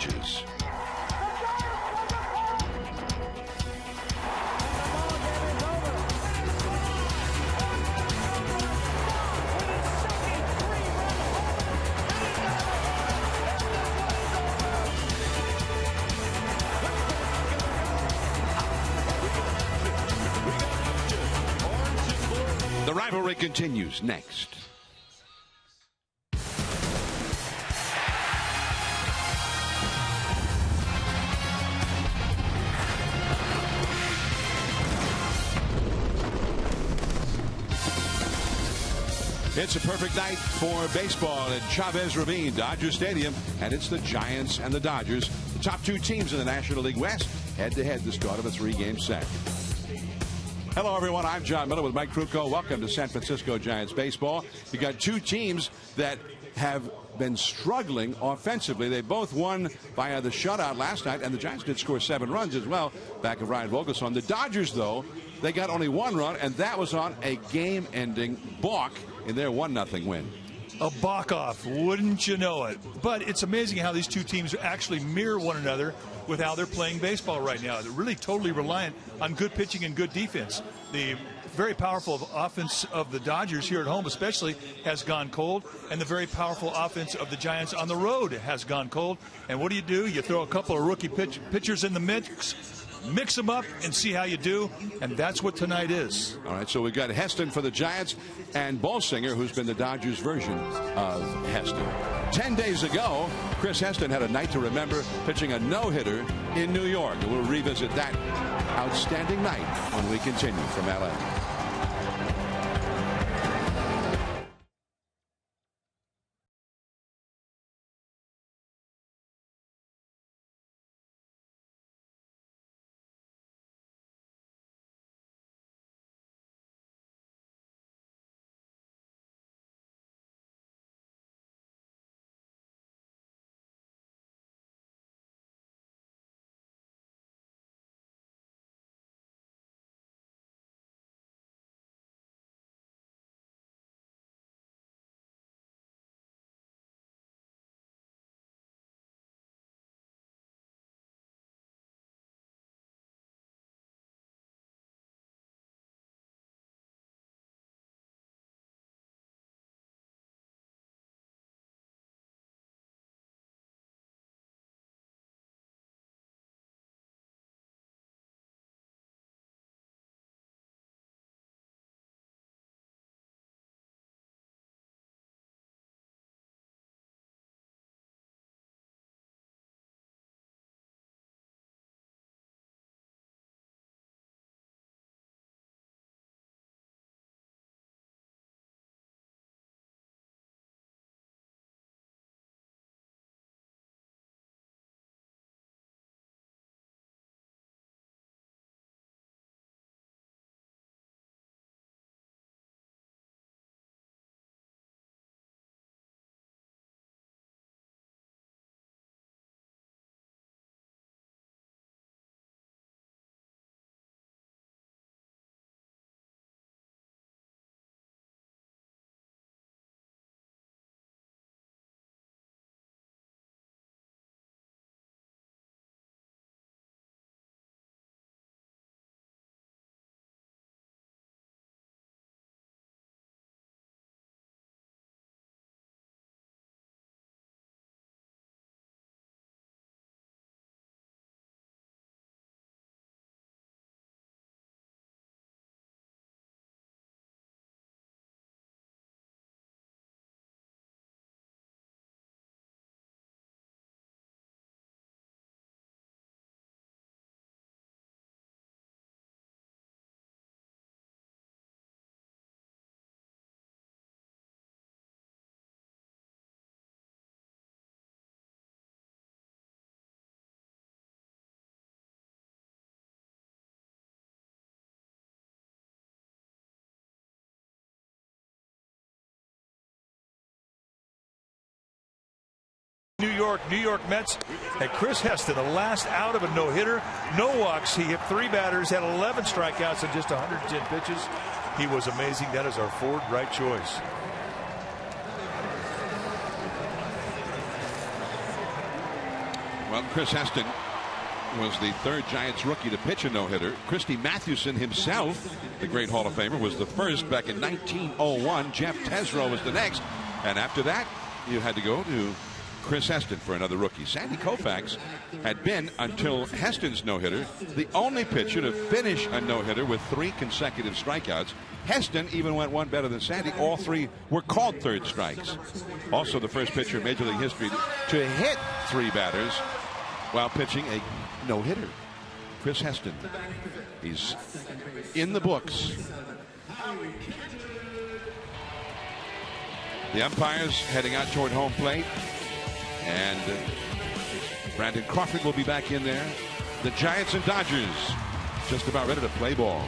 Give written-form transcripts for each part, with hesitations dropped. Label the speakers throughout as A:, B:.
A: ages. The rivalry continues next. It's a perfect night for baseball at Chavez Ravine, Dodger Stadium, and it's the Giants and the Dodgers, the top two teams in the National League West, head-to-head the start of a three-game set. Hello, everyone. I'm John Miller with Mike Krukow. Welcome to San Francisco Giants baseball. You got two teams that have been struggling offensively. They both won via the shutout last night, and the Giants did score 7 runs as well, back of Ryan Vogelsong. The Dodgers, though, they got only 1 run, and that was on a game-ending balk in their 1-0 win.
B: A balk-off, wouldn't you know it? But it's amazing how these two teams actually mirror one another with how they're playing baseball right now. They're really totally reliant on good pitching and good defense. The very powerful offense of the Dodgers here at home especially has gone cold, and the very powerful offense of the Giants on the road has gone cold. And what do? You throw a couple of rookie pitchers in the mix them up and see how you do, and that's what tonight is.
A: All right, so we've got Heston for the Giants and Bolsinger, who's been the Dodgers version of Heston. 10 days ago, Chris Heston had a night to remember, pitching a no-hitter in New York. And we'll revisit that outstanding night when we continue from LA.
B: New York Mets and Chris Heston, the last out of a no-hitter, no walks. He hit 3 batters, had 11 strikeouts in just 110 pitches. He was amazing. That is our forward right choice.
A: Well, Chris Heston was the third Giants rookie to pitch a no-hitter. Christy Mathewson himself, the great Hall of Famer, was the first back in 1901. Jeff Tesreau was the next. And after that, you had to go to Chris Heston for another rookie. Sandy Koufax had been, until Heston's no-hitter, the only pitcher to finish a no-hitter with 3 consecutive strikeouts. Heston even went one better than Sandy. All 3 were called third strikes. Also the first pitcher in Major League history to hit 3 batters while pitching a no-hitter. Chris Heston. He's in the books. The umpires heading out toward home plate. And Brandon Crawford will be back in there. The Giants and Dodgers just about ready to play ball.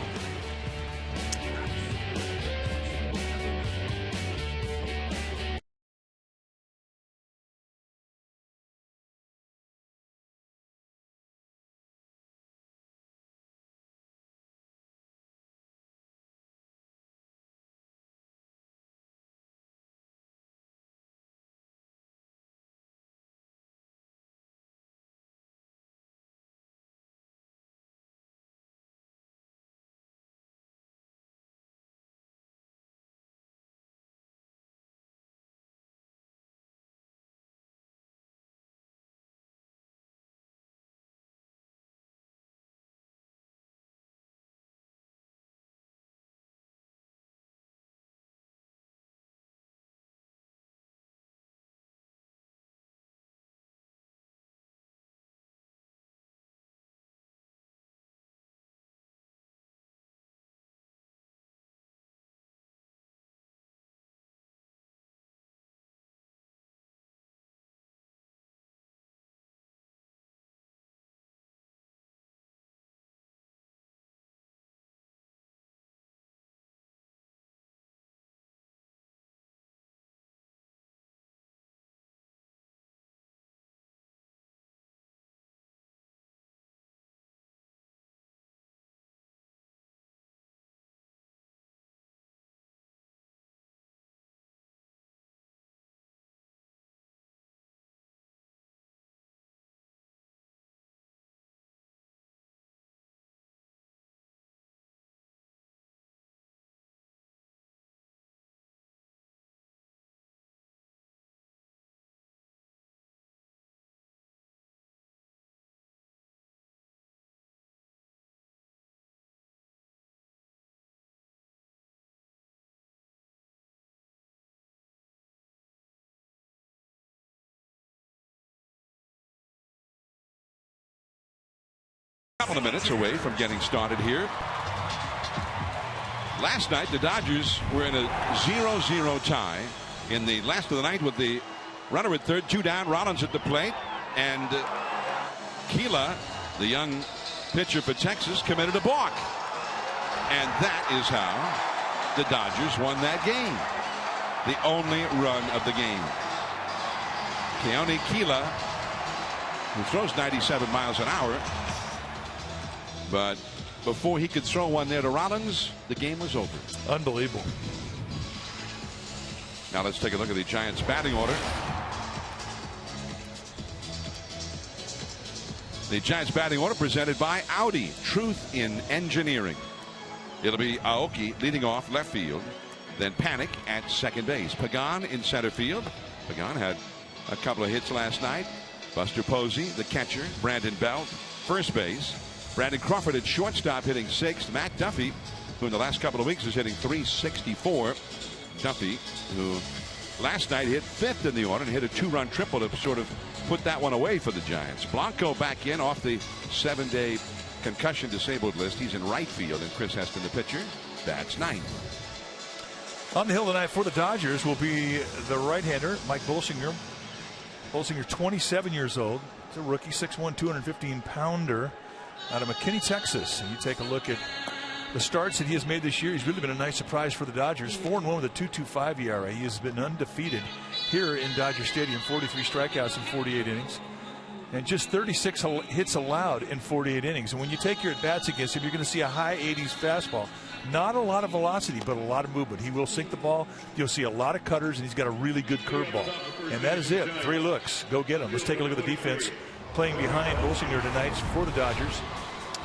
A: Couple of minutes away from getting started here. Last night the Dodgers were in a 0-0 tie in the last of the night with the runner at third, 2 down, Rollins at the plate, and Keela, the young pitcher for Texas, committed a balk, and that is how the Dodgers won that game. The only run of the game. Keone Keela, who throws 97 miles an hour, but before he could throw one there to Rollins, the game was over.
B: Unbelievable.
A: Now let's take a look at the Giants batting order. The Giants batting order presented by Audi, truth in engineering. It'll be Aoki leading off left field, then Panic at second base. Pagan in center field. Pagan had a couple of hits last night. Buster Posey, the catcher. Brandon Belt, first base. Brandon Crawford at shortstop hitting 6th. Matt Duffy, who in the last couple of weeks is hitting .364. Duffy, who last night hit 5th in the order and hit a 2-run triple to sort of put that one away for the Giants. Blanco back in off the 7-day concussion disabled list. He's in right field, and Chris Heston, the pitcher, bats 9th.
B: On the hill tonight for the Dodgers will be the right-hander, Mike Bolsinger. Bolsinger, 27 years old. He's a rookie, 6'1", 215-pounder. Out of McKinney, Texas. And you take a look at the starts that he has made this year. He's really been a nice surprise for the Dodgers. 4-1 with a 2.25 ERA. He has been undefeated here in Dodger Stadium. 43 strikeouts in 48 innings. And just 36 hits allowed in 48 innings. And when you take your at-bats against him, you're going to see a high 80s fastball. Not a lot of velocity, but a lot of movement. He will sink the ball. You'll see a lot of cutters, and he's got a really good curveball. And that is it. 3 looks. Go get him. Let's take a look at the defense playing behind Bolsinger tonight for the Dodgers.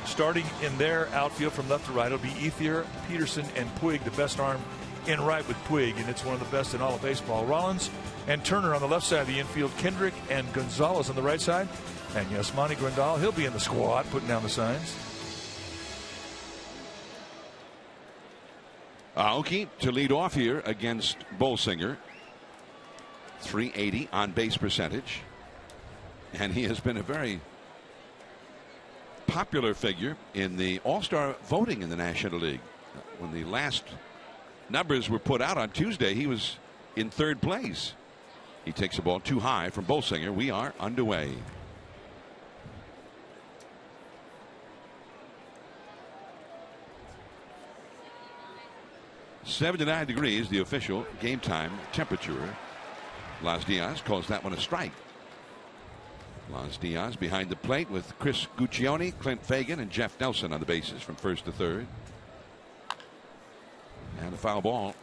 B: Starting in their outfield from left to right, it'll be Ethier, Peterson, and Puig, the best arm in right with Puig, and it's one of the best in all of baseball. Rollins and Turner on the left side of the infield, Kendrick and Gonzalez on the right side. And yes, Monty Grandal, he'll be in the squad putting down the signs.
A: Aoki to lead off here against Bolsinger. 380 on base percentage. And he has been a very popular figure in the All-Star voting in the National League. When the last numbers were put out on Tuesday, he was in third place. He takes the ball too high from Bolsinger. We are underway. .79 degrees, the official game time temperature. Las Diaz calls that one a strike. Las Diaz behind the plate with Chris Guccione, Clint Fagan, and Jeff Nelson on the bases from first to third. And a foul ball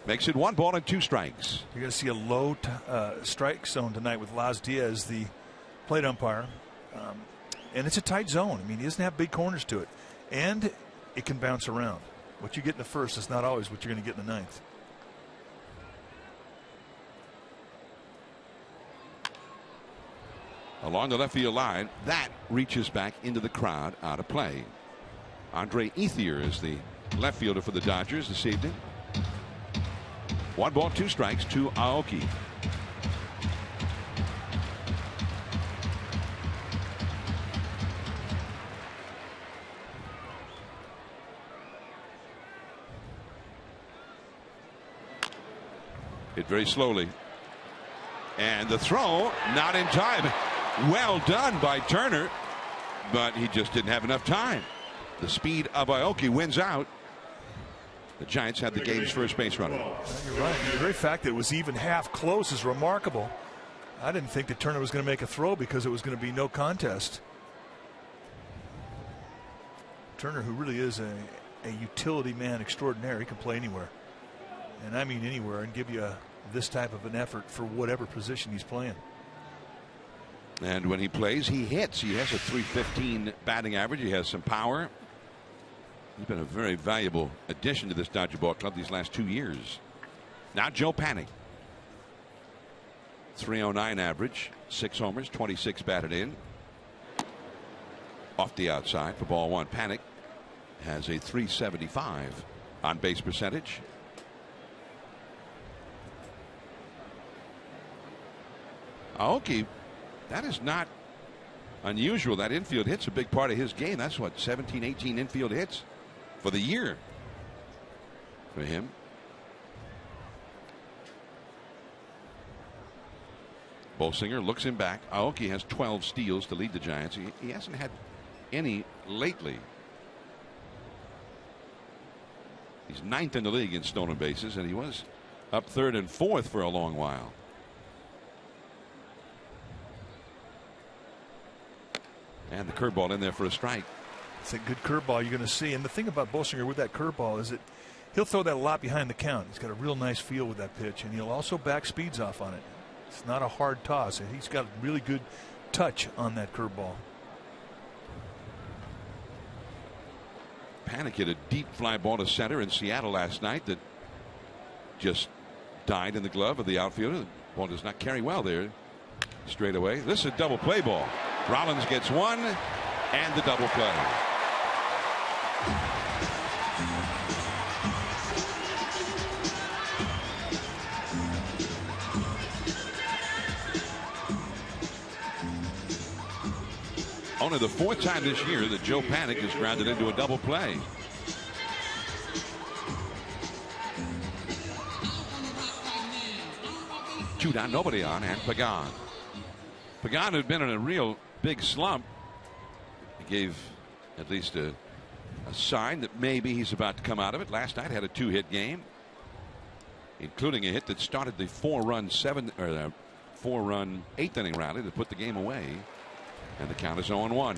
A: makes it 1 ball and 2 strikes.
B: You're going to see a low strike zone tonight with Las Diaz, the plate umpire. And it's a tight zone. I mean, he doesn't have big corners to it. And it can bounce around. What you get in the first is not always what you're going to get in the ninth.
A: Along the left field line, that reaches back into the crowd, out of play. Andre Ethier is the left fielder for the Dodgers this evening. 1 ball, 2 strikes to Aoki. Hit very slowly. And the throw not in time. Well done by Turner, but he just didn't have enough time. The speed of Aoki wins out. The Giants had the game's first base runner.
B: You're right. The very fact that it was even half close is remarkable. I didn't think that Turner was going to make a throw because it was going to be no contest. Turner, who really is a utility man extraordinaire, he can play anywhere. And I mean anywhere, and give you this type of an effort for whatever position he's playing.
A: And when he plays, he hits. He has a .315 batting average. He has some power. He's been a very valuable addition to this Dodger ball club these last 2 years. Now Joe Panik. .309 average, 6 homers, 26 batted in. Off the outside for ball 1. Panik has a .375 on base percentage. Aoki, that is not unusual. That infield hit's a big part of his game. That's what, 17, 18 infield hits for the year for him. Bolsinger looks him back. Aoki has 12 steals to lead the Giants. He hasn't had any lately. He's 9th in the league in stolen bases, and he was up 3rd and 4th for a long while. And the curveball in there for a strike.
B: It's a good curveball you're going to see. And the thing about Bolsinger with that curveball is that he'll throw that a lot behind the count. He's got a real nice feel with that pitch, and he'll also back speeds off on it. It's not a hard toss. He's got really good touch on that curveball.
A: Panik hit a deep fly ball to center in Seattle last night that just died in the glove of the outfielder. The ball does not carry well there straight away. This is a double play ball. Rollins gets one and the double play. Only the 4th time this year that Joe Panik has grounded into a double play. Two down, nobody on, and Pagan. Pagan had been in a real big slump. He gave at least a sign that maybe he's about to come out of it. Last night had a 2-hit game, including a hit that started the 4-run 8th inning rally that put the game away. And the count is 0-1.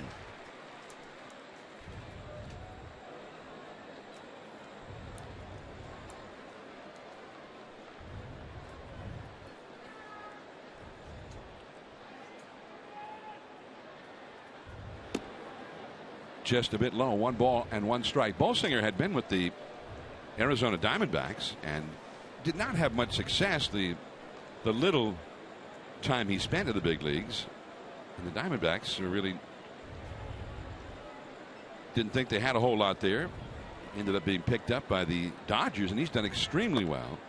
A: just a bit low. 1 ball and 1 strike. Bolsinger had been with the Arizona Diamondbacks and did not have much success the little time he spent in the big leagues. And the Diamondbacks really didn't think they had a whole lot there. Ended up being picked up by the Dodgers, and he's done extremely well.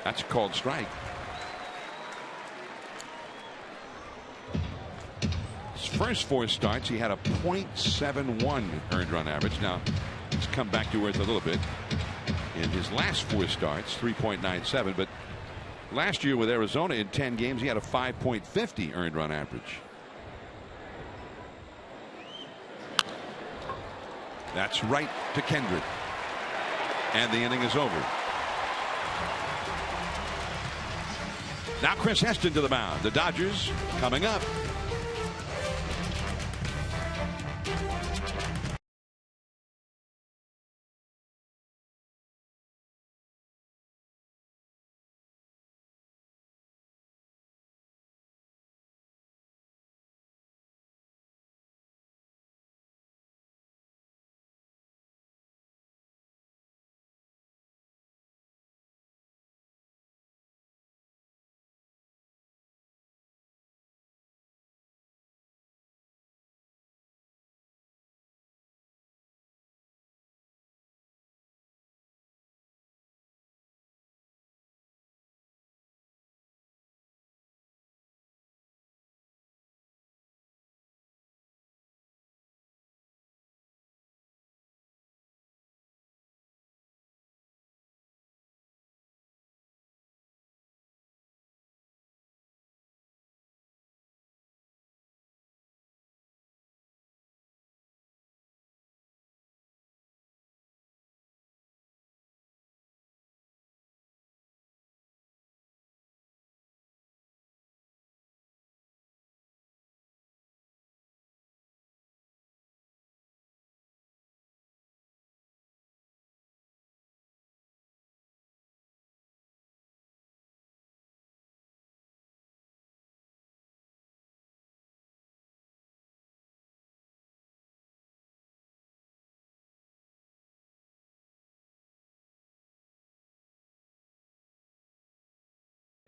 A: That's a called strike. His first 4 starts, he had a .71 earned run average. Now, he's come back to earth a little bit in his last 4 starts, 3.97. But last year with Arizona in 10 games, he had a 5.50 earned run average. That's right to Kendrick. And the inning is over. Now Chris Heston to the mound. The Dodgers coming up.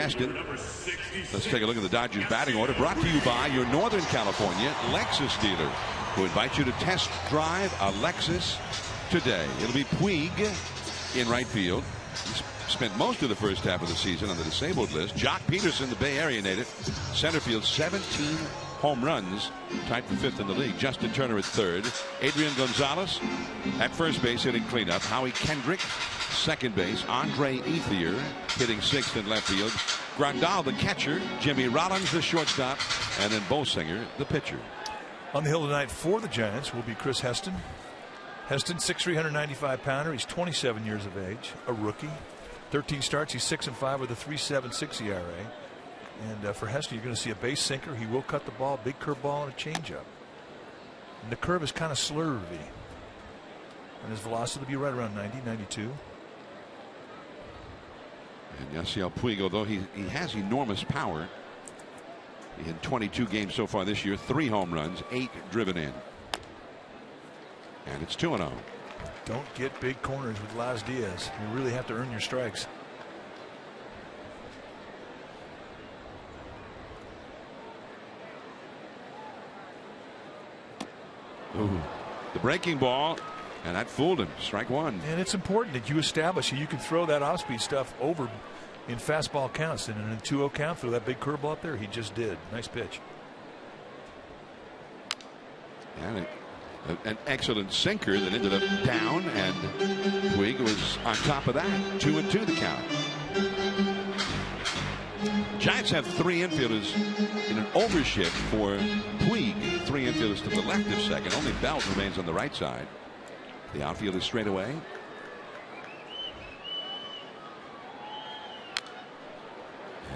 A: Let's take a look at the Dodgers batting order, brought to you by your Northern California Lexus dealer, who invites you to test drive a Lexus today. It'll be Puig in right field. He's spent most of the first half of the season on the disabled list. Jock Peterson, the Bay Area native, center field, 17 home runs, tied for 5th in the league. Justin Turner at 3rd. Adrian Gonzalez at first base hitting cleanup. Howie Kendrick, second base. Andre Ethier hitting 6th in left field. Grandal, the catcher. Jimmy Rollins, the shortstop. And then Bolsinger, the pitcher.
B: On the hill tonight for the Giants will be Chris Heston. Heston, 6'3", 195-pounder. He's 27 years of age, a rookie. 13 starts. He's 6-5 with a 3.76 ERA. And for Heston, you're going to see a base sinker. He will cut the ball, big curveball, and a changeup. And the curve is kind of slurvy. And his velocity will be right around 90, 92.
A: And Yasiel Puig, although he has enormous power, in 22 games so far this year, 3 home runs, 8 driven in. And it's 2-0.
B: Don't get big corners with Laz Diaz. You really have to earn your strikes.
A: Ooh, the breaking ball, and that fooled him. Strike 1.
B: And it's important that you establish you can throw that off-speed stuff over in fastball counts. And in a 2-0 count, throw that big curveball up there. He just did. Nice pitch.
A: And an excellent sinker that ended up down, and Puig was on top of that. 2-2 the count. Giants have 3 infielders in an overshift for Puig. 3 infielders to the left of second. Only Belt remains on the right side. The outfield is straight away.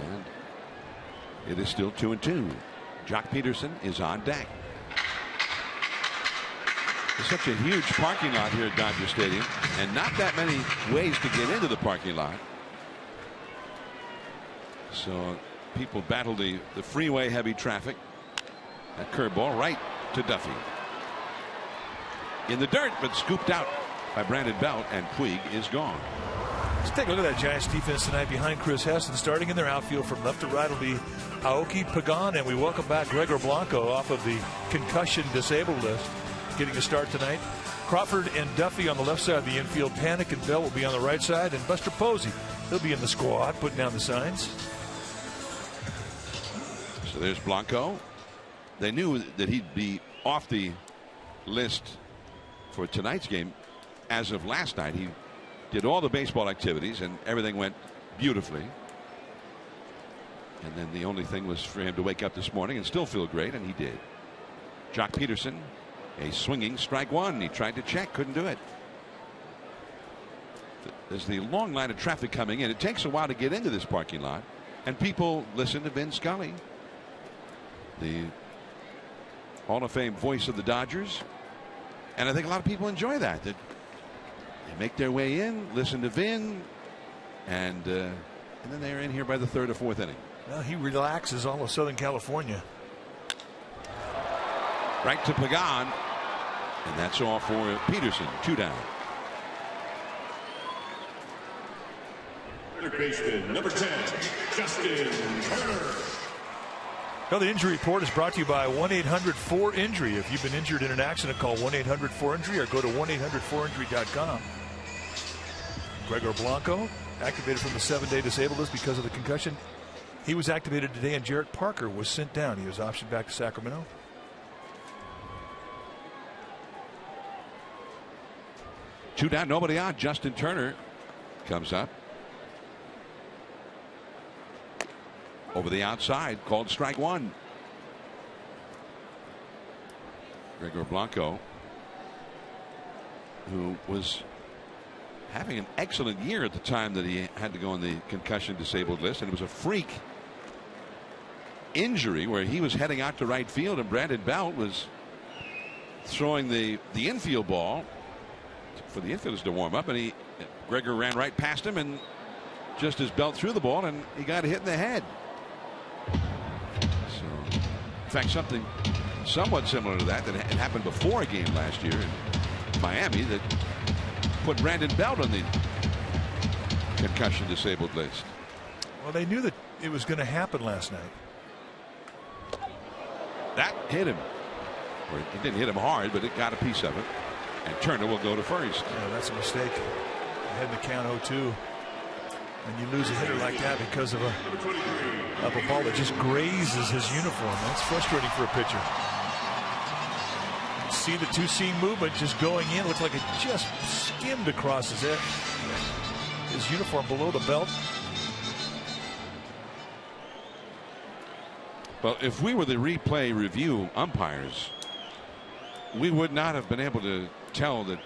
A: And it is still 2-2. Jock Peterson is on deck. It's such a huge parking lot here at Dodger Stadium, and not that many ways to get into the parking lot. So people battle the freeway heavy traffic. That curveball right to Duffy. in the dirt, but scooped out by Brandon Belt, and Puig is gone.
B: Let's take a look at that Giants defense tonight behind Chris Heston. Starting in their outfield from left to right will be Aoki Pagan, and we welcome back Gregor Blanco off of the concussion disabled list, getting a start tonight. Crawford and Duffy on the left side of the infield. Panic and Bell will be on the right side, and Buster Posey, he'll be in the squad, putting down the signs.
A: So there's Blanco. They knew that he'd be off the list for tonight's game. As of last night, he did all the baseball activities and everything went beautifully. And then the only thing was for him to wake up this morning and still feel great, and he did. Jock Peterson, a swinging strike one. He tried to check, couldn't do it. There's the long line of traffic coming in. It takes a while to get into this parking lot, and people listen to Vin Scully, the Hall of Fame voice of the Dodgers. And I think a lot of people enjoy that. They make their way in, listen to Vin, and then they're in here by the third or fourth inning.
B: Well, he relaxes all of Southern California.
A: Right to Pagan, and that's all for Peterson. 2 down.
C: Third baseman, number 10, Justin Turner.
B: Well, the injury report is brought to you by 1-800-4INJURY. If you've been injured in an accident, call 1-800-4INJURY or go to 1-800-4injury.com. Gregor Blanco, activated from the 7-day disabled list because of the concussion. He was activated today, and Jarrett Parker was sent down. He was optioned back to Sacramento.
A: Two down, nobody on. Justin Turner comes up. Over the outside, called strike one. Gregor Blanco, who was having an excellent year at the time that he had to go on the concussion disabled list, and it was a freak injury where he was heading out to right field, and Brandon Belt was throwing the infield ball for the infielders to warm up, and Gregor ran right past him, and just as Belt threw the ball, and he got hit in the head. So, in fact, something somewhat similar to that had happened before a game last year in Miami that put Brandon Belt on the concussion disabled list.
B: Well, they knew that it was going to happen last night.
A: That hit him. Or it didn't hit him hard, but it got a piece of it. And Turner will go to first.
B: Yeah, that's a mistake. Ahead in the count 0-2. And you lose a hitter like that because of a ball that just grazes his uniform. That's frustrating for a pitcher. See the two-seam movement just going in. Looks like it just skimmed across his head. His uniform below the belt.
A: Well, if we were the replay review umpires, we would not have been able to tell that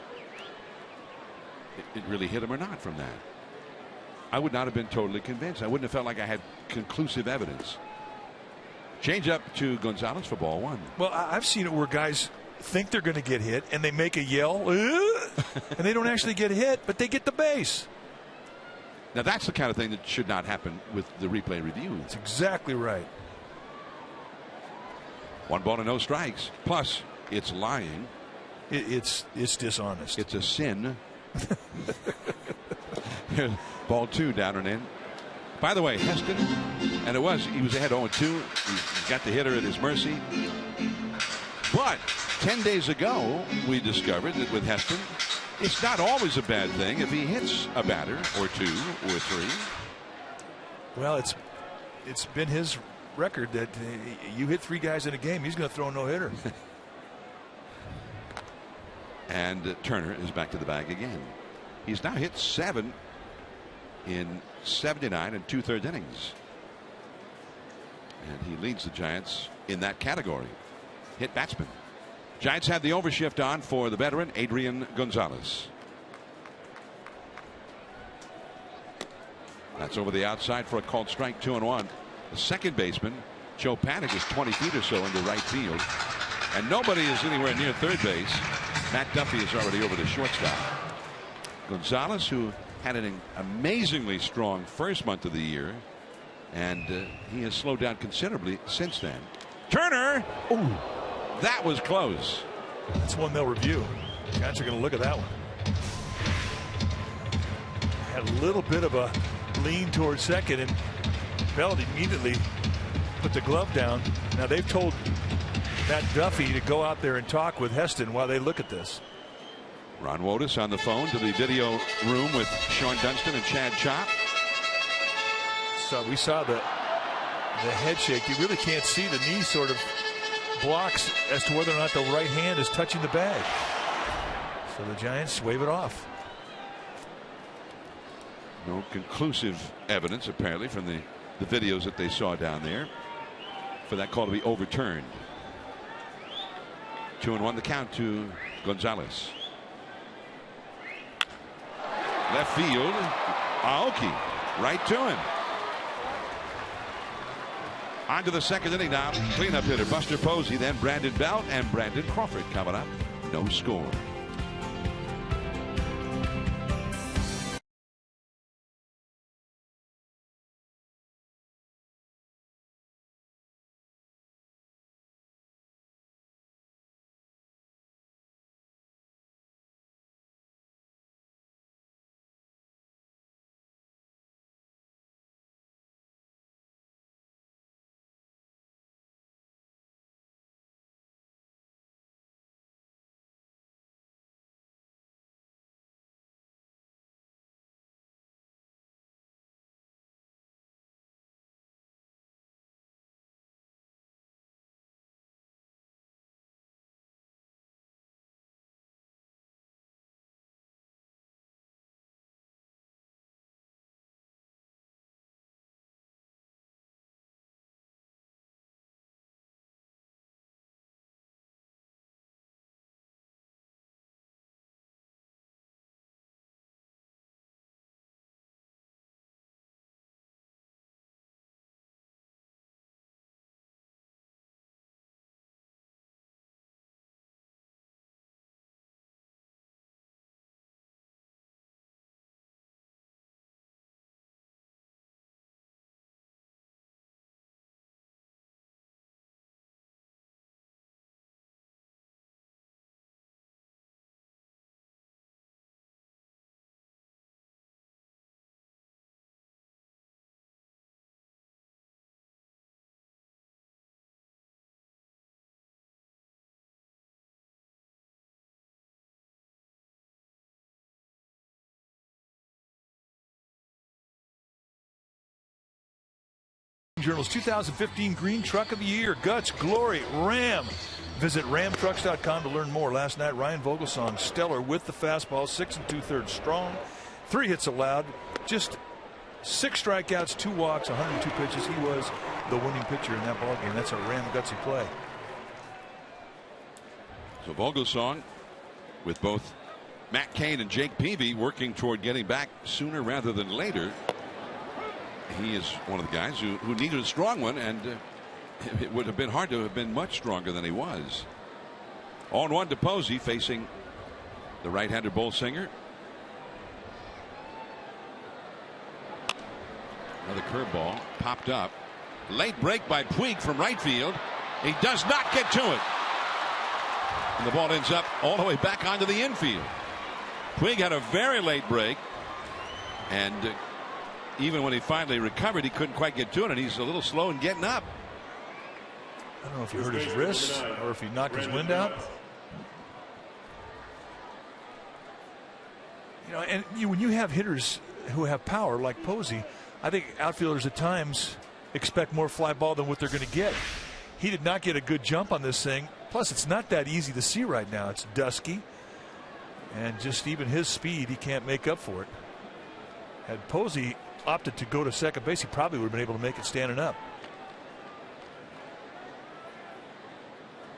A: it really hit him or not from that. I would not have been totally convinced. I wouldn't have felt like I had conclusive evidence. Change up to Gonzalez for ball one.
B: Well, I've seen it where guys think they're going to get hit and they make a yell and they don't actually get hit, but they get the base.
A: Now that's the kind of thing that should not happen with the replay review.
B: That's exactly right.
A: 1 ball and no strikes. Plus, it's lying.
B: It's dishonest.
A: It's a sin. Ball 2 down and in. By the way, Heston, and he was ahead 0-2. He got the hitter at his mercy. But 10 days ago, we discovered that with Heston, it's not always a bad thing if he hits a batter or 2 or 3.
B: Well, it's been his record that you hit 3 guys in a game, he's going to throw a no-hitter.
A: And Turner is back to the bag again. He's now hit 7 in 79 2/3 innings. And he leads the Giants in that category. Hit batsman. Giants had the overshift on for the veteran Adrian Gonzalez. That's over the outside for a called strike. 2-1. The second baseman, Joe Panic, is 20 feet or so into right field. And nobody is anywhere near third base. Matt Duffy is already over to shortstop. Gonzalez, who had an amazingly strong first month of the year, and he has slowed down considerably since then. Turner! Ooh, that was close.
B: That's one they'll review. Giants are going to look at that one. Had a little bit of a lean towards second, and Bell immediately put the glove down. Now they've told Matt Duffy to go out there and talk with Heston while they look at this.
A: Ron Wotus on the phone to the video room with Sean Dunston and Chad Chop.
B: So we saw the head shake. You really can't see. The knee sort of blocks as to whether or not the right hand is touching the bag. So the Giants wave it off.
A: No conclusive evidence apparently from the videos that they saw down there for that call to be overturned. 2-1 the count to Gonzalez. Left field, Aoki right to him. On to the second inning now. Cleanup hitter Buster Posey, then Brandon Belt and Brandon Crawford coming up. No score.
B: Journal's 2015 Green Truck of the Year, Guts, Glory, Ram. Visit ramtrucks.com to learn more. Last night, Ryan Vogelsong, stellar with the fastball, 6 2/3 strong, 3 hits allowed, just 6 strikeouts, 2 walks, 102 pitches. He was the winning pitcher in that ballgame. That's a Ram gutsy play.
A: So Vogelsong with both Matt Cain and Jake Peavy working toward getting back sooner rather than later. He is one of the guys who needed a strong one, and it would have been hard to have been much stronger than he was. 0-1 to Posey facing the right-hander Bolsinger. Another curveball popped up. Late break by Puig from right field. He does not get to it. And the ball ends up all the way back onto the infield. Puig had a very late break, and even when he finally recovered, he couldn't quite get to it, and he's a little slow in getting up.
B: I don't know if he hurt his wrist or if he knocked his wind out. You know, and when you have hitters who have power like Posey, I think outfielders at times expect more fly ball than what they're going to get. He did not get a good jump on this thing. Plus, it's not that easy to see right now. It's dusky, and just even his speed, he can't make up for it. Had Posey opted to go to second base, he probably would have been able to make it standing up.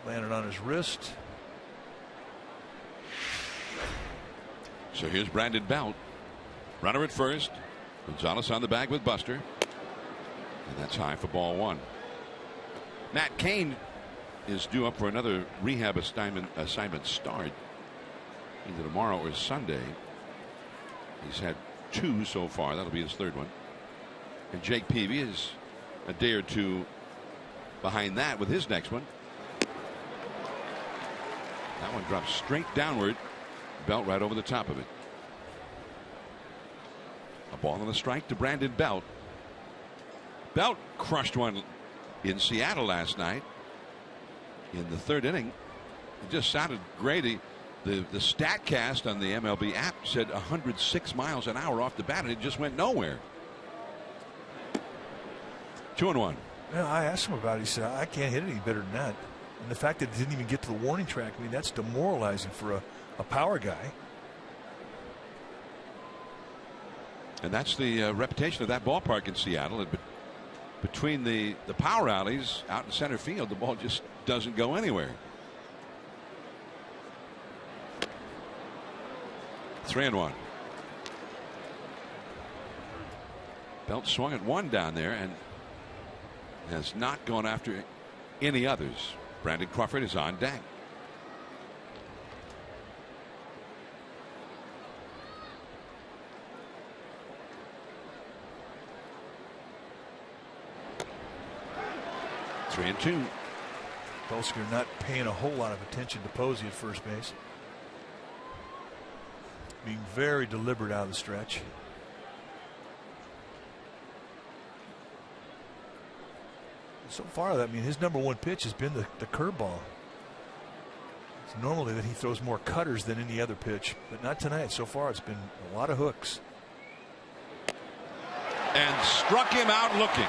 B: Landed on his wrist.
A: So here's Brandon Belt. Runner at first. Gonzalez on the bag with Buster. And that's high for ball 1. Matt Cain is due up for another rehab assignment start either tomorrow or Sunday. He's had 2 so far. That'll be his 3rd one. And Jake Peavy is a day or 2 behind that with his next one. That one drops straight downward Belt right over the top of it. A ball and a strike to Brandon Belt. Belt crushed one in Seattle last night in the 3rd inning. It just sounded great. The StatCast on the MLB app said 106 miles an hour off the bat, and it just went nowhere. 2-1.
B: Yeah, I asked him about it. He said, I can't hit it any better than that. And the fact that it didn't even get to the warning track, I mean, that's demoralizing for a power guy.
A: And that's the reputation of that ballpark in Seattle. Between the power alleys out in center field, the ball just doesn't go anywhere. 3-1. Belt swung at one down there and has not gone after any others. Brandon Crawford is on deck. Three and two.
B: Bolsker not paying a whole lot of attention to Posey at first base. Being very deliberate out of the stretch. So far, I mean, his #1 pitch has been the curveball. It's normally that he throws more cutters than any other pitch, but not tonight. So far, it's been a lot of hooks.
A: And struck him out looking.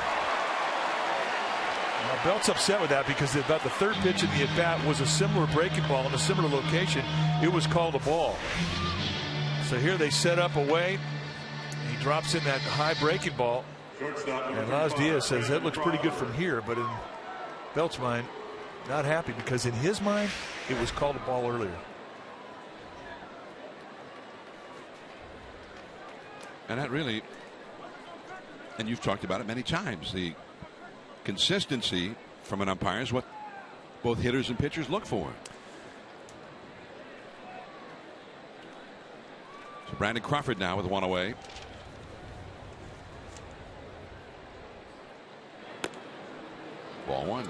B: Now, Belt's upset with that because about the 3rd pitch in the at bat was a similar breaking ball in a similar location. It was called a ball. So here they set up away. He drops in that high breaking ball. And Laz Diaz says that looks pretty good from here, but in Belt's mind, not happy because in his mind, it was called a ball earlier.
A: And that really, and you've talked about it many times, the consistency from an umpire is what both hitters and pitchers look for. So Brandon Crawford now with one away. Ball one.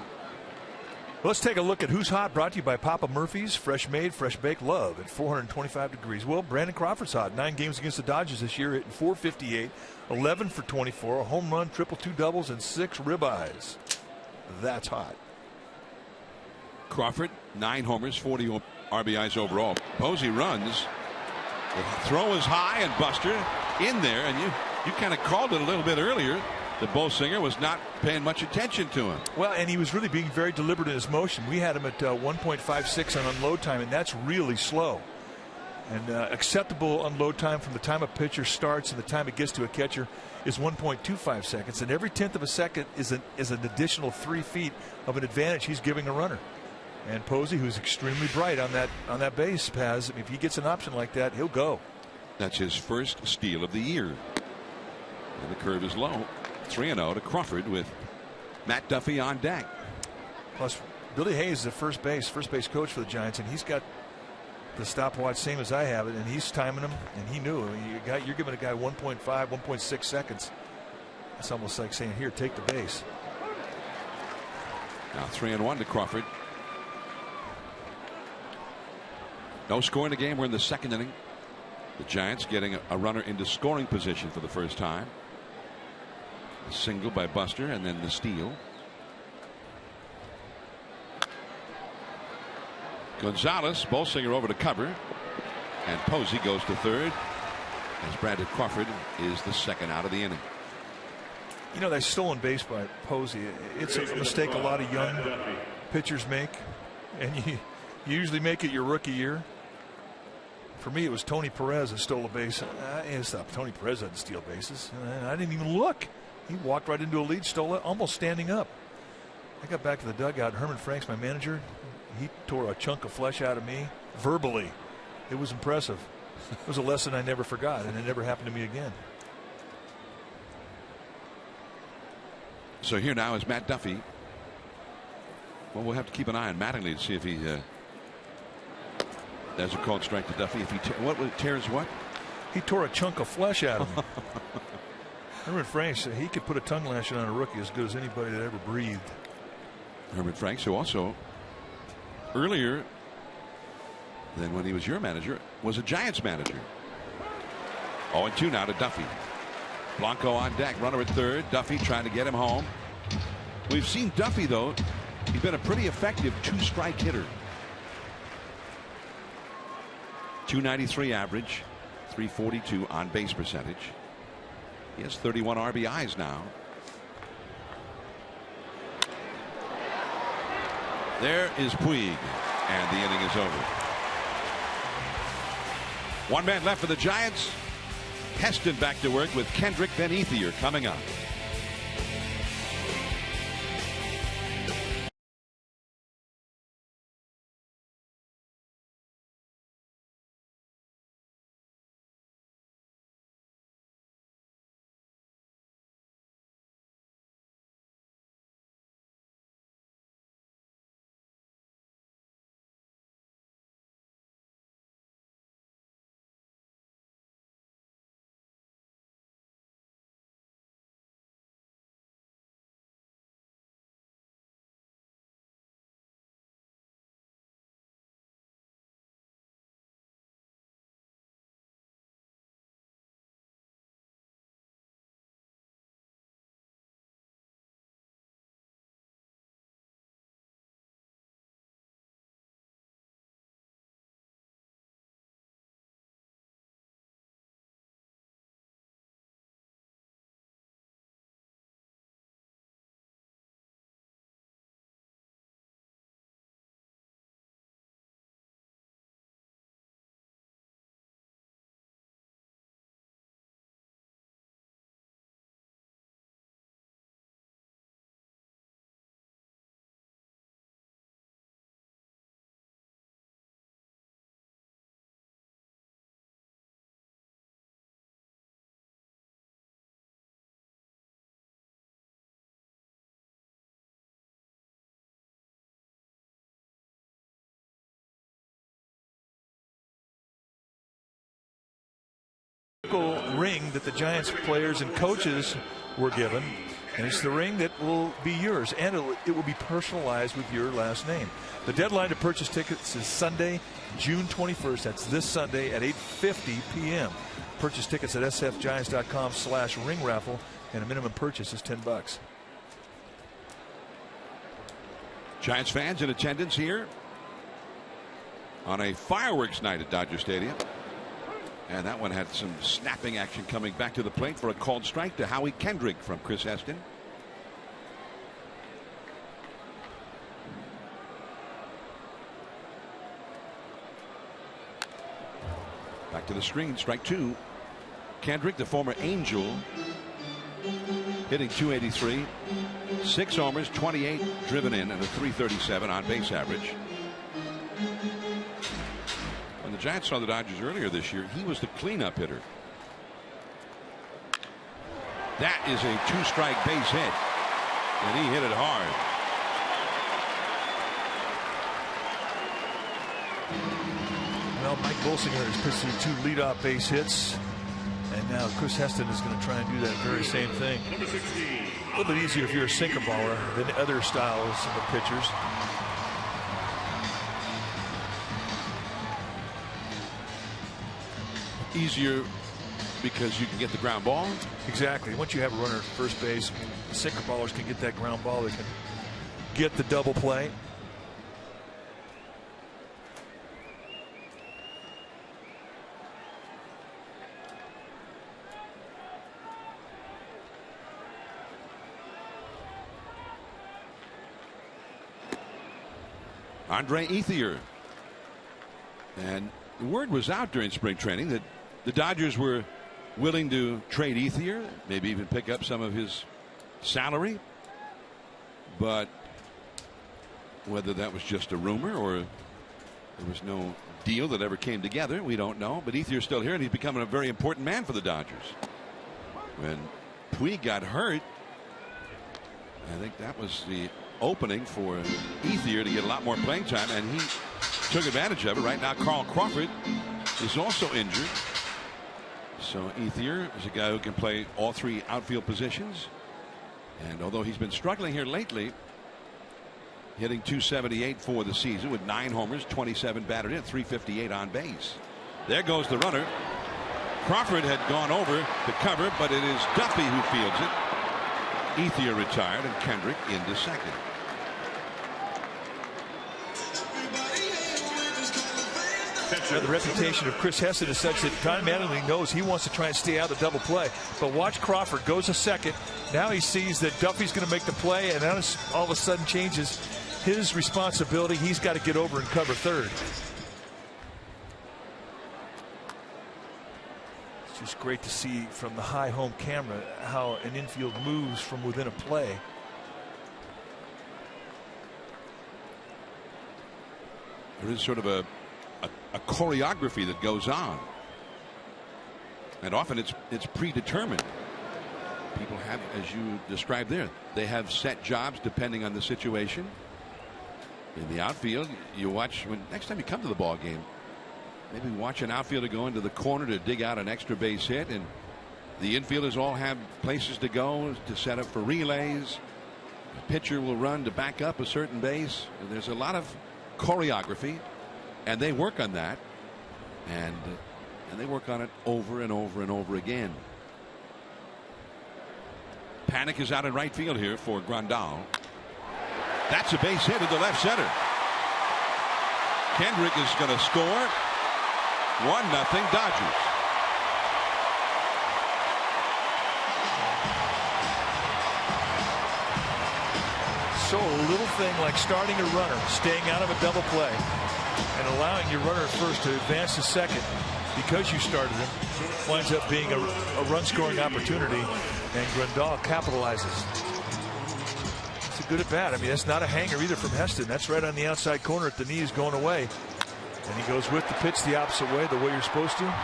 B: Let's take a look at who's hot, brought to you by Papa Murphy's. Fresh made, fresh baked love at 425 degrees. Well, Brandon Crawford's hot. 9 games against the Dodgers this year, hitting .458, 11 for 24, a home run, triple, 2 doubles, and 6 ribeyes. That's hot.
A: Crawford, 9 homers, 40 RBIs overall. Posey runs. The throw is high, and Buster in there, and you kind of called it a little bit earlier. The Bolsinger was not paying much attention to him.
B: Well, and he was really being very deliberate in his motion. We had him at 1.56 on unload time, and that's really slow. And acceptable unload time from the time a pitcher starts and the time it gets to a catcher is 1.25 seconds. And every 10th of a second is an additional 3 feet of an advantage he's giving a runner. And Posey, who's extremely bright on that base, has, if he gets an option like that, he'll go.
A: That's his first steal of the year. And the curve is low. 3-0 to Crawford with Matt Duffy on deck. Plus,
B: Billy Hayes is the first base coach for the Giants, and he's got the stopwatch same as I have it, and he's timing him, and he knew you're giving a guy 1.5, 1.6 seconds. It's almost like saying, here, take the base.
A: Now 3-1 to Crawford. No score in the game. We're in the 2nd inning. The Giants getting a runner into scoring position for the first time. A single by Buster, and then the steal. Gonzalez, Bolsinger over to cover, and Posey goes to third as Brandon Crawford is the 2nd out of the inning.
B: You know, that stolen base by Posey, it's a mistake a lot of young pitchers make, and you usually make it your rookie year. For me, it was Tony Perez that stole a base. Stop. Tony Perez doesn't steal bases. I didn't even look. He walked right into a lead, stole it, almost standing up. I got back to the dugout. Herman Franks, my manager, he tore a chunk of flesh out of me verbally. It was impressive. It was a lesson I never forgot, and it never happened to me again.
A: So here now is Matt Duffy. Well, we'll have to keep an eye on Mattingly to see if he that's a called strike to Duffy. If he tears what?
B: He tore a chunk of flesh out of me. Herman Franks, he could put a tongue lashing on a rookie as good as anybody that ever breathed.
A: Herman Franks, who also earlier then when he was your manager, was a Giants manager. 0-2 now to Duffy. Blanco on deck, runner at third. Duffy trying to get him home. We've seen Duffy, though. He's been a pretty effective two-strike hitter. 293 average, 342 on base percentage. He has 31 RBIs now. There is Puig, and the inning is over. One man left for the Giants. Heston back to work with Kendrick, then Ethier coming up.
B: Ring that the Giants players and coaches were given, and it's the ring that will be yours, and it will be personalized with your last name. The deadline to purchase tickets is Sunday, June 21st. That's this Sunday at 8:50 p.m. Purchase tickets at sfgiants.com/ring raffle, and a minimum purchase is $10.
A: Giants fans in attendance here on a fireworks night at Dodger Stadium. And that one had some snapping action coming back to the plate for a called strike to Howie Kendrick from Chris Heston. Back to the screen, strike two. Kendrick, the former Angel, hitting .283, 6 homers, 28 driven in, and a .337 on base average. When the Giants saw the Dodgers earlier this year, he was the cleanup hitter. That is a 2-strike base hit, and he hit it hard.
B: Well, Mike Bolsinger has pursued 2 leadoff base hits, and now Chris Heston is going to try and do that very same thing. A little bit easier if you're a sinker baller than other styles of pitchers.
A: Easier because you can get the ground ball.
B: Exactly. Once you have a runner at first base, the sinker ballers can get that ground ball. They can get the double play.
A: Andre Ethier. And the word was out during spring training that the Dodgers were willing to trade Ethier, maybe even pick up some of his salary. But whether that was just a rumor or there was no deal that ever came together, we don't know. But Ethier's still here, and he's becoming a very important man for the Dodgers. When Puig got hurt, I think that was the opening for Ethier to get a lot more playing time, and he took advantage of it. Right now, Carl Crawford is also injured. So Ethier is a guy who can play all 3 outfield positions. And although he's been struggling here lately, hitting .278 for the season with 9 homers, 27 batted in, .358 on base. There goes the runner. Crawford had gone over to cover, but it is Duffy who fields it. Ethier retired and Kendrick into second.
B: The reputation of Chris Heston is such that Don Mattingly knows he wants to try and stay out of the double play. But watch Crawford goes a second. Now he sees that Duffy's going to make the play, and now all of a sudden changes his responsibility. He's got to get over and cover third. It's just great to see from the high home camera how an infield moves from within a play.
A: There is sort of a choreography that goes on, and often it's predetermined. People have, as you described there, they have set jobs depending on the situation. In the outfield, you watch when next time you come to the ball game, maybe watch an outfielder go into the corner to dig out an extra base hit, and the infielders all have places to go to set up for relays. The pitcher will run to back up a certain base. And there's a lot of choreography. And they work on that, and they work on it over and over and over again. Panic is out in right field here for Grandal. That's a base hit to the left center. Kendrick is going to score. 1-0 Dodgers.
B: So a little thing like starting a runner, staying out of a double play, and allowing your runner at first to advance to second because you started him winds up being a run scoring opportunity, and Grandal capitalizes. It's a good at bat. I mean, that's not a hanger either from Heston. That's right on the outside corner at the knees going away, and he goes with the pitch the opposite way, the way you're supposed to.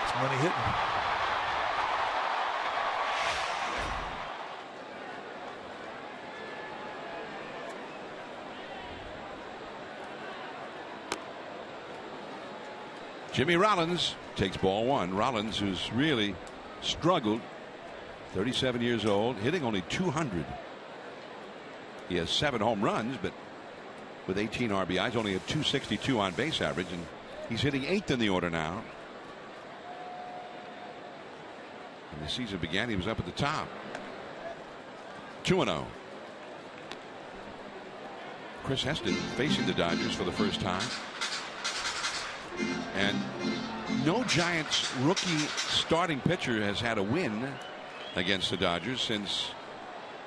B: It's money hitting.
A: Jimmy Rollins takes ball one. Rollins, who's really struggled, 37 years old, hitting only .200. He has 7 home runs, but with 18 RBIs, only a .262 on base average, and he's hitting 8th in the order now. When the season began, he was up at the top. 2-0. Chris Heston facing the Dodgers for the first time. And no Giants rookie starting pitcher has had a win against the Dodgers since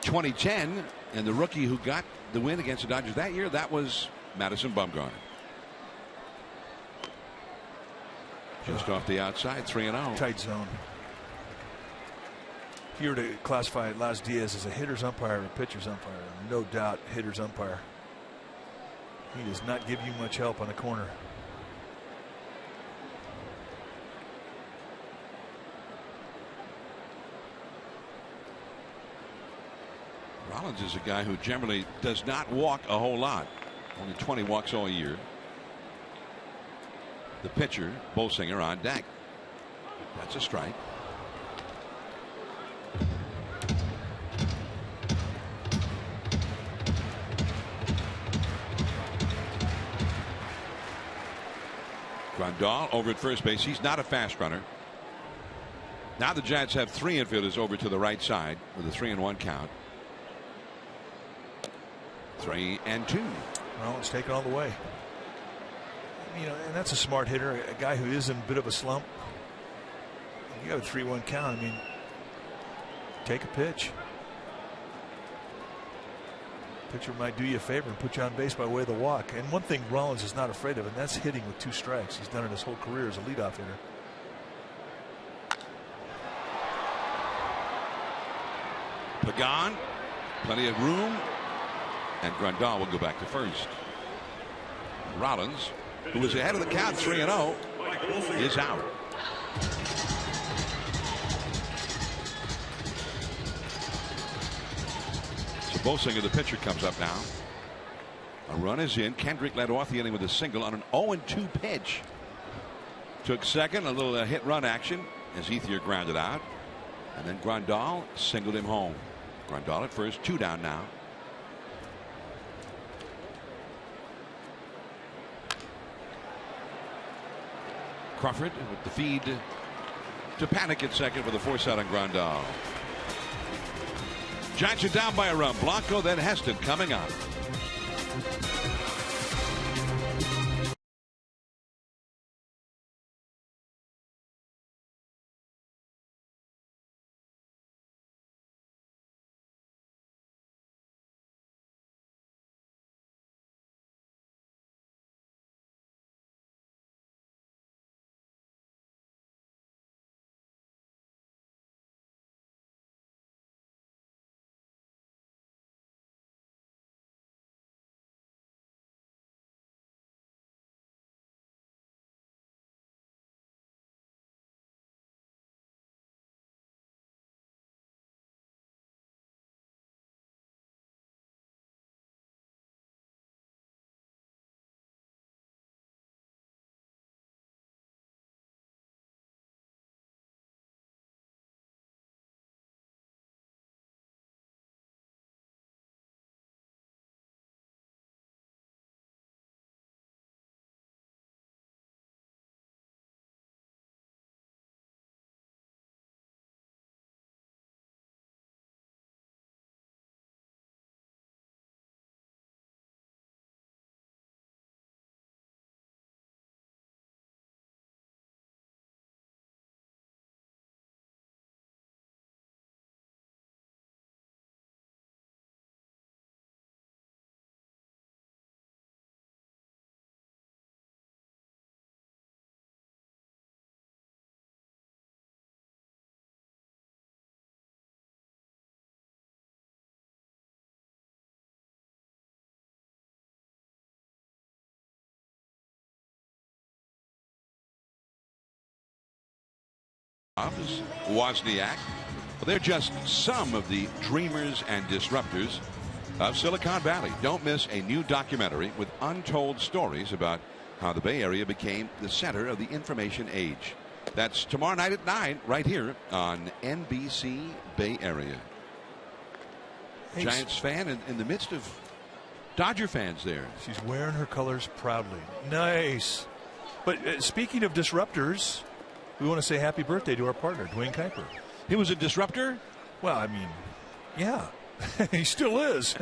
A: 2010. And the rookie who got the win against the Dodgers that year, that was Madison Bumgarner. Just off the outside, 3-0.
B: Tight zone. If you were to classify Laz Diaz as a hitter's umpire or a pitcher's umpire, no doubt hitter's umpire. He does not give you much help on the corner.
A: Rollins is a guy who generally does not walk a whole lot. Only 20 walks all year. The pitcher, Bolsinger, on deck. That's a strike. Grandal over at first base. He's not a fast runner. Now the Giants have 3 infielders over to the right side with a 3-1 count. 3-2.
B: Rollins taking all the way. You know, and that's a smart hitter, a guy who is in a bit of a slump. You got a 3-1 count. I mean, take a pitch. Pitcher might do you a favor and put you on base by way of the walk. And one thing Rollins is not afraid of, and that's hitting with 2 strikes. He's done it his whole career as a leadoff hitter.
A: Pagan, plenty of room, and Grandal will go back to first. Rollins, who was ahead of the count 3-0, is out. So Bolsinger, the pitcher, comes up now. A run is in. Kendrick led off the inning with a single on an 0-2 pitch. Took second, a little hit run action as Ethier grounded out, and then Grandal singled him home. Grandal at first, 2 down now. Crawford with the feed to Panic at second with a force out on Grandal. Giants are down by a run. Blanco, then Heston coming up. Is Wozniak. Well, they're just some of the dreamers and disruptors of Silicon Valley. Don't miss a new documentary with untold stories about how the Bay Area became the center of the information age. That's tomorrow night at 9 right here on NBC Bay Area. Hey, Giants fan in the midst of Dodger fans there.
B: She's wearing her colors proudly. Nice. But speaking of disruptors, we want to say happy birthday to our partner, Dwayne Kuiper.
A: He was a disruptor?
B: Well, I mean, yeah, he still is.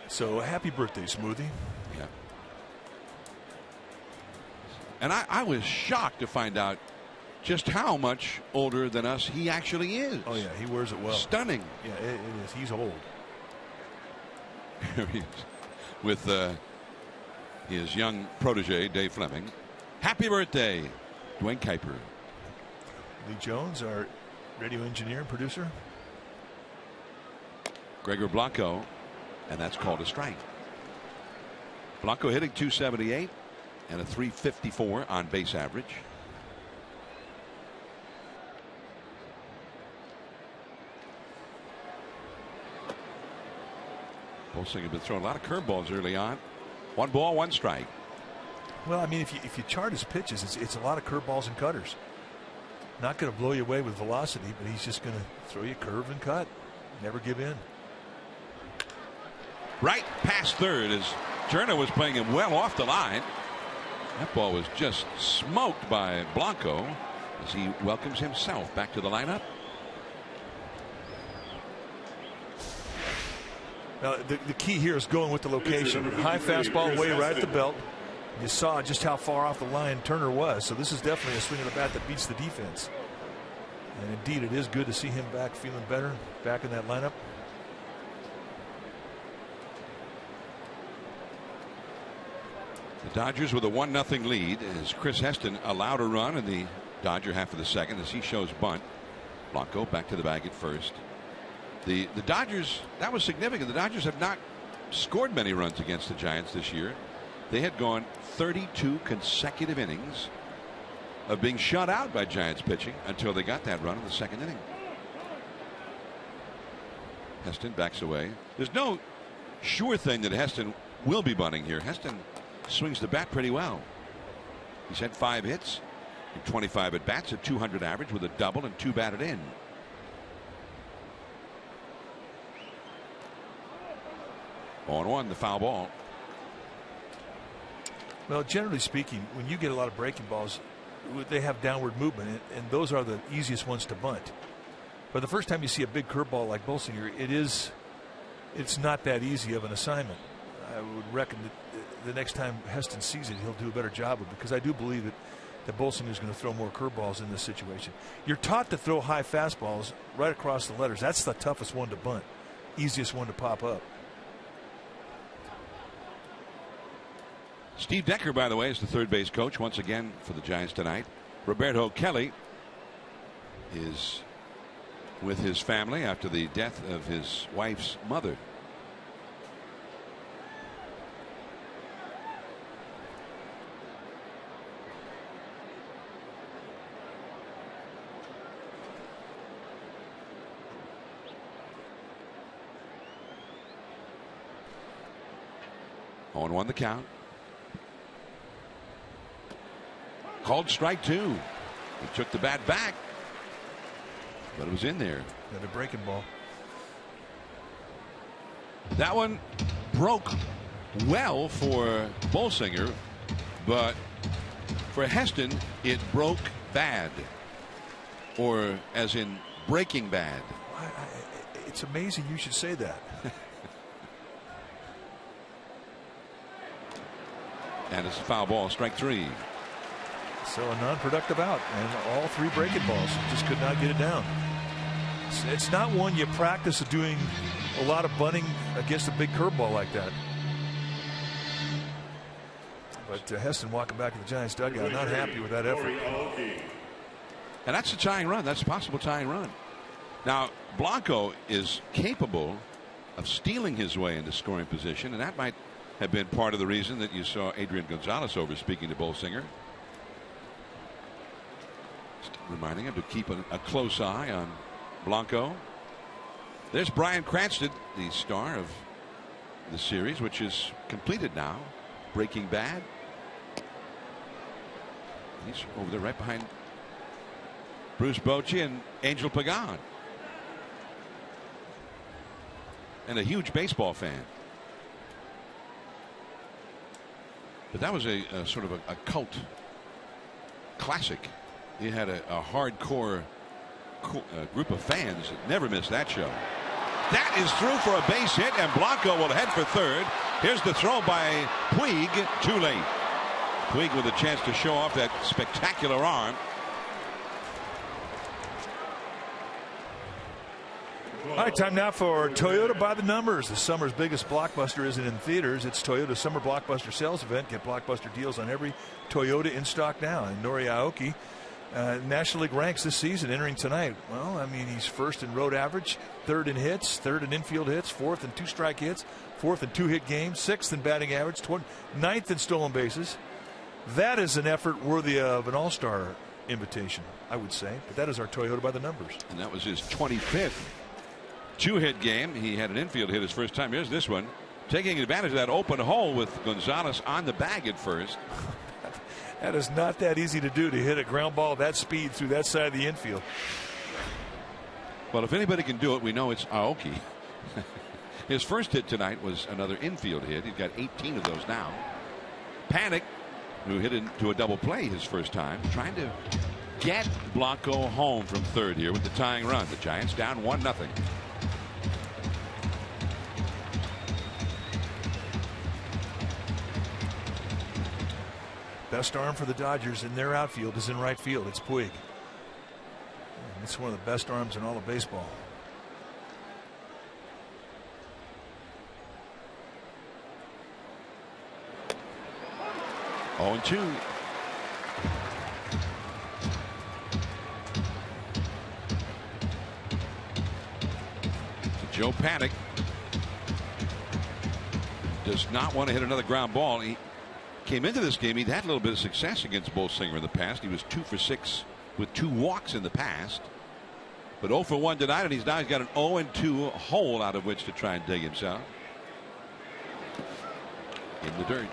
B: So happy birthday, Smoothie.
A: Yeah. And I was shocked to find out just how much older than us he actually is.
B: Oh, yeah, he wears it well.
A: Stunning.
B: Yeah, it is. He's old.
A: With his young protege, Dave Fleming. Happy birthday, Dwayne Kuiper.
B: Lee Jones, our radio engineer and producer.
A: Gregor Blanco, and that's called a strike. Blanco hitting .278 and a .354 on base average. Bolsing had been throwing a lot of curveballs early on. 1 ball, 1 strike.
B: Well, I mean, if you chart his pitches, it's a lot of curveballs and cutters. Not going to blow you away with velocity, but he's just going to throw you curve and cut. Never give in.
A: Right past third as Turner was playing him well off the line. That ball was just smoked by Blanco as he welcomes himself back to the lineup.
B: Now, the key here is going with the location. High fastball way right at the belt. You saw just how far off the line Turner was. So this is definitely a swing of the bat that beats the defense. And indeed, it is good to see him back feeling better, back in that lineup.
A: The Dodgers with a 1-0 lead as Chris Heston allowed a run in the Dodger half of the second as he shows bunt. Blanco back to the bag at first. The Dodgers, that was significant. The Dodgers have not scored many runs against the Giants this year. They had gone 32 consecutive innings of being shut out by Giants pitching until they got that run in the second inning. Heston backs away. There's no sure thing that Heston will be bunting here. Heston swings the bat pretty well. He's had 5 hits and 25 at bats, a .200 average with a double and 2 batted in. On 1, the foul ball.
B: Well, generally speaking, when you get a lot of breaking balls, they have downward movement, and those are the easiest ones to bunt. But the first time you see a big curveball like Bolsinger, it's not that easy of an assignment. I would reckon that the next time Heston sees it, he'll do a better job of it, because I do believe that Bolsinger is going to throw more curveballs in this situation. You're taught to throw high fastballs right across the letters. That's the toughest one to bunt, easiest one to pop up.
A: Steve Decker, by the way, is the third base coach once again for the Giants tonight. Roberto Kelly is with his family after the death of his wife's mother. On 1 the count. Called strike 2. He took the bat back, but it was in there.
B: Got a breaking ball.
A: That one broke well for Bolsinger, but for Heston, it broke bad, or as in breaking bad.
B: It's amazing you should say that.
A: And it's a foul ball, strike 3.
B: So a non-productive out, and all 3 breaking balls. Just could not get it down. It's not one you practice doing a lot of bunting against a big curveball like that. But Heston walking back to the Giants dugout, not happy with that effort.
A: And that's a tying run. That's a possible tying run. Now, Blanco is capable of stealing his way into scoring position, and that might have been part of the reason that you saw Adrian Gonzalez over speaking to Bolsinger, reminding him to keep a close eye on Blanco. There's Brian Cranston, the star of the series, which is completed now. Breaking Bad. He's over there right behind Bruce Bochy and Angel Pagan. And a huge baseball fan. But that was a sort of a cult classic. He had a hardcore group of fans that never missed that show. That is through for a base hit, and Blanco will head for third. Here's the throw by Puig, too late. Puig with a chance to show off that spectacular arm.
B: All right, time now for Toyota by the numbers. The summer's biggest blockbuster isn't in theaters. It's Toyota's summer blockbuster sales event. Get blockbuster deals on every Toyota in stock now. And Nori Aoki, National League ranks this season, entering tonight. Well, I mean, he's first in road average, third in hits, third in infield hits, fourth in 2-strike hits, fourth in 2-hit games, sixth in batting average, ninth in stolen bases. That is an effort worthy of an all-star invitation, I would say. But that is our Toyota by the numbers.
A: And that was his 25th 2-hit game. He had an infield hit his first time. Here's this one, taking advantage of that open hole with Gonzalez on the bag at first.
B: That is not that easy to do, to hit a ground ball that speed through that side of the infield.
A: Well, if anybody can do it, we know it's Aoki. His first hit tonight was another infield hit. He's got 18 of those now. Panic, who hit into a double play his first time, trying to get Blanco home from third here with the tying run. The Giants down 1-0.
B: Best arm for the Dodgers in their outfield is in right field. It's Puig. It's one of the best arms in all of baseball.
A: Oh, 2. Joe Panic does not want to hit another ground ball. He came into this game, he'd had a little bit of success against Bolsinger in the past. He was 2 for 6 with 2 walks in the past, but 0 for 1 tonight, and he's got an 0-2 hole out of which to try and dig himself in the dirt.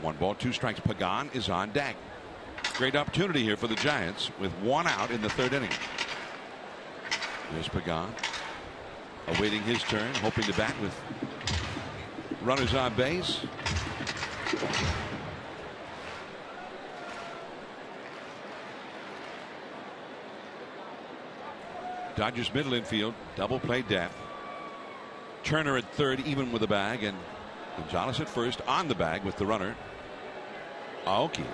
A: 1 ball, 2 strikes. Pagan is on deck. Great opportunity here for the Giants with 1 out in the 3rd inning. There's Pagan awaiting his turn, hoping to bat with runners on base. Dodgers middle infield, double play depth. Turner at third, even with the bag, and Gonzalez at first on the bag with the runner. Aoki.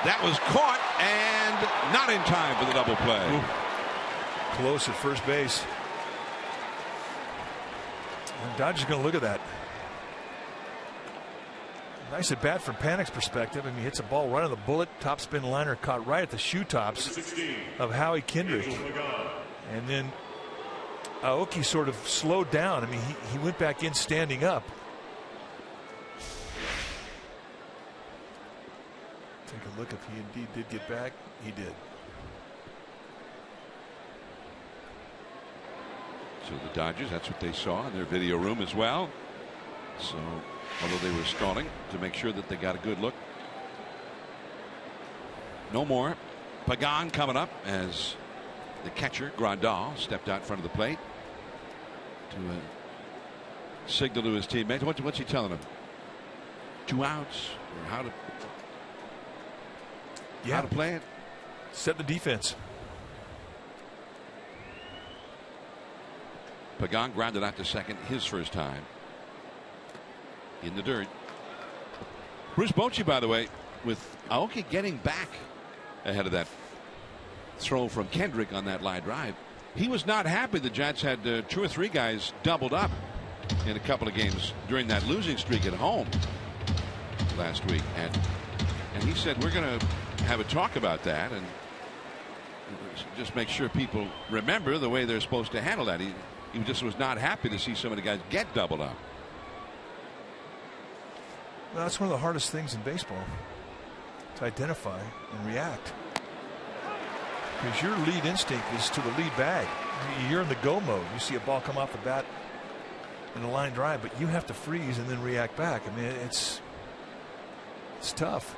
A: That was caught and not in time for the double play.
B: Ooh. Close at first base. And Dodgers going to look at that. Nice at bat from Panic's perspective. I mean, he hits a ball right on the bullet. Top spin liner caught right at the shoe tops of Howie Kendrick. And then Aoki sort of slowed down. I mean, he went back in standing up. Take a look if he indeed did get back. He did.
A: So the Dodgers, that's what they saw in their video room as well. So, although they were stalling to make sure that they got a good look. No more. Pagan coming up as the catcher, Grandal, stepped out in front of the plate to signal to his teammates. What's he telling them? 2 outs? Or how to play it?
B: Set the defense.
A: Pagan grounded out to second his first time. In the dirt. Bruce Bochy, by the way, with Aoki getting back ahead of that throw from Kendrick on that line drive. He was not happy the Giants had 2 or 3 guys doubled up in a couple of games during that losing streak at home last week. And he said, we're going to have a talk about that and just make sure people remember the way they're supposed to handle that. He just was not happy to see some of the guys get doubled up.
B: Well, that's one of the hardest things in baseball, to identify and react. Because your lead instinct is to the lead bag. You're in the go mode. You see a ball come off the bat in a line drive, but you have to freeze and then react back. I mean, it's tough.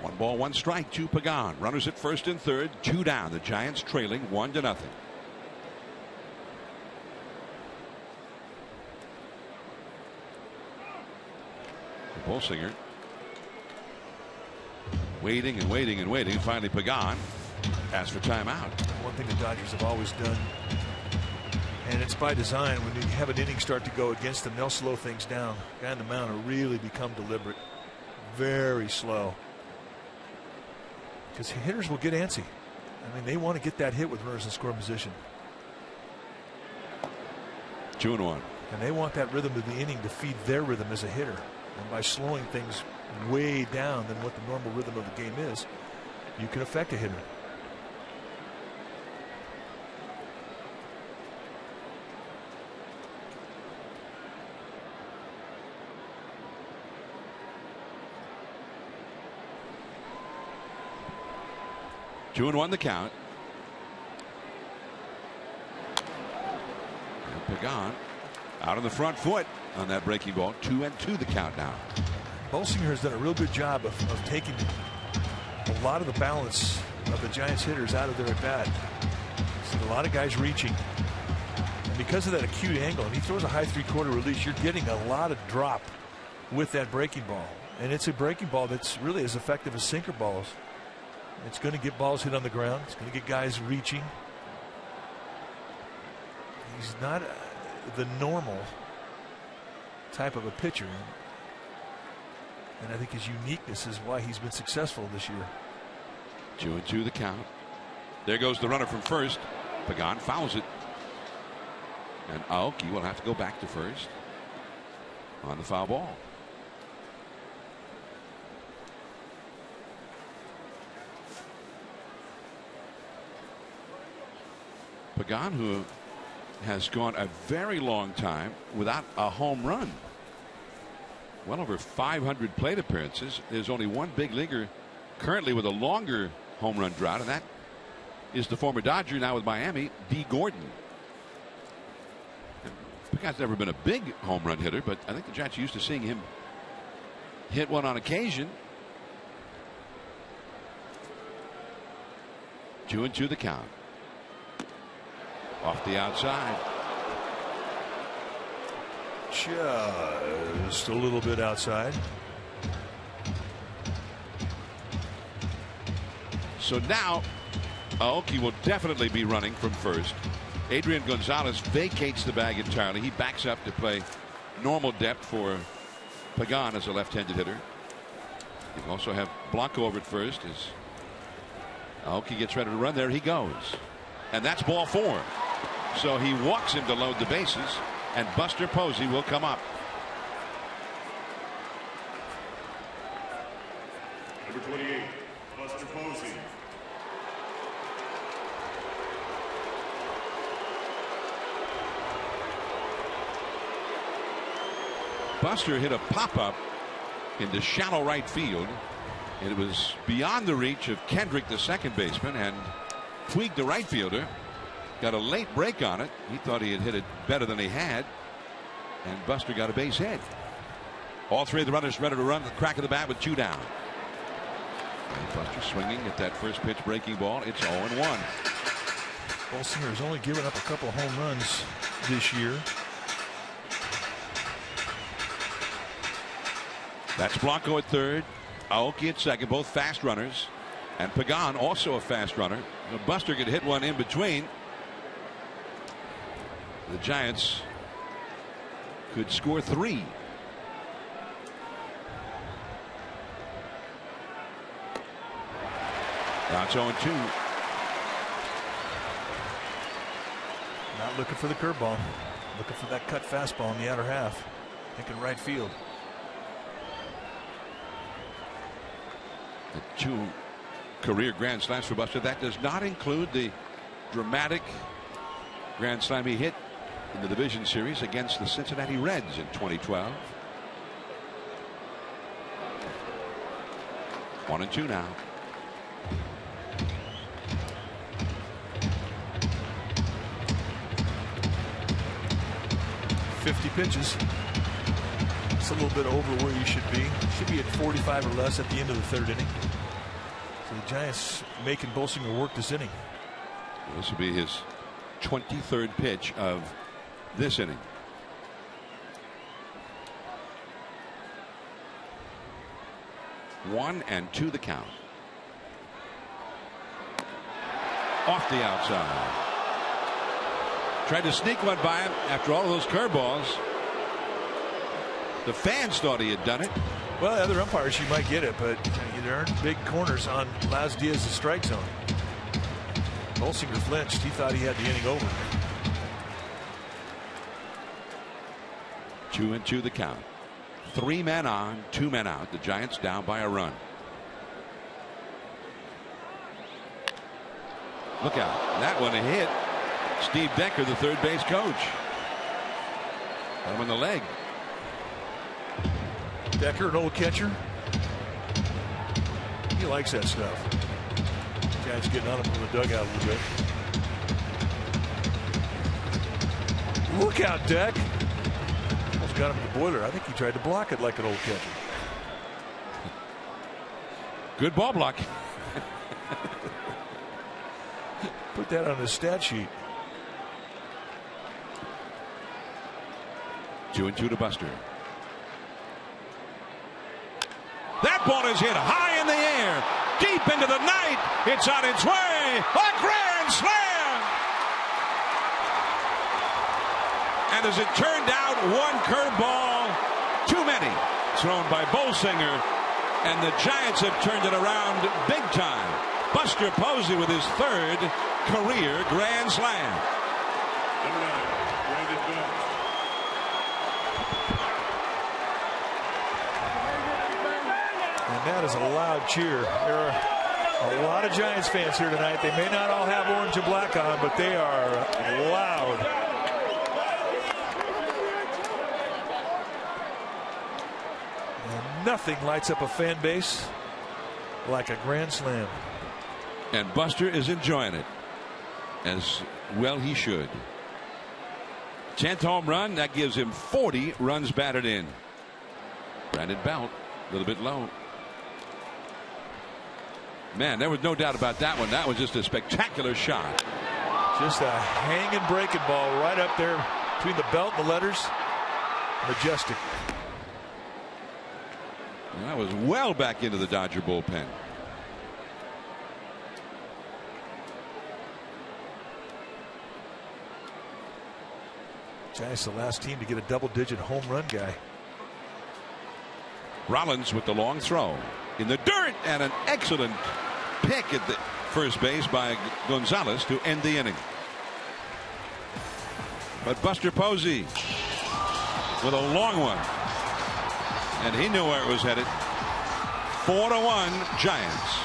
A: 1 ball, 1 strike to Pagan. Runners at first and third, 2 down. The Giants trailing 1-0. Bolsinger waiting and waiting and waiting. Finally, Pagan asked for timeout.
B: One thing the Dodgers have always done, and it's by design, when you have an inning start to go against them, they'll slow things down. Guy on the mound will really become deliberate, very slow, because hitters will get antsy. I mean, they want to get that hit with runners in scoring position.
A: 2-1.
B: And they want that rhythm of the inning to feed their rhythm as a hitter. And by slowing things way down than what the normal rhythm of the game is, you can affect a hitter.
A: Two and 1 the count. And Pagan out on the front foot on that breaking ball. 2-2 the count now.
B: Bolsinger has done a real good job of taking a lot of the balance of the Giants hitters out of their at bat. A lot of guys reaching, and because of that acute angle, and he throws a high 3/4 release, you're getting a lot of drop with that breaking ball, and it's a breaking ball that's really as effective as sinker balls. It's going to get balls hit on the ground. It's going to get guys reaching. He's not the normal type of a pitcher, and I think his uniqueness is why he's been successful this year.
A: 2-2 the count. There goes the runner from first. Pagan fouls it, and Aoki will have to go back to first on the foul ball. Pagan, who has gone a very long time without a home run. Well over 500 plate appearances. There's only one big leaguer currently with a longer home run drought, and that is the former Dodger, now with Miami, D. Gordon. Pagan's never been a big home run hitter, but I think the Giants are used to seeing him hit one on occasion. 2-2 the count. Off the outside.
B: Just a little bit outside.
A: So now Aoki will definitely be running from first. Adrian Gonzalez vacates the bag entirely. He backs up to play normal depth for Pagan as a left-handed hitter. You also have Blanco over at first as Aoki gets ready to run. There he goes. And that's ball 4. So he walks him to load the bases, and Buster Posey will come up.
C: Number 28, Buster Posey.
A: Buster hit a pop-up into shallow right field. It was beyond the reach of Kendrick, the second baseman, and Puig, the right fielder, got a late break on it. He thought he had hit it better than he had, and Buster got a base hit. All three of the runners ready to run at the crack of the bat with 2 down. And Buster swinging at that first pitch breaking ball. It's 0-1.
B: Bolsinger has only given up a couple home runs this year.
A: That's Blanco at third, Aoki at second, both fast runners, and Pagan also a fast runner. Buster could hit one in between. The Giants could score 3. Now it's 0-2.
B: Not looking for the curveball. Looking for that cut fastball in the outer half. Thinking right field.
A: The 2 career grand slams for Buster. That does not include the dramatic grand slam he hit in the division series against the Cincinnati Reds in 2012. 1-2 now.
B: .50 pitches. It's a little bit over where you should be. Should be at 45 or less at the end of the third inning. So the Giants making Bolsinger work this inning.
A: This will be his 23rd pitch of this inning. One and 2 the count. Off the outside. Tried to sneak one by him after all of those curveballs. The fans thought he had done it.
B: Well, the other umpires, you might get it, but there aren't big corners on Laz Diaz's strike zone. Bolsinger flinched. He thought he had the inning over.
A: 2-2 the count. 3 men on, 2 men out. The Giants down by a run. Look out. That one a hit. Steve Decker, the third base coach. Got him on the leg.
B: Decker, an old catcher. He likes that stuff. Giants getting on him from the dugout a little bit. Look out, Deck. Almost got him in the boiler. I think he tried to block it like an old catcher.
A: Good ball block.
B: Put that on his stat sheet.
A: 2-2 to Buster. That ball is hit high in the air, deep into the night. It's on its way. A grand slam. And as it turned out, one curveball too many thrown by Bolsinger, and the Giants have turned it around big time. Buster Posey with his 3rd career grand slam.
C: Number 9, Brandon Belt.
B: And that is a loud cheer. There are a lot of Giants fans here tonight. They may not all have orange and black on, but they are loud. And nothing lights up a fan base like a grand slam.
A: And Buster is enjoying it, as well he should. 10th home run, that gives him 40 runs batted in. Brandon Belt, a little bit low. Man, there was no doubt about that one. That was just a spectacular shot.
B: Just a hanging breaking ball right up there between the belt and the letters. Majestic.
A: And that was well back into the Dodger bullpen.
B: Giants the last team to get a double-digit home run guy.
A: Rollins with the long throw in the dirt, and an excellent pick at the first base by Gonzalez to end the inning. But Buster Posey with a long one, and he knew where it was headed. 4-1 Giants.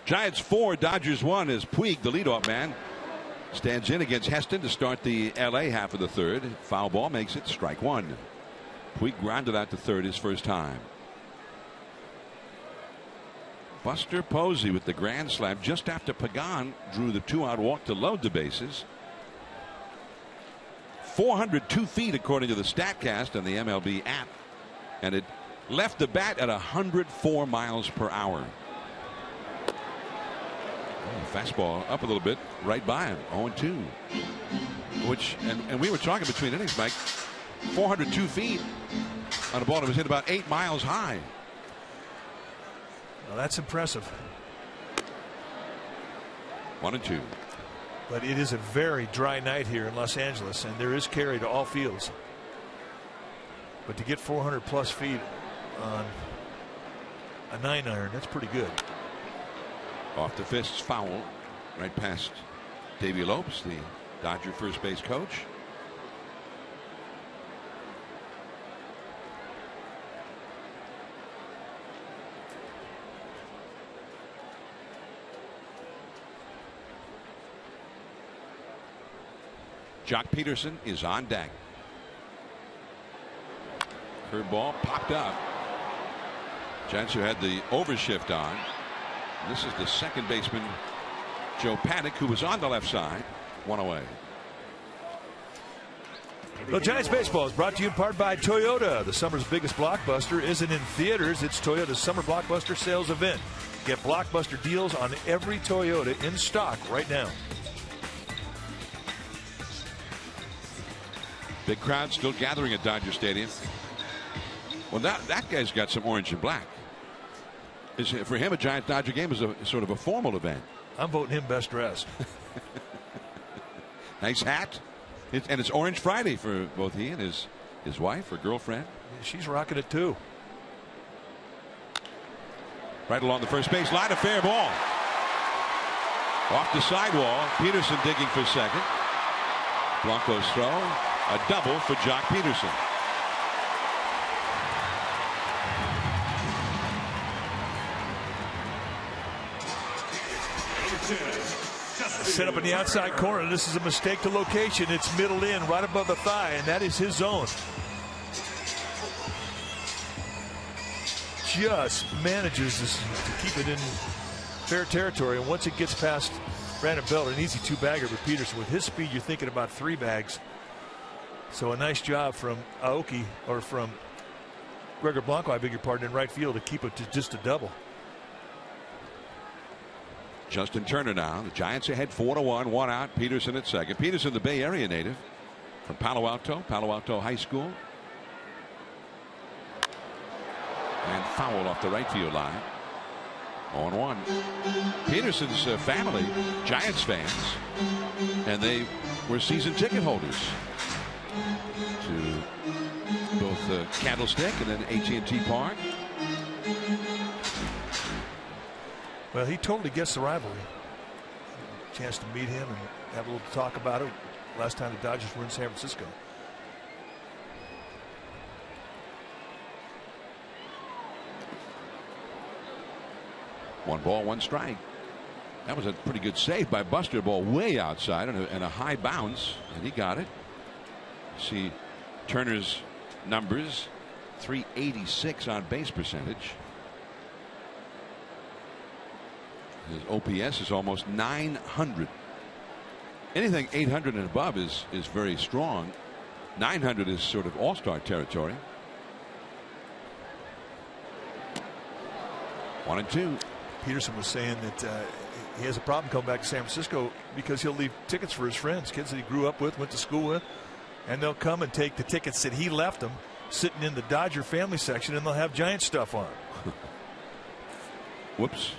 A: Giants 4, Dodgers 1 as Puig, the leadoff man, stands in against Heston to start the LA half of the third. Foul ball makes it strike one. Puig grounded out to third his first time. Buster Posey with the grand slam just after Pagan drew the 2-out walk to load the bases. 402 feet according to the StatCast and the MLB app, and it left the bat at 104 miles per hour. Fastball up a little bit right by him. 0-2. Which and we were talking between innings, Mike. 402 feet on a ball that was hit about 8 miles high.
B: Well, that's impressive.
A: 1-2.
B: But it is a very dry night here in Los Angeles, and there is carry to all fields. But to get 400 plus feet on a 9-iron, that's pretty good.
A: Off the fists, foul right past Davey Lopes, the Dodger first base coach. Jock Peterson is on deck. Curveball popped up. Giants who had the overshift on. This is the second baseman, Joe Paddock, who was on the left side. One away.
B: Well, Giants baseball is brought to you in part by Toyota. The summer's biggest blockbuster isn't in theaters. It's Toyota's Summer Blockbuster Sales Event. Get blockbuster deals on every Toyota in stock right now.
A: Big crowd still gathering at Dodger Stadium. Well, that guy's got some orange and black. For him, a Giant-Dodger game is a sort of a formal event.
B: I'm voting him best dressed.
A: Nice hat. And it's Orange Friday for both he and his wife or girlfriend.
B: She's rocking it too.
A: Right along the first base line, a fair ball. Off the sidewall, Peterson digging for second. Blanco's throw, a double for Jock Peterson.
B: Set up in the outside corner. This is a mistake to location. It's middle in, right above the thigh, and that is his zone. Just manages to keep it in fair territory, and once it gets past Brandon Belt, an easy 2-bagger. But Peterson, with his speed, you're thinking about 3 bags. So a nice job from Aoki, or from Gregor Blanco, I beg your pardon, in right field to keep it to just a double.
A: Justin Turner now. The Giants ahead 4-1, 1 out. Peterson at second. Peterson, the Bay Area native from Palo Alto High School. And foul off the right field line. 0-1. Peterson's family, Giants fans, and they were season ticket holders to both Candlestick and then AT&T Park.
B: Well, he totally gets the rivalry. Chance to meet him and have a little talk about it. Last time the Dodgers were in San Francisco.
A: One ball, one strike. That was a pretty good save by Buster. Ball way outside and a high bounce, and he got it. See Turner's numbers: .386 on base percentage. His OPS is almost 900. Anything 800 and above is very strong. 900 is sort of all-star territory. 1-2.
B: Peterson was saying that he has a problem coming back to San Francisco because he'll leave tickets for his friends, kids that he grew up with, went to school with, and they'll come and take the tickets that he left them sitting in the Dodger family section, and they'll have Giant stuff on.
A: Whoops.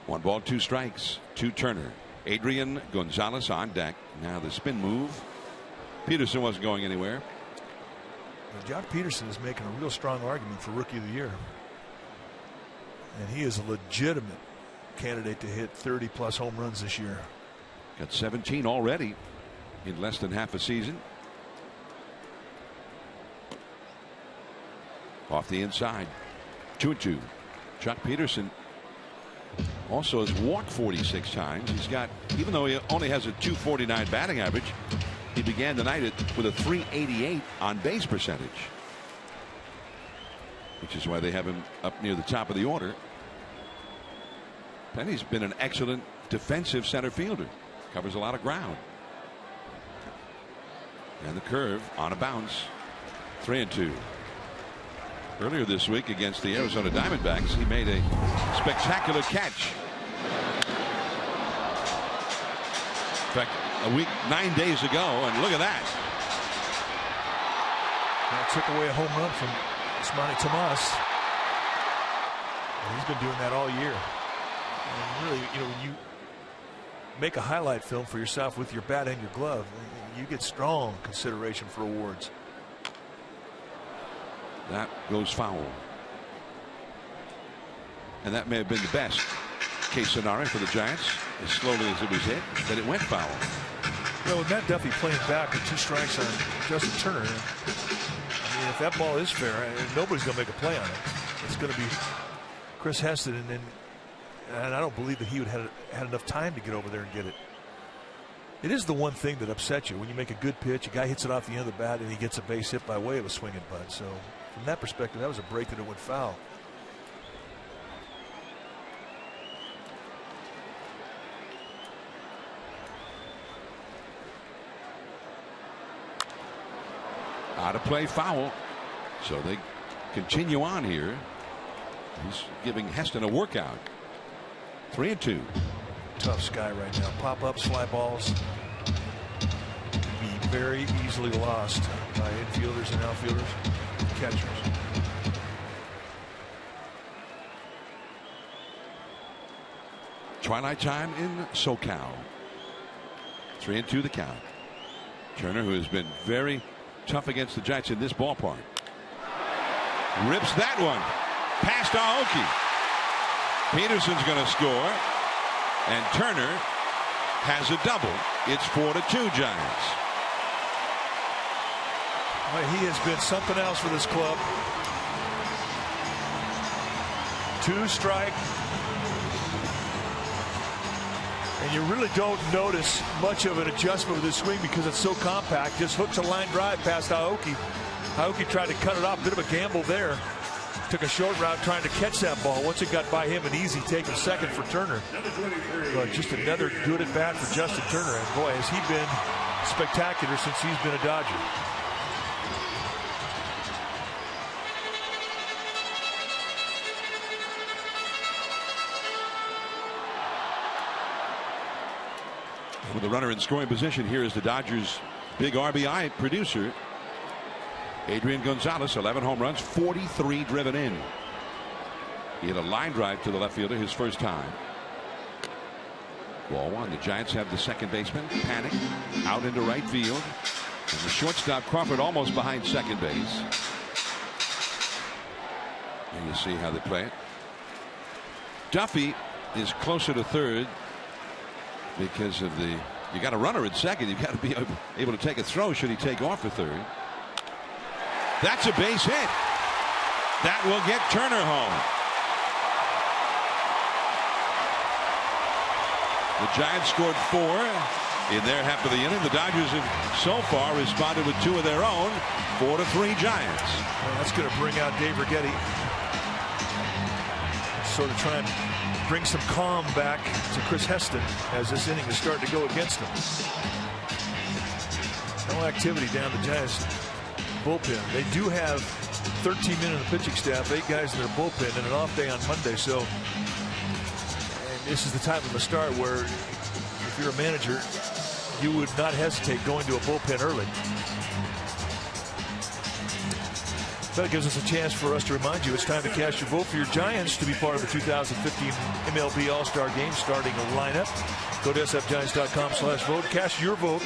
A: One ball, 2 strikes to Turner. Adrian Gonzalez on deck. Now the spin move. Peterson wasn't going anywhere.
B: Well, John Peterson is making a real strong argument for Rookie of the Year. And he is a legitimate candidate to hit 30+ home runs this year.
A: Got 17 already in less than half a season. Off the inside. 2-2. Chuck Peterson also has walked 46 times. He's got, even though he only has a .249 batting average, he began the night with a .388 on base percentage, which is why they have him up near the top of the order. And he's been an excellent defensive center fielder. Covers a lot of ground. And the curve on a bounce. 3-2. Earlier this week against the Arizona Diamondbacks, he made a spectacular catch. In fact, a week 9 days ago, and look at that.
B: That took away a home run from Osmani Tomas. And he's been doing that all year. And really, you know, when you make a highlight film for yourself with your bat and your glove, you get strong consideration for awards.
A: That goes foul. And that may have been the best case scenario for the Giants. As slowly as it was hit, that it went foul.
B: Well, with Matt Duffy playing back with 2 strikes on Justin Turner, I mean, if that ball is fair, nobody's going to make a play on it. It's going to be Chris Heston, and I don't believe that he would have had enough time to get over there and get it. It is the one thing that upsets you when you make a good pitch, a guy hits it off the end of the bat, and he gets a base hit by way of a swinging bunt. So from that perspective, that was a break that it went foul.
A: Out of play, foul. So they continue on here. He's giving Heston a workout. 3-2.
B: Tough sky right now. Pop-ups, fly balls can be very easily lost by infielders and outfielders, catchers.
A: Twilight time in SoCal. 3-2 the count. Turner, who has been very tough against the Giants in this ballpark, rips that one past Aoki. Peterson's going to score, and Turner has a double. It's 4-2 Giants.
B: He has been something else for this club. 2 strike. And you really don't notice much of an adjustment with his swing because it's so compact. Just hooks a line drive past Aoki. Aoki tried to cut it off. Bit of a gamble there. Took a short route trying to catch that ball. Once it got by him, an easy take of second for Turner. But just another good at bat for Justin Turner. And boy, has he been spectacular since he's been a Dodger.
A: With the runner in scoring position, here is the Dodgers' big RBI producer, Adrian Gonzalez. 11 home runs, 43 driven in. He had a line drive to the left fielder his first time. Ball 1. The Giants have the second baseman, Panic, out into right field. And the shortstop, Crawford, almost behind second base. And you see how they play it. Duffy is closer to third because of you got a runner at second. You've got to be able to take a throw should he take off for third. That's a base hit. That will get Turner home. The Giants scored 4 in their half of the inning. The Dodgers have so far responded with 2 of their own. 4-3 Giants.
B: Well, that's going to bring out Dave Righetti. Sort of try and bring some calm back to Chris Heston as this inning is starting to go against him. No activity down the Giants bullpen. They do have 13 men in the pitching staff, 8 guys in their bullpen, and an off day on Monday. So, and this is the type of a start where if you're a manager, you would not hesitate going to a bullpen early. That gives us a chance for us to remind you it's time to cast your vote for your Giants to be part of the 2015 MLB All-Star Game starting lineup. Go to sfgiants.com/vote. Cast your vote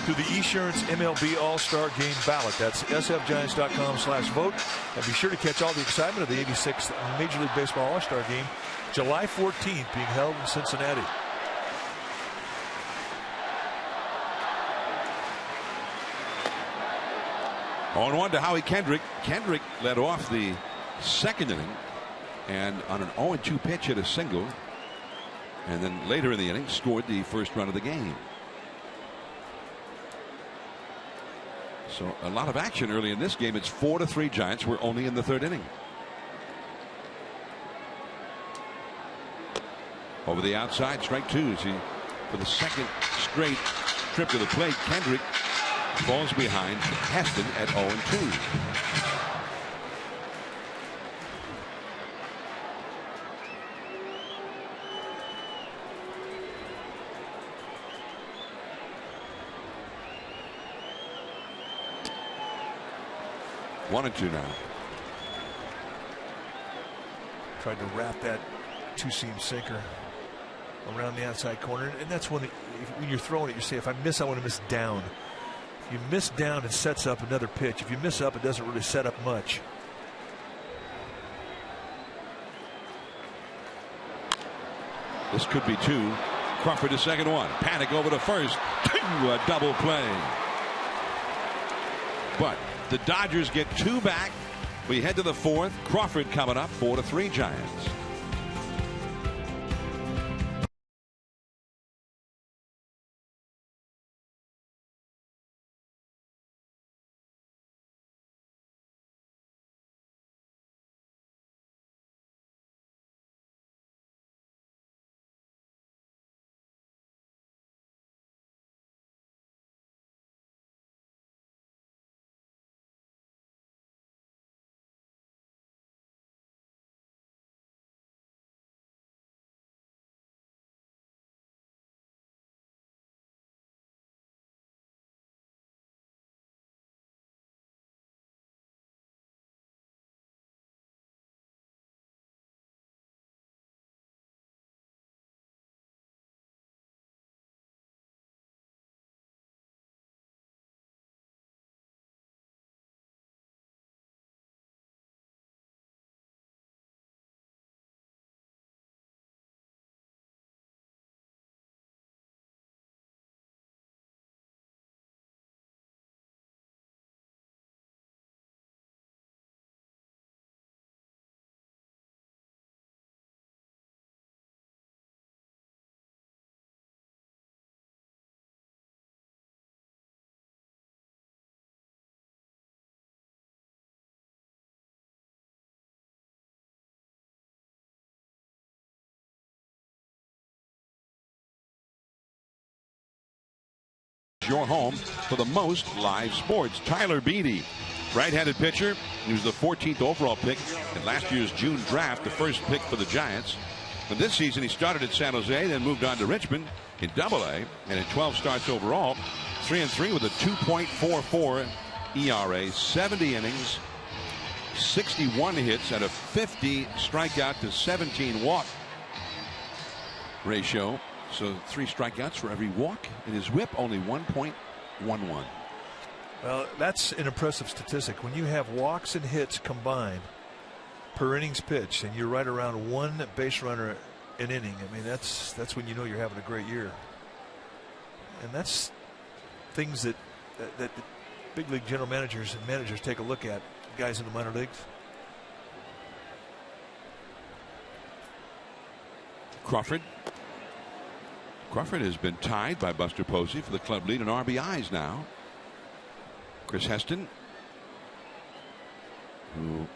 B: through the Esurance MLB All-Star Game ballot. That's sfgiants.com/vote. And be sure to catch all the excitement of the 86th Major League Baseball All-Star Game, July 14th, being held in Cincinnati.
A: On 1 to Howie Kendrick. Kendrick led off the second inning and on an 0-2 pitch hit a single, and then later in the inning scored the first run of the game. So a lot of action early in this game. It's 4-3 Giants. We're only in the third inning. Over the outside, strike 2. For the second straight trip to the plate, Kendrick falls behind Heston at 0-2. One and 2 now.
B: Tried to wrap that 2-seam sinker around the outside corner, and that's when you're throwing it, you say, if I miss, I want to miss down. If you miss down, it sets up another pitch. If you miss up, it doesn't really set up much.
A: This could be 2. Crawford to second 1. Panic over to first. A double play. But the Dodgers get 2 back. We head to the 4th. Crawford coming up. 4-3 Giants. your home for the most live sports. Tyler Beede, right-handed pitcher. He was the 14th overall pick in last year's June draft, the first pick for the Giants. But this season he started at San Jose, then moved on to Richmond in Double-A, and in 12 starts overall, 3-3 with a 2.44 ERA, 70 innings, 61 hits, and a 50 strikeout to 17 walk ratio. So 3 strikeouts for every walk, and his whip only 1.11.
B: Well, that's an impressive statistic. When you have walks and hits combined per innings pitched, and you're right around 1 base runner an inning, I mean, that's when you know you're having a great year. And that's things that the big league general managers and managers take a look at, guys in the minor leagues.
A: Crawford has been tied by Buster Posey for the club lead in RBIs now. Chris Heston, who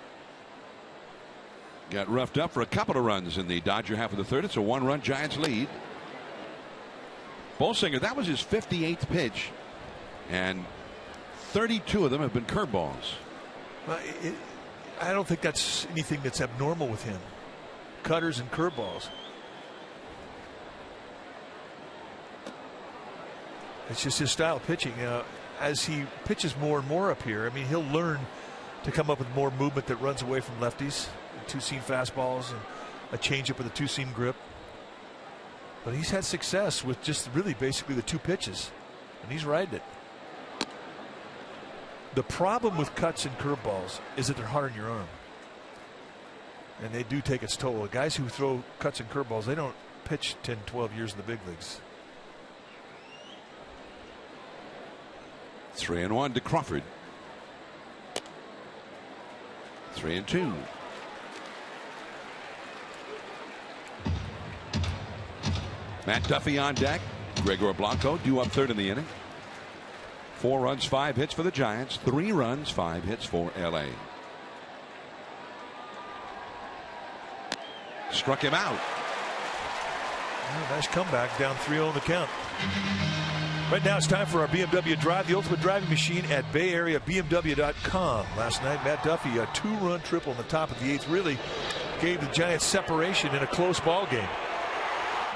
A: got roughed up for a couple of runs in the Dodger half of the third. It's a 1-run Giants lead. Bolsinger, that was his 58th pitch, and 32 of them have been curveballs.
B: Well, I don't think that's anything that's abnormal with him. Cutters and curveballs. It's just his style of pitching. As he pitches more and more up here, I mean, he'll learn to come up with more movement that runs away from lefties, two-seam fastballs, and a changeup with a two-seam grip. But he's had success with just really basically the 2 pitches, and he's riding it. The problem with cuts and curveballs is that they're hard on your arm, and they do take its toll. The guys who throw cuts and curveballs, they don't pitch 10, 12 years in the big leagues.
A: 3-1 to Crawford. 3-2. Matt Duffy on deck. Gregor Blanco due up third in the inning. 4 runs, 5 hits for the Giants. 3 runs, 5 hits for LA. Struck him out.
B: Oh, nice comeback, down 3-0 in the count. Right now it's time for our BMW Drive, the ultimate driving machine at BayAreaBMW.com. Last night, Matt Duffy, a 2-run triple in the top of the 8th, really gave the Giants separation in a close ball game.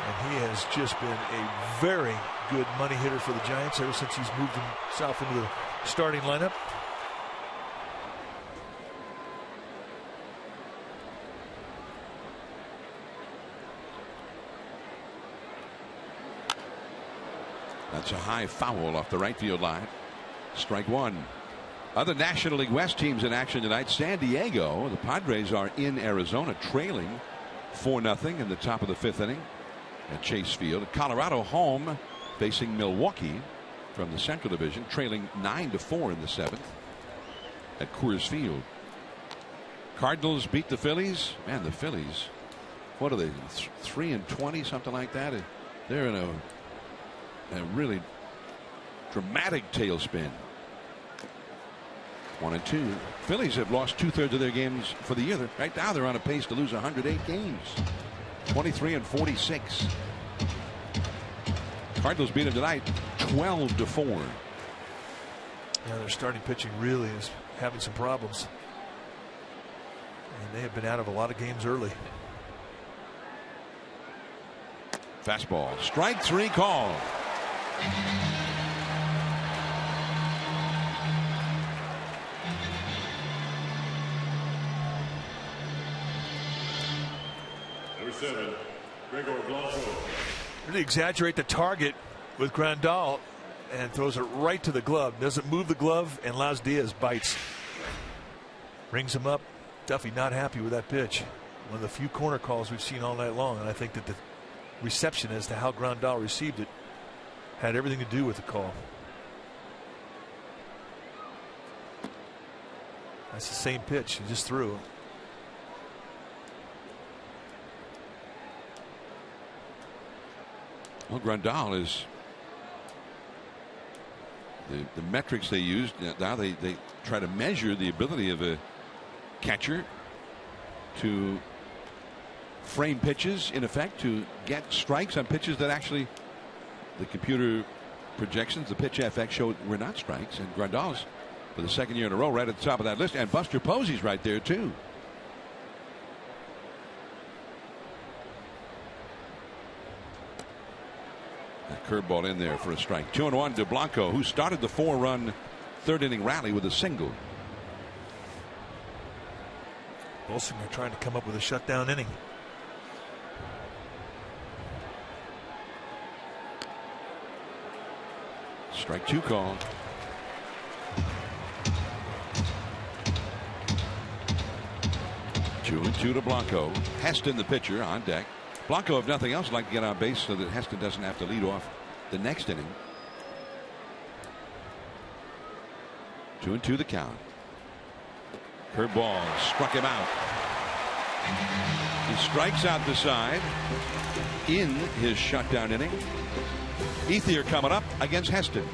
B: And he has just been a very good money hitter for the Giants ever since he's moved himself into the starting lineup.
A: That's a high foul off the right field line. Strike 1. Other National League West teams in action tonight. San Diego, the Padres are in Arizona, trailing 4-0 in the top of the 5th inning at Chase Field. Colorado home facing Milwaukee from the Central Division, trailing 9-4 in the 7th at Coors Field. Cardinals beat the Phillies. Man, the Phillies, what are they, 3-20, something like that? They're in a really dramatic tailspin. 1-2. Phillies have lost 2/3 of their games for the year. Right now they're on a pace to lose 108 games. 23-46. Cardinals beat them tonight 12-4.
B: Yeah, their starting pitching really is having some problems, and they have been out of a lot of games early.
A: Fastball, strike 3 call.
C: Number 7, Gregor Blanco.
B: Really exaggerate the target with Grandal and throws it right to the glove. Doesn't move the glove, and Laz Diaz bites. Rings him up. Duffy not happy with that pitch. One of the few corner calls we've seen all night long, and I think that the reception as to how Grandal received it had everything to do with the call. That's the same pitch he just threw.
A: Well, Grandal is the metrics they use now. They try to measure the ability of a catcher to frame pitches, in effect, to get strikes on pitches that actually the computer projections, the pitch FX showed were not strikes, and Grandal's for the second year in a row right at the top of that list, and Buster Posey's right there too. That curveball in there for a strike. 2-1 to Blanco, who started the 4-run third inning rally with a single.
B: Bolsinger trying to come up with a shutdown inning.
A: Strike 2 call. Two and two to Blanco. Heston, the pitcher, on deck. Blanco, if nothing else, would like to get on base so that Heston doesn't have to lead off the next inning. 2-2 the count. Curveball struck him out. He strikes out the side in his shutdown inning. Ethier coming up against Heston.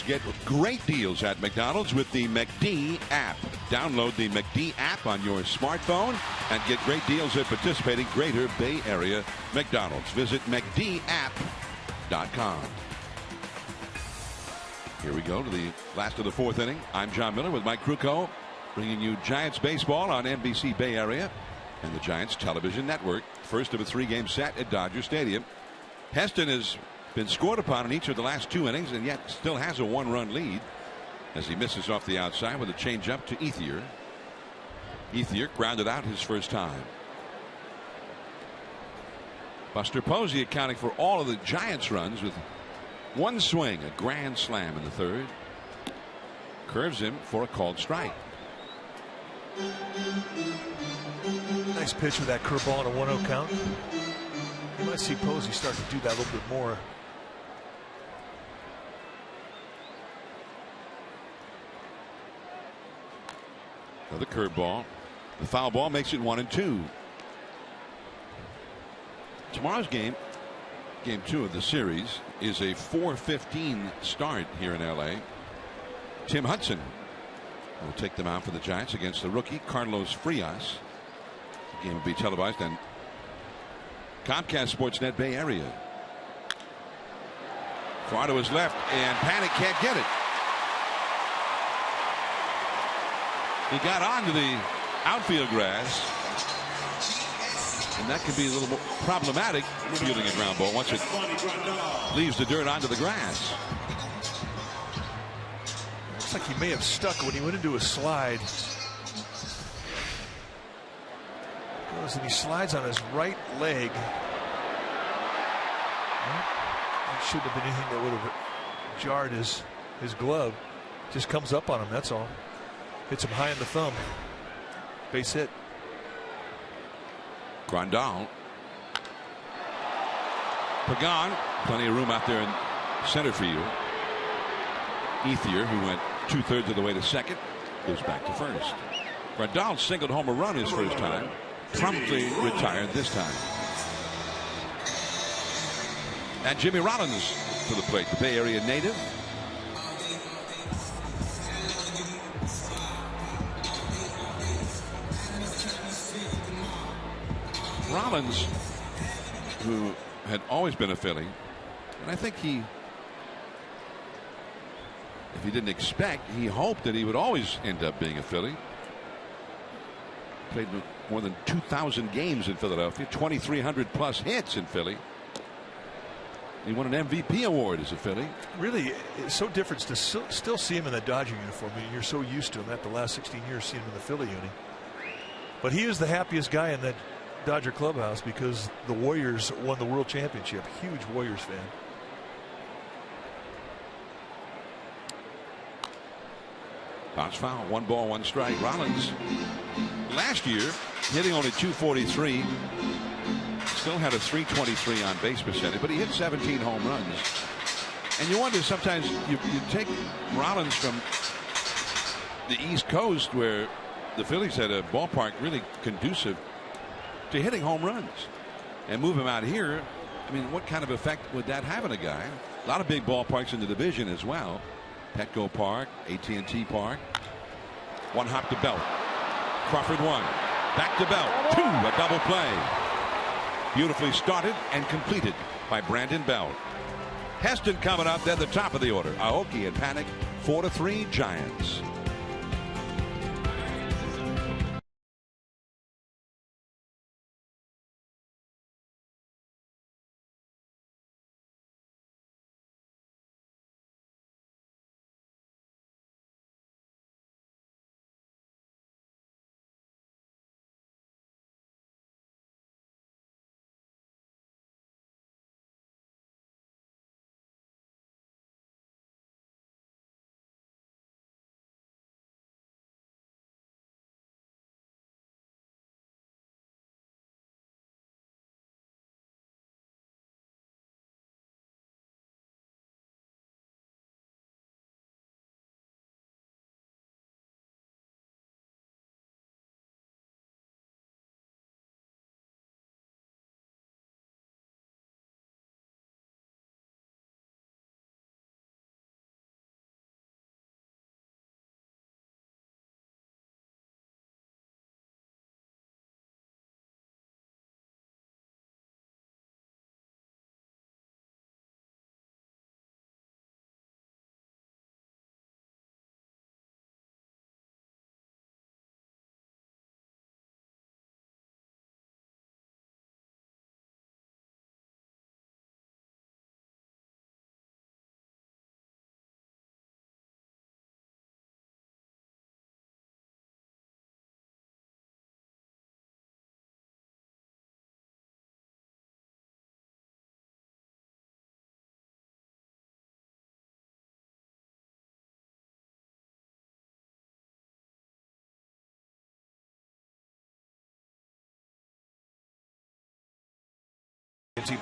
A: Get great deals at McDonald's with the McD app. Download the McD app on your smartphone and get great deals at participating Greater Bay Area McDonald's. Visit McDapp.com. Here we go to the last of the fourth inning. I'm John Miller with Mike Krukow, bringing you Giants baseball on NBC Bay Area and the Giants television network. First of a 3-game set at Dodger Stadium. Heston has been scored upon in each of the last 2 innings, and yet still has a 1-run lead as he misses off the outside with a changeup to Ethier. Ethier grounded out his first time. Buster Posey accounting for all of the Giants' runs with one swing, a grand slam in the third. Curves him for a called strike.
B: Nice pitch with that curveball on a 1-0 count. You might see Posey start to do that a little bit more.
A: Another curveball. The foul ball makes it 1-2. Tomorrow's game, game 2 of the series, is a 4:15 start here in LA. Tim Hudson will take them out for the Giants against the rookie Carlos Frias. The game will be televised on Comcast Sportsnet Bay Area. Far to his left, and Panic can't get it. He got onto the outfield grass, and that could be a little more problematic fielding a ground ball once it leaves the dirt onto the grass.
B: Looks like he may have stuck when he went into a slide. Goes and he slides on his right leg. It shouldn't have been anything that would have jarred his glove. Just comes up on him, that's all. Hits him high in the thumb. Base hit.
A: Grandal. Pagan, plenty of room out there in center field. Ethier, who went 2/3 of the way to second, goes back to first. Grandal singled home a run his first time, promptly retired this time. And Jimmy Rollins to the plate, the Bay Area native. Rollins, who had always been a Philly, and I think if he didn't expect, he hoped that he would always end up being a Philly. Played more than 2,000 games in Philadelphia, 2,300 plus hits in Philly. He won an MVP award as a Philly.
B: Really, it's so different to still see him in the Dodger uniform. I mean, you're so used to him after the last 16 years seeing him in the Philly uni. But he is the happiest guy in that Dodger clubhouse because the Warriors won the World Championship. Huge Warriors fan.
A: Bounce foul, 1 ball, 1 strike. Rollins last year hitting only .243. Still had a .323 on base percentage, but he hit 17 home runs. And you wonder sometimes you take Rollins from the East Coast where the Phillies had a ballpark really conducive to hitting home runs, and move him out here. I mean, what kind of effect would that have on a guy? A lot of big ballparks in the division as well. Petco Park, AT&T Park. 1 hop to Belt. Crawford 1. Back to Belt. 2. A double play. Beautifully started and completed by Brandon Belt. Heston coming up at the top of the order. Aoki and Panic 4-3 Giants.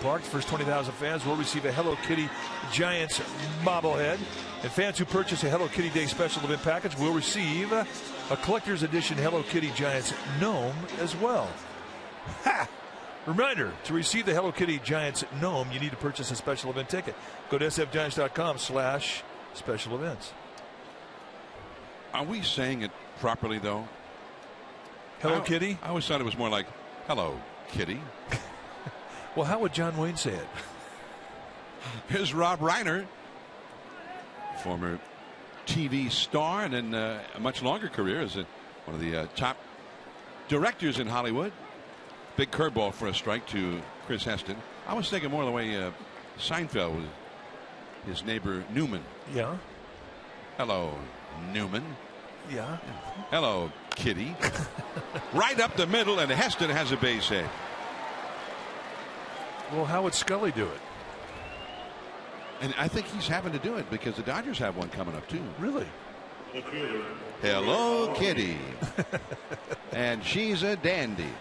B: Park, first 20,000 fans will receive a Hello Kitty Giants bobblehead, and fans who purchase a Hello Kitty Day special event package will receive a collector's edition Hello Kitty Giants gnome as well. Ha! Reminder, to receive the Hello Kitty Giants gnome, you need to purchase a special event ticket. Go to sfgiants.com/special events.
A: Are we saying it properly though?
B: Hello Kitty?
A: I always thought it was more like Hello Kitty.
B: Well, how would John Wayne say it?
A: Here's Rob Reiner, former TV star, and then a much longer career as one of the top directors in Hollywood. Big curveball for a strike to Chris Heston. I was thinking more the way Seinfeld was his neighbor Newman.
B: Yeah.
A: Hello, Newman.
B: Yeah.
A: Hello, Kitty. Right up the middle, and Heston has a base hit.
B: Well, how would Scully do it?
A: And I think he's having to do it because the Dodgers have one coming up too.
B: Really?
A: Hello, Kitty. And she's a dandy.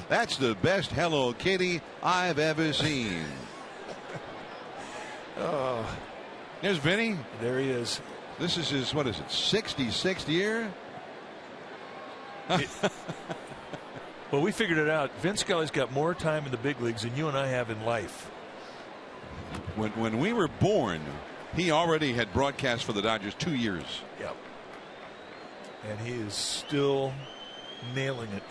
A: That's the best Hello Kitty I've ever seen.
B: Oh,
A: there's Vinny.
B: There he is.
A: This is his, what is it, 66th year?
B: Well, we figured it out. Vin Scully's got more time in the big leagues than you and I have in life.
A: When we were born, he already had broadcast for the Dodgers 2 years.
B: Yep. And he is still nailing it.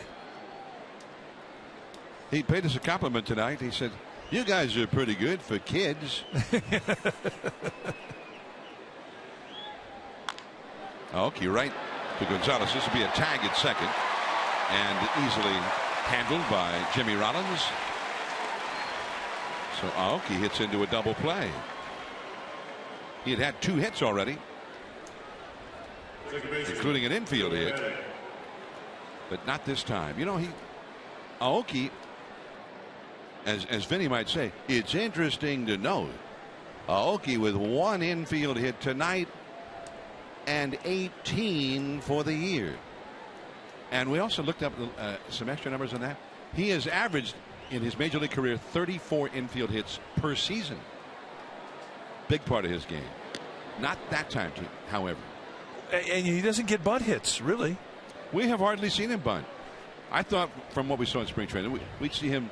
A: He paid us a compliment tonight. He said, "You guys are pretty good for kids." Okay, right to Gonzalez. This will be a tag at second, and easily handled by Jimmy Rollins. So Aoki hits into a double play. He had 2 hits already, including an infield hit, but not this time. You know, Aoki, as Vinny might say, it's interesting to note Aoki with 1 infield hit tonight and 18 for the year. And we also looked up some extra numbers on that. He has averaged in his major league career 34 infield hits per season. Big part of his game. Not that time, however.
B: And he doesn't get bunt hits, really.
A: We have hardly seen him bunt. I thought from what we saw in spring training, we'd see him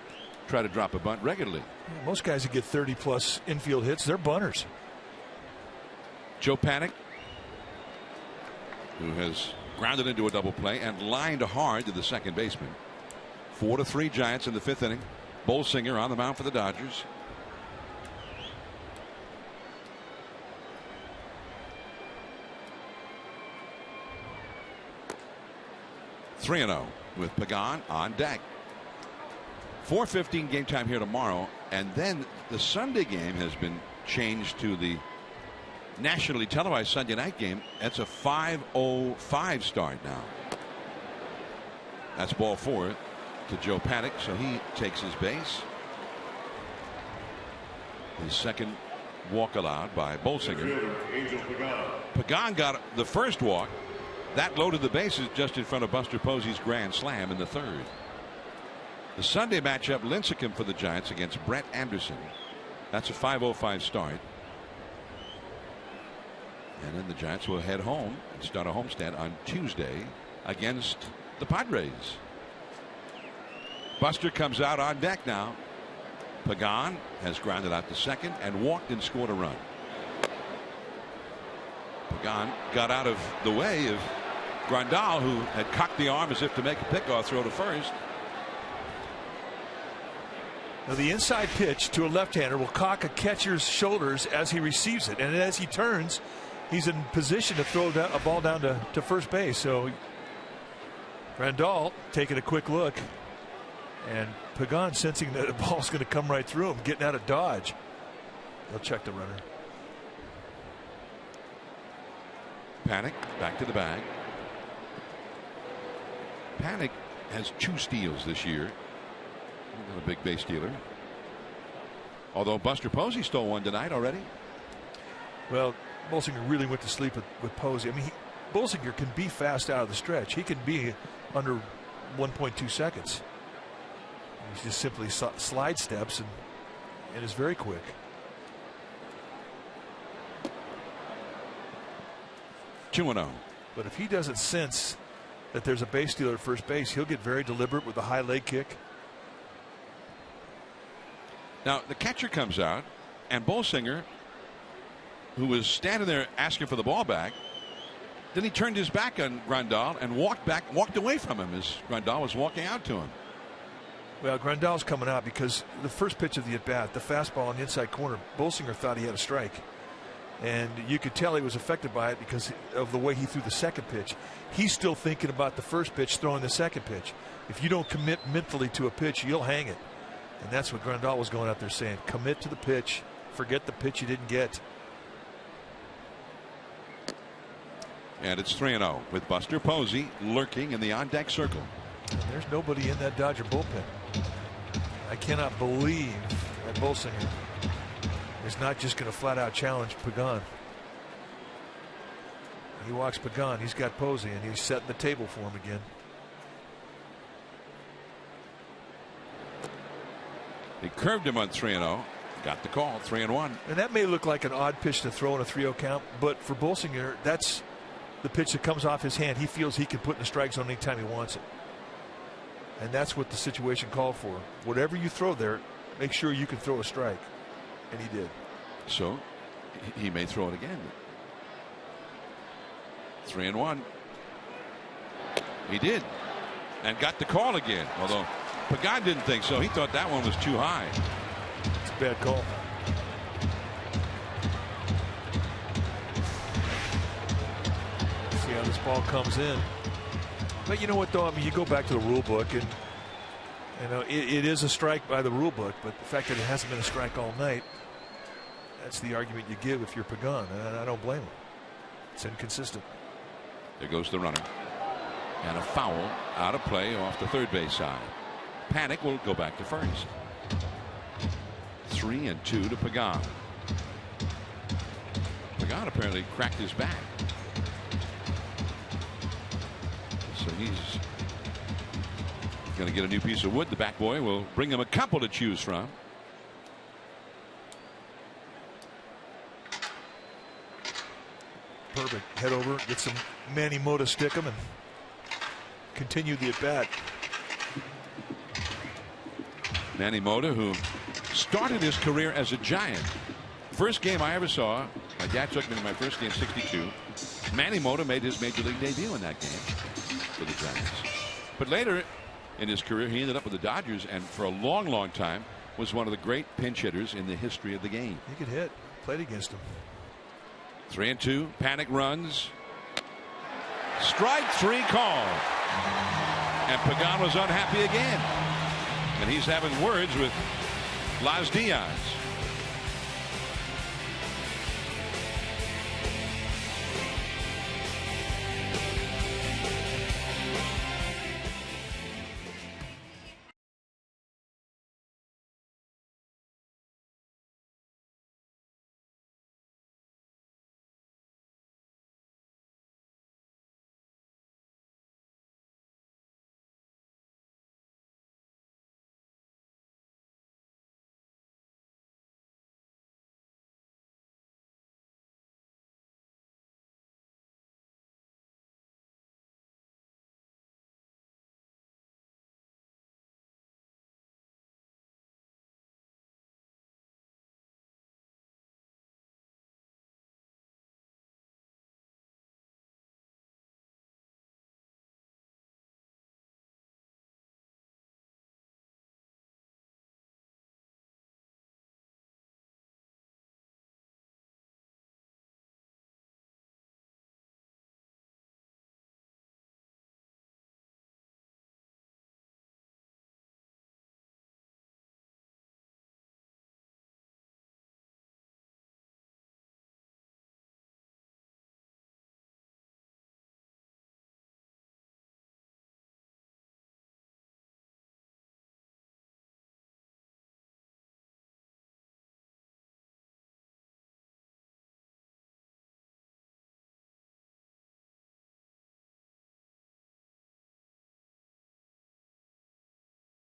A: try to drop a bunt regularly.
B: Most guys that get 30+ infield hits, they're bunters.
A: Joe Paddock, who has grounded into a double play and lined hard to the second baseman. 4-3 Giants in the 5th inning. Bolsinger on the mound for the Dodgers. (3-0) with Pagan on deck. 4:15 game time here tomorrow, and then the Sunday game has been changed to the nationally televised Sunday night game. That's a 5:05 start now. That's ball 4 to Joe Paddock, so he takes his base. His second walk allowed by Bolsinger. Pagan got the first walk. That loaded the bases just in front of Buster Posey's grand slam in the 3rd. The Sunday matchup, Lincecum for the Giants against Brett Anderson. That's a 5:05 start. And then the Giants will head home and start a homestand on Tuesday against the Padres. Buster comes out on deck now. Pagan has grounded out to second and walked and scored a run. Pagan got out of the way of Grandal, who had cocked the arm as if to make a pickoff throw to first.
B: Now the inside pitch to a left-hander will cock a catcher's shoulders as he receives it, and as he turns, he's in position to throw a ball down to first base. So Grandal taking a quick look, and Pagan sensing that the ball's going to come right through him, getting out of dodge. They'll check the runner.
A: Paddock back to the bag. Paddock has 2 steals this year. Not a big base stealer. Although Buster Posey stole one tonight already.
B: Well, Bolsinger really went to sleep with Posey. I mean, Bolsinger can be fast out of the stretch. He can be under 1.2 seconds. He just simply slide steps and is very quick.
A: (2-0).
B: But if he doesn't sense that there's a base stealer at first base, he'll get very deliberate with a high leg kick.
A: Now the catcher comes out, and Bolsinger, who was standing there asking for the ball back, then he turned his back on Grandal and walked away from him as Grandal was walking out to him.
B: Well, Grandal's coming out because the first pitch of the at bat, the fastball on the inside corner, Bolsinger thought he had a strike. And you could tell he was affected by it because of the way he threw the second pitch. He's still thinking about the first pitch, throwing the second pitch. If you don't commit mentally to a pitch, you'll hang it. And that's what Grandal was going out there saying. Commit to the pitch. Forget the pitch you didn't get.
A: And it's 3-0 with Buster Posey lurking in the on-deck circle.
B: And there's nobody in that Dodger bullpen. I cannot believe that Bolsinger is not just going to flat out challenge Pagan. He walks Pagan. He's got Posey, and he's setting the table for him again.
A: He curved him on 3-0. Got the call, 3-1.
B: And that may look like an odd pitch to throw in a 3-0 count, but for Bolsinger, that's the pitch that comes off his hand. He feels he can put in the strike zone anytime he wants it. And that's what the situation called for. Whatever you throw there, make sure you can throw a strike. And he did.
A: So he may throw it again. 3-1. He did. And got the call again. Although Pagan didn't think so. He thought that one was too high.
B: It's a bad call. See how this ball comes in. But you know what, though? I mean, you go back to the rule book, and you know it is a strike by the rule book. But the fact that it hasn't been a strike all night, that's the argument you give if you're Pagan, and I don't blame him. It's inconsistent.
A: There goes the runner. And a foul out of play off the third base side. Panic will go back to first. 3-2 to Pagan. Pagan apparently cracked his back. So he's going to get a new piece of wood. The bat boy will bring him a couple to choose from.
B: Perfect. Head over, get some Manny Mota, stick him, and continue the at bat.
A: Manny Mota, who started his career as a Giant. First game I ever saw, my dad took me to my first game, '62. Manny Mota made his major league debut in that game for the Giants. But later in his career, he ended up with the Dodgers, and for a long, long time was one of the great pinch hitters in the history of the game.
B: He could hit. Played against him.
A: 3-2. Panic runs. Strike three call. And Pagan was unhappy again. And he's having words with Las Diaz.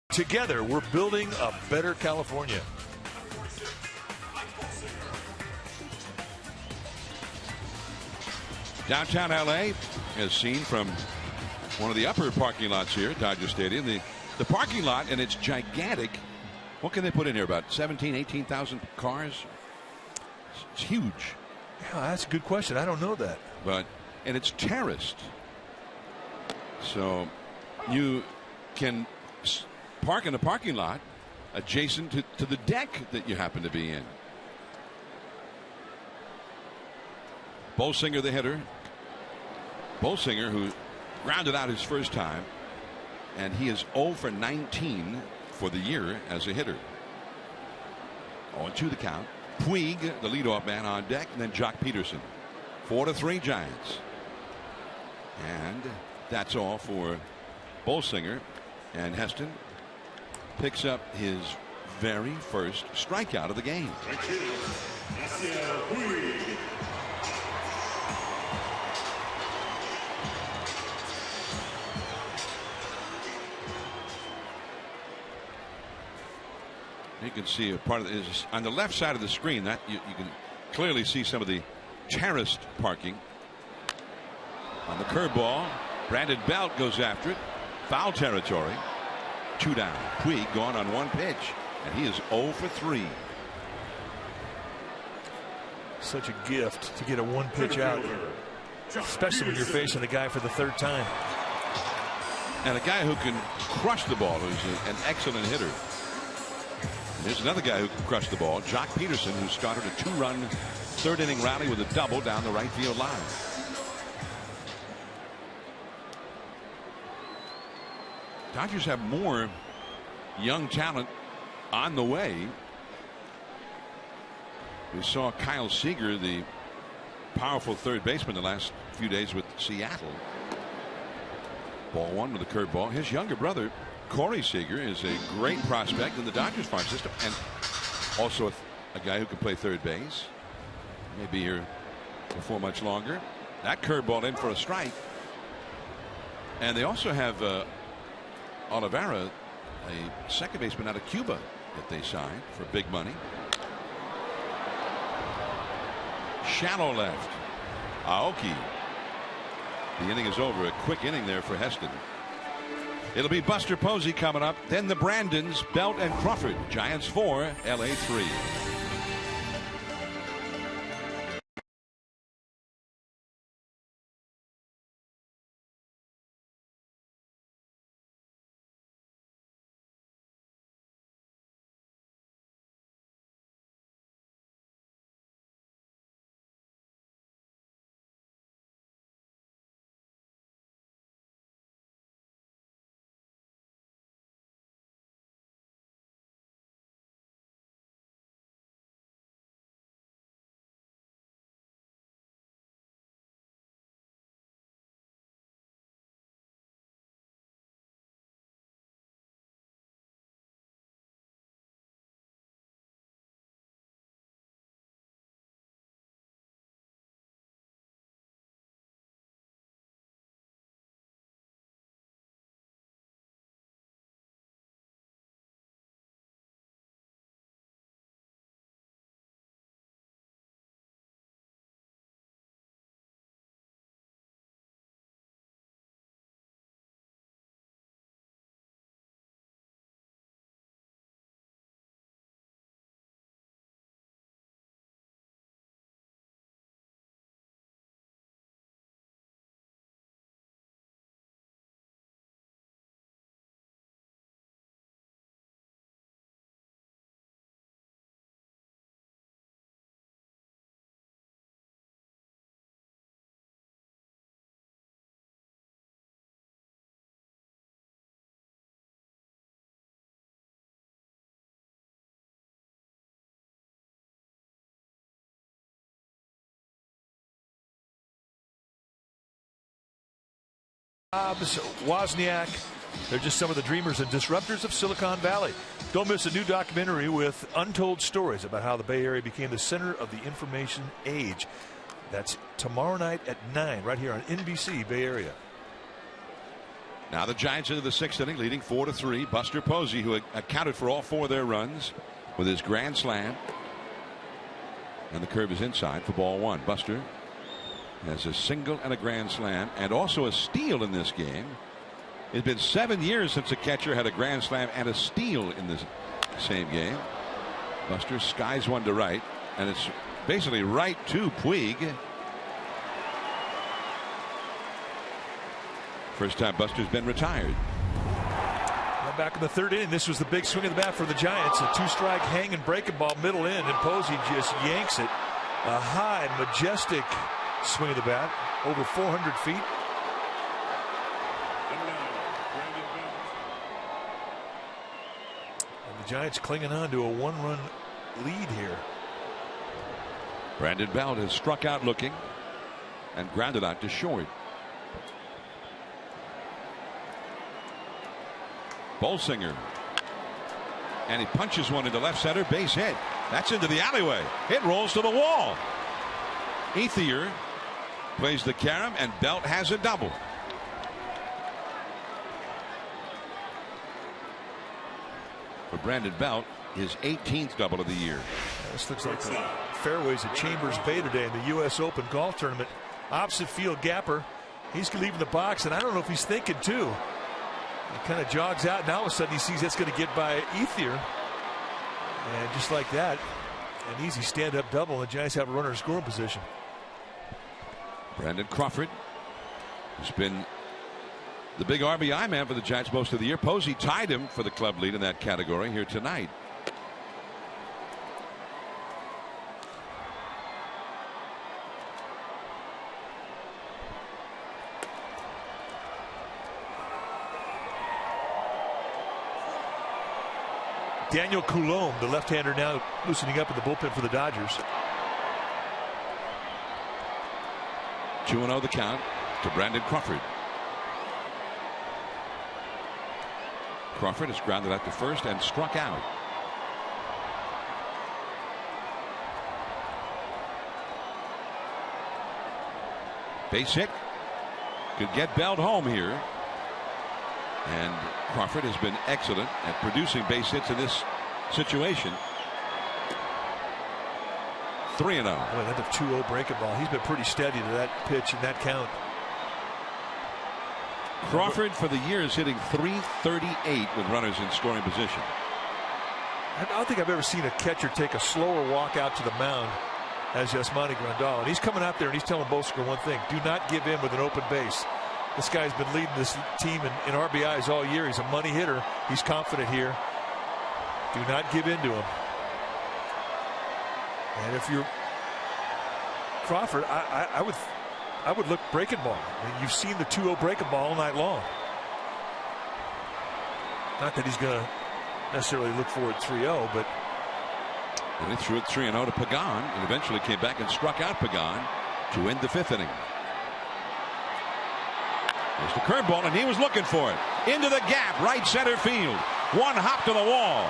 B: Together, we're building a better California.
A: Downtown LA, as seen from one of the upper parking lots here at Dodger Stadium. The parking lot, and it's gigantic. What can they put in here? About 17,000, 18,000 cars? It's huge.
B: Yeah, that's a good question. I don't know that.
A: And it's terraced. So you can park in a parking lot adjacent to the deck that you happen to be in. Bolsinger, the hitter. Bolsinger, who grounded out his first time, and he is 0 for 19 for the year as a hitter. 0-2 the count. Puig, the leadoff man, on deck, and then Jock Peterson. 4-3 Giants. And that's all for Bolsinger. And Heston picks up his very first strikeout of the game. You can see a part of it is on the left side of the screen. That you can clearly see some of the terraced parking. On the curveball, Brandon Belt goes after it. Foul territory. 2 down. Puig gone on 1 pitch, and he is 0 for 3.
D: Such a gift to get a 1 pitch out, especially when you're facing the guy for the 3rd time.
A: And a guy who can crush the ball, who's an excellent hitter. And here's another guy who can crush the ball, Jock Peterson, who started a 2-run 3rd inning rally with a double down the right field line. Dodgers have more young talent on the way. We saw Kyle Seager, the powerful 3rd baseman, the last few days with Seattle. Ball 1 with a curveball. His younger brother, Corey Seager, is a great prospect in the Dodgers farm system, and also a guy who can play 3rd base. May be here before much longer. That curveball in for a strike. And they also have Oliveira, a 2nd baseman out of Cuba, that they signed for big money. Shallow left. Aoki. The inning is over. A quick inning there for Heston. It'll be Buster Posey coming up. Then the Brandons, Belt and Crawford. Giants 4, LA 3.
D: Wozniak, they're just some of the dreamers and disruptors of Silicon Valley. Don't miss a new documentary with untold stories about how the Bay Area became the center of the information age. That's tomorrow night at 9 right here on NBC Bay Area.
A: Now the Giants into the 6th inning, leading 4-3. Buster Posey, who accounted for all 4 of their runs with his grand slam. And the curve is inside for ball 1. Buster has a single and a grand slam and also a steal in this game. It's been 7 years since a catcher had a grand slam and a steal in this same game. Buster skies one to right, and it's basically right to Puig. First time Buster's been retired.
D: Now back in the 3rd inning, this was the big swing of the bat for the Giants. A 2-strike hanging breaking ball middle in, and Posey just yanks it. A high, majestic swing of the bat, over 400 feet. And the Giants clinging on to a 1-run lead here.
A: Brandon Belt has struck out looking and grounded out to short. Bolsinger, and he punches one into left center, base hit. That's into the alleyway. It rolls to the wall. Ethier plays the carom, and Belt has a double. for Brandon Belt, his 18th double of the year.
D: This looks like the fairways at Chambers Bay today in the U.S. Open golf tournament. Opposite field gapper. He's leaving the box, and I don't know if he's thinking too. He kind of jogs out, and all of a sudden he sees that's going to get by Ethier. And just like that, an easy stand-up double, and the Giants have a runner in scoring position.
A: Brandon Crawford, who's been the big RBI man for the Giants most of the year. Posey tied him for the club lead in that category here tonight.
D: Daniel Coulombe, the left-hander, now loosening up in the bullpen for the Dodgers.
A: 2-0 the count to Brandon Crawford. Crawford is grounded out to first and struck out. Base hit. Could get Belt home here. And Crawford has been excellent at producing base hits in this situation. 3-0.
D: Boy, that's a 2-0 breaking ball. He's been pretty steady to that pitch and that count.
A: Crawford for the year is hitting .338 with runners in scoring position.
D: I don't think I've ever seen a catcher take a slower walk out to the mound as Yasmani Grandal. And he's coming out there and he's telling Bolsinger one thing: do not give in with an open base. This guy's been leading this team in RBIs all year. He's a money hitter. He's confident here. Do not give in to him. And if you're Crawford, I would look breaking ball. I mean, you've seen the 2-0 breaking ball all night long. Not that he's going to necessarily look for it 3-0, but.
A: And he threw it 3-0 to Pagan and eventually came back and struck out Pagan to end the 5th inning. There's the curveball, and he was looking for it. Into the gap, right center field. One hop to the wall.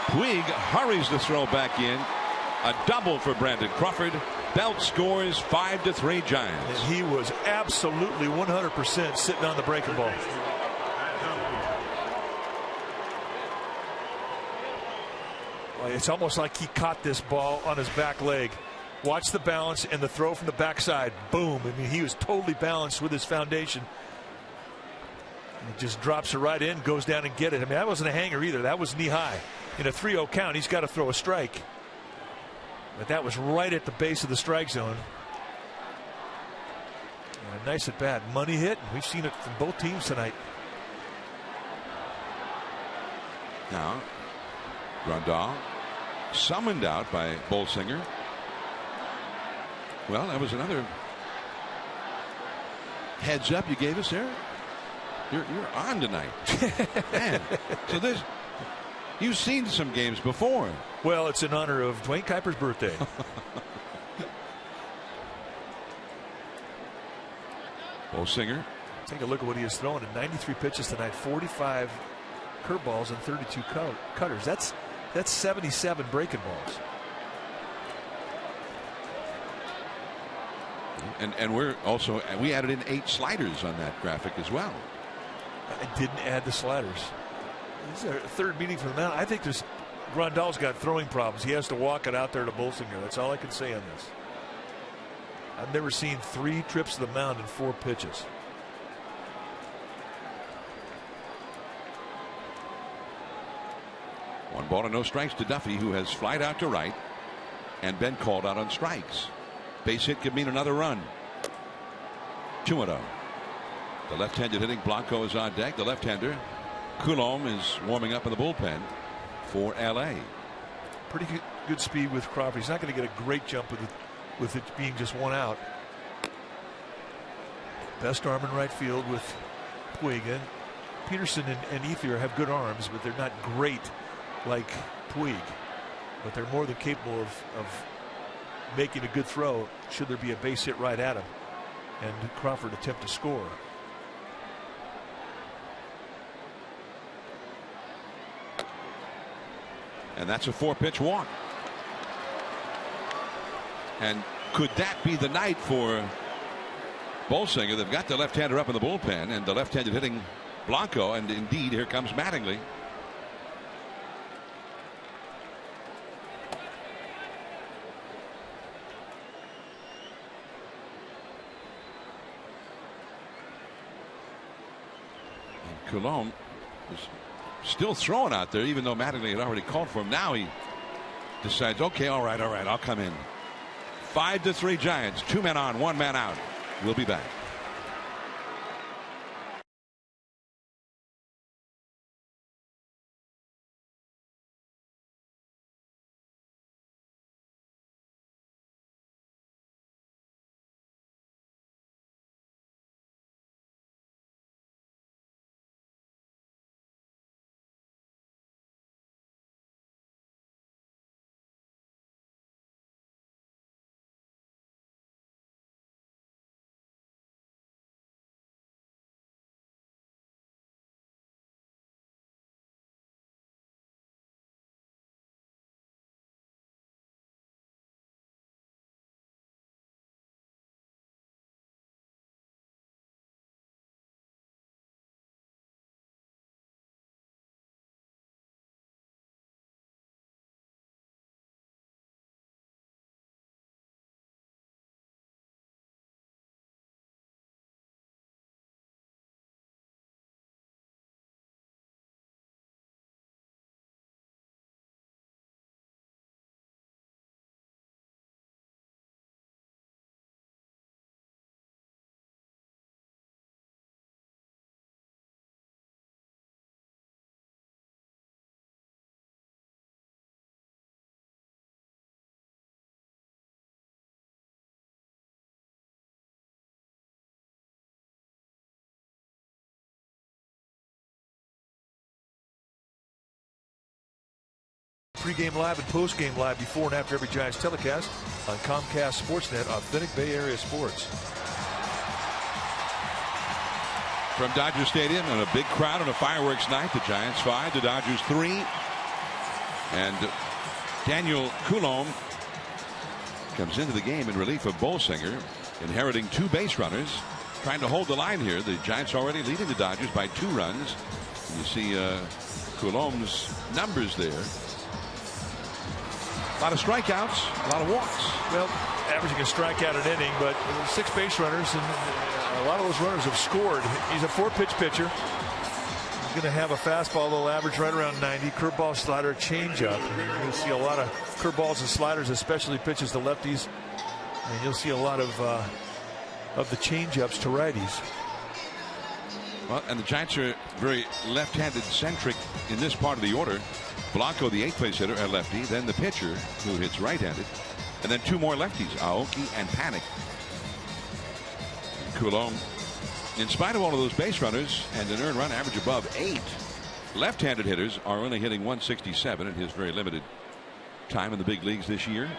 A: Puig hurries the throw back in. A double for Brandon Crawford. Belt scores 5-3 Giants.
D: And he was absolutely 100% sitting on the breaking ball. It's almost like he caught this ball on his back leg. Watch the balance and the throw from the backside. Boom. I mean, he was totally balanced with his foundation. He just drops it right in, goes down and get it. I mean, that wasn't a hanger either. That was knee high. In a 3-0 count, he's got to throw a strike. But that was right at the base of the strike zone. And a nice at bat. Money hit. We've seen it from both teams tonight.
A: Now, Grandal summoned out by Bolsinger. Well, that was another heads up you gave us there. You're on tonight. Man. So this, you've seen some games before.
D: Well, it's in honor of Dwayne Kuiper's birthday.
A: Bolsinger.
D: Take a look at what he has thrown in 93 pitches tonight. 45 curveballs and 32 cutters. That's 77 breaking balls.
A: And we're also, we added in 8 sliders on that graphic as well.
D: I didn't add the sliders. This is our third meeting from the mound. I think Grandal's got throwing problems. He has to walk it out there to Bolsinger. That's all I can say on this. I've never seen 3 trips to the mound in 4 pitches.
A: One ball and no strikes to Duffy, who has flied out to right and been called out on strikes. Base hit could mean another run. 2-0. The left-handed hitting Blanco is on deck. The left-hander Coulombe is warming up in the bullpen for LA.
D: Pretty good speed with Crawford. He's not going to get a great jump with it being just 1 out. Best arm in right field with Puig. Peterson and Ethier have good arms, but they're not great like Puig. But they're more than capable of making a good throw should there be a base hit right at him and Crawford attempt to score.
A: And that's a 4-pitch walk. And could that be the night for Bolsinger? They've got the left-hander up in the bullpen, and the left-handed hitting Blanco, and indeed here comes Mattingly. And Coulomb is still throwing out there, even though Mattingly had already called for him. Now he decides, okay, all right, I'll come in. 5-3 Giants. 2 men on, 1 man out. We'll be back.
D: Pre-game live and post-game live before and after every Giants telecast on Comcast Sportsnet, authentic Bay Area sports.
A: From Dodger Stadium and a big crowd on a fireworks night, the Giants 5, the Dodgers 3. And Daniel Coulomb comes into the game in relief of Bolsinger, inheriting 2 base runners, trying to hold the line here. The Giants already leading the Dodgers by 2 runs. And you see Coulomb's numbers there. A lot of strikeouts, a lot of walks.
D: Well, averaging a strikeout an inning, but 6 base runners, and a lot of those runners have scored. He's a 4-pitch pitcher. He's going to have a fastball that'll average right around 90, curveball, slider, changeup. You'll see a lot of curveballs and sliders, especially pitches to lefties, and you'll see a lot of the changeups to righties.
A: Well, and the Giants are very left-handed centric in this part of the order. Blanco, the 8th place hitter, a lefty. Then the pitcher, who hits right-handed. And then 2 more lefties, Aoki and Panic. Coulomb, in spite of all of those base runners and an earned run average above 8, left-handed hitters are only hitting 167 in his very limited time in the big leagues this year.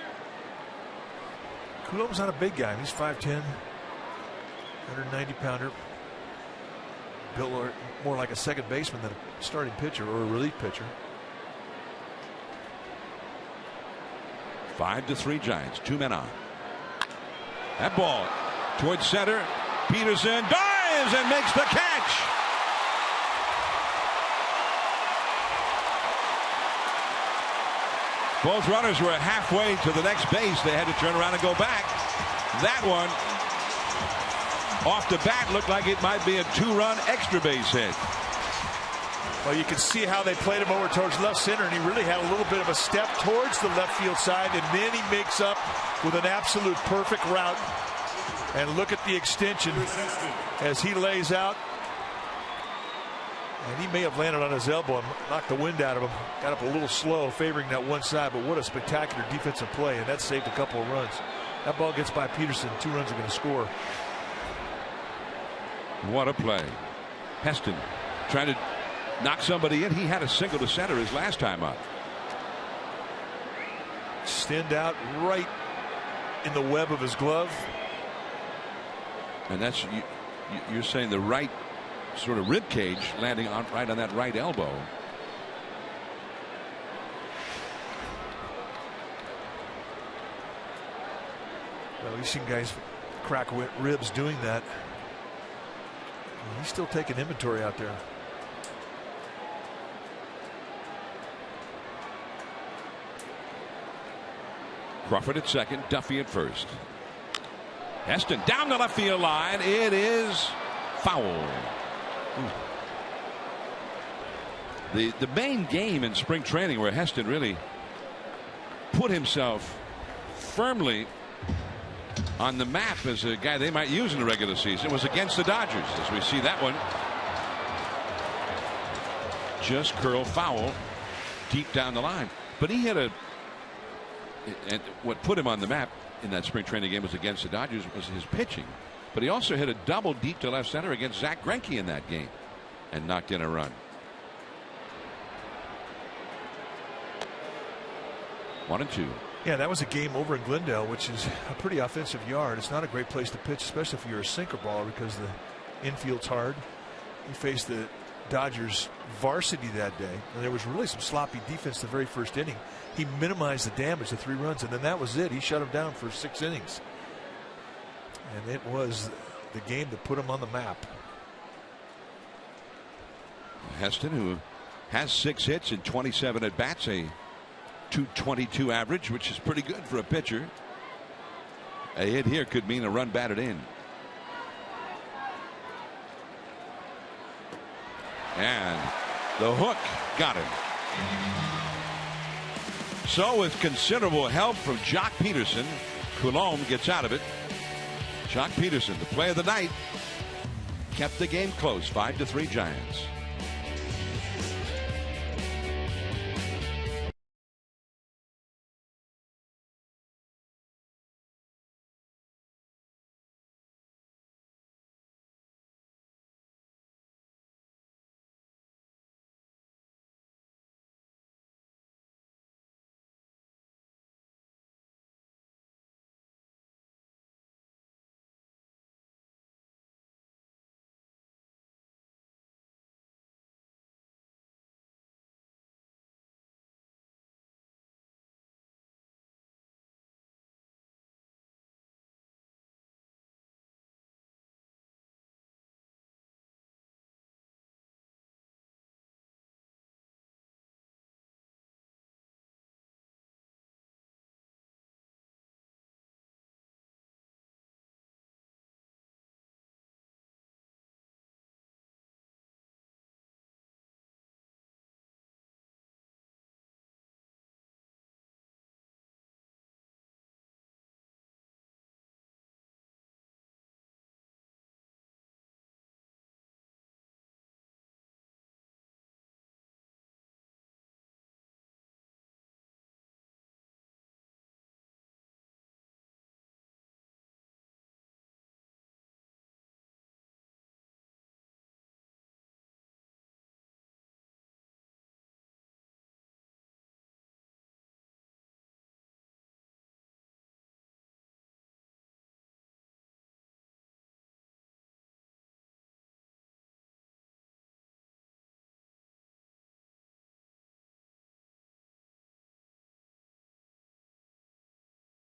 D: Coulomb's not a big guy. He's 5'10", 190-pounder. Built more like a second baseman than a starting pitcher or a relief pitcher.
A: 5-3 Giants. 2 men on. That ball towards center. Peterson dives and makes the catch. Both runners were halfway to the next base. They had to turn around and go back. That one off the bat looked like it might be a 2-run extra base hit.
D: Well, you can see how they played him over towards left center, and he really had a little bit of a step towards the left field side, and then he makes up with an absolute perfect route. And look at the extension as he lays out. And he may have landed on his elbow and knocked the wind out of him. Got up a little slow, favoring that one side, but what a spectacular defensive play, and that saved a couple of runs. That ball gets by Peterson. 2 runs are going to score.
A: What a play. Heston trying to knock somebody in. He had a single to center his last time up.
D: Extend out right in the web of his glove.
A: And that's, you're saying the right sort of rib cage landing on right on that right elbow.
D: Well, we've seen guys crack ribs doing that. He's still taking inventory out there.
A: Crawford at second, Duffy at first. Heston down the left field line. It is foul. The main game in spring training where Heston really put himself firmly on the map as a guy they might use in the regular season was against the Dodgers, as we see that one just curl foul deep down the line. But he had and what put him on the map in that spring training game was against the Dodgers was his pitching. But he also hit a double deep to left center against Zach Greinke in that game and knocked in a run. 1-2.
D: Yeah, that was a game over in Glendale, which is a pretty offensive yard. It's not a great place to pitch, especially if you're a sinker baller, because the infield's hard. He faced the Dodgers varsity that day, and there was really some sloppy defense the very first inning. He minimized the damage, the 3 runs, and then that was it. He shut him down for 6 innings. And it was the game that put him on the map.
A: Heston, who has 6 hits in 27 at bats, a .222 average, which is pretty good for a pitcher. A hit here could mean a run batted in. And the hook got him. So with considerable help from Jock Peterson, Coulombe gets out of it. Jock Peterson, the play of the night, kept the game close. 5-3 Giants.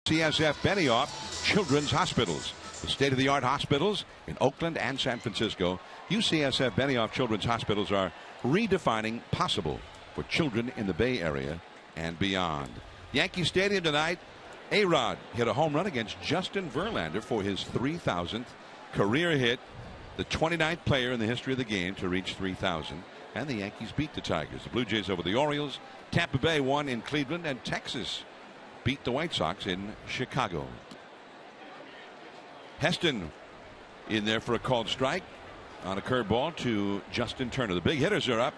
A: CSF Benioff Children's Hospitals. The state-of-the-art hospitals in Oakland and San Francisco. UCSF Benioff Children's Hospitals are redefining possible for children in the Bay Area and beyond. Yankee Stadium tonight. A-Rod hit a home run against Justin Verlander for his 3,000th career hit. The 29th player in the history of the game to reach 3,000. And the Yankees beat the Tigers. The Blue Jays over the Orioles. Tampa Bay won in Cleveland, and Texas beat the White Sox in Chicago. Heston in there for a called strike on a curveball to Justin Turner. The big hitters are up.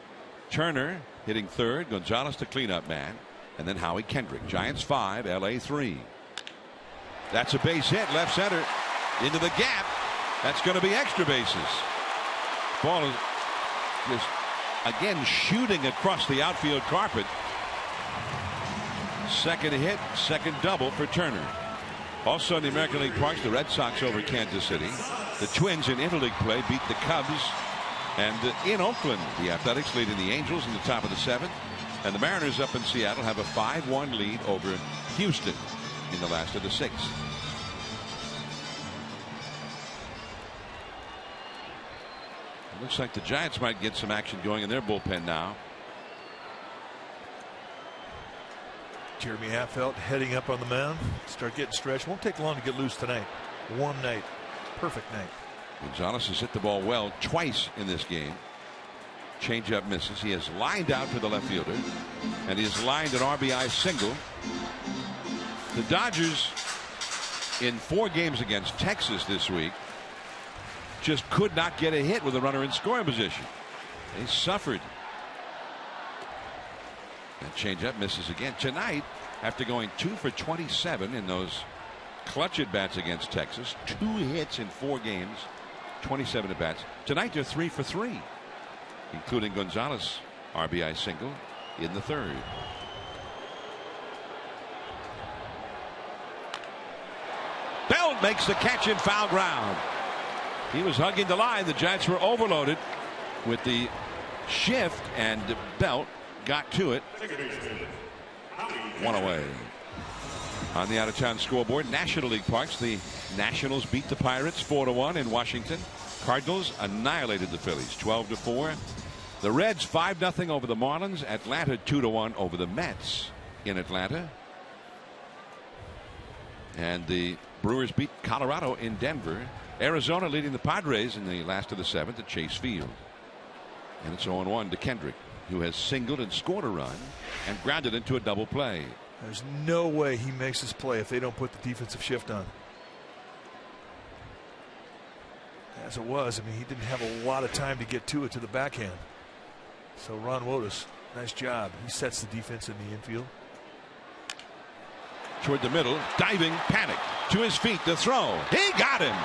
A: Turner hitting third, Gonzalez the cleanup man, and then Howie Kendrick. Giants 5, LA 3. That's a base hit left center into the gap. That's going to be extra bases. Ball is just again shooting across the outfield carpet. Second hit, second double for Turner. Also in the American League Parks, the Red Sox over Kansas City. The Twins in interleague play beat the Cubs. And in Oakland, the Athletics leading the Angels in the top of the 7th. And the Mariners up in Seattle have a 5-1 lead over Houston in the last of the 6th. It looks like the Giants might get some action going in their bullpen now.
D: Jeremy Affeldt heading up on the mound. Start getting stretched. Won't take long to get loose tonight. Warm night. Perfect night.
A: Gonzalez has hit the ball well twice in this game. Changeup misses. He has lined out to the left fielder, and he has lined an RBI single. The Dodgers, in 4 games against Texas this week, just could not get a hit with a runner in scoring position. They suffered. And changeup misses again tonight after going 2 for 27 in those clutch at bats against Texas. 2 hits in 4 games, 27 at bats. Tonight they're 3 for 3, including Gonzalez RBI single in the 3rd. Belt makes the catch in foul ground. He was hugging the line. The Giants were overloaded with the shift, and Belt got to it. 1 away. On the out-of-town scoreboard, National League parks, the Nationals beat the Pirates 4-1 in Washington. Cardinals annihilated the Phillies 12-4. The Reds 5-0 over the Marlins. Atlanta 2-1 over the Mets in Atlanta. And the Brewers beat Colorado in Denver. Arizona leading the Padres in the last of the 7th at Chase Field. And it's 0-1 to Kendrick, who has singled and scored a run and grounded into a double play.
D: There's no way he makes this play if they don't put the defensive shift on. As it was, I mean, he didn't have a lot of time to get to it to the backhand. So Ron Wotus, nice job. He sets the defense in the infield.
A: Toward the middle, diving, panic to his feet, the throw. He got him.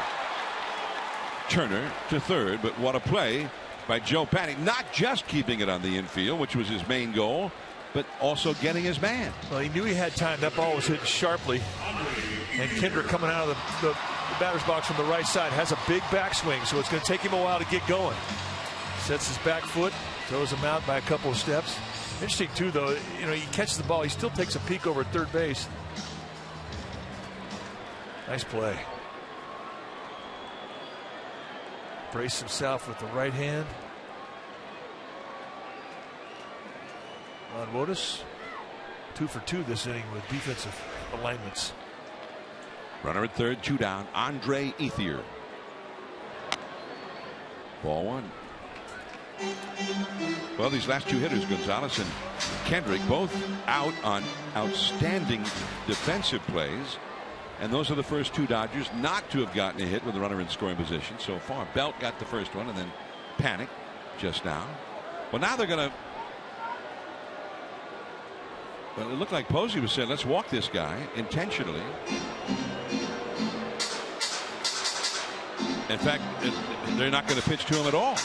A: Turner to third, but what a play by Joe Panic. Not just keeping it on the infield, which was his main goal, but also getting his man.
D: Well, he knew he had time. That ball was hitting sharply. And Kendrick coming out of the batter's box from the right side has a big backswing, so it's going to take him a while to get going. Sets his back foot, throws him out by a couple of steps. Interesting, too, though, you know, he catches the ball. He still takes a peek over at third base. Nice play. Brace himself with the right hand. Ron Wotus 2 for 2 this inning with defensive alignments.
A: Runner at third, 2 down. Andre Ethier. Ball 1. Well, these last 2 hitters, Gonzalez and Kendrick, both out on outstanding defensive plays. And those are the first 2 Dodgers not to have gotten a hit with a runner in scoring position so far. Belt got the first one, and then Panic just now. Well, now they're going to. Well, it looked like Posey was saying, let's walk this guy intentionally. In fact, they're not going to pitch to him at all.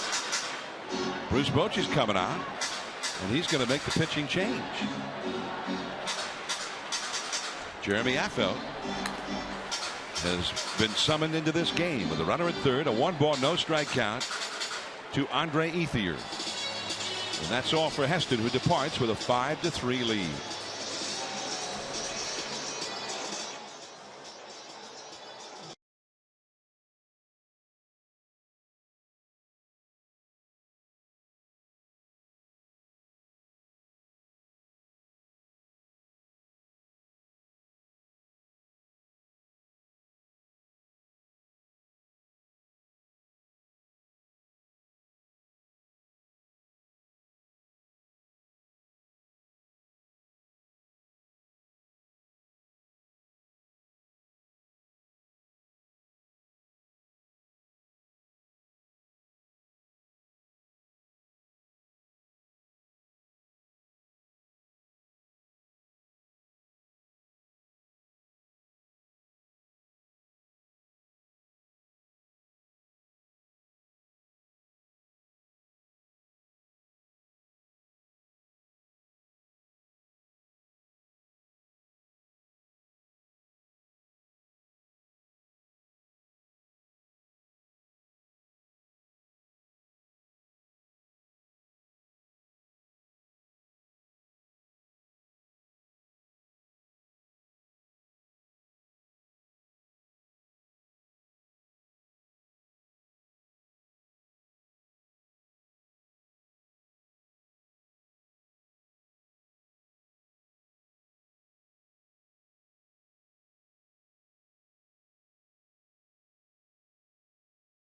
A: Bruce Bochy's coming on, and he's going to make the pitching change. Jeremy Affeldt has been summoned into this game with a runner at third, a 1-ball, no strike count to Andre Ethier. And that's all for Heston, who departs with a 5-3 lead.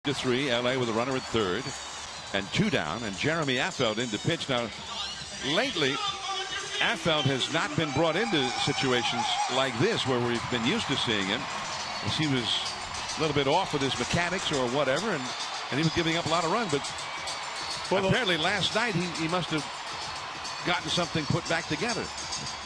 A: 3, LA with a runner at third and 2 down, and Jeremy Affeldt in to pitch. Now, lately, Affeldt has not been brought into situations like this where we've been used to seeing him. As he was a little bit off with his mechanics or whatever, and he was giving up a lot of runs. But apparently last night he must have gotten something put back together.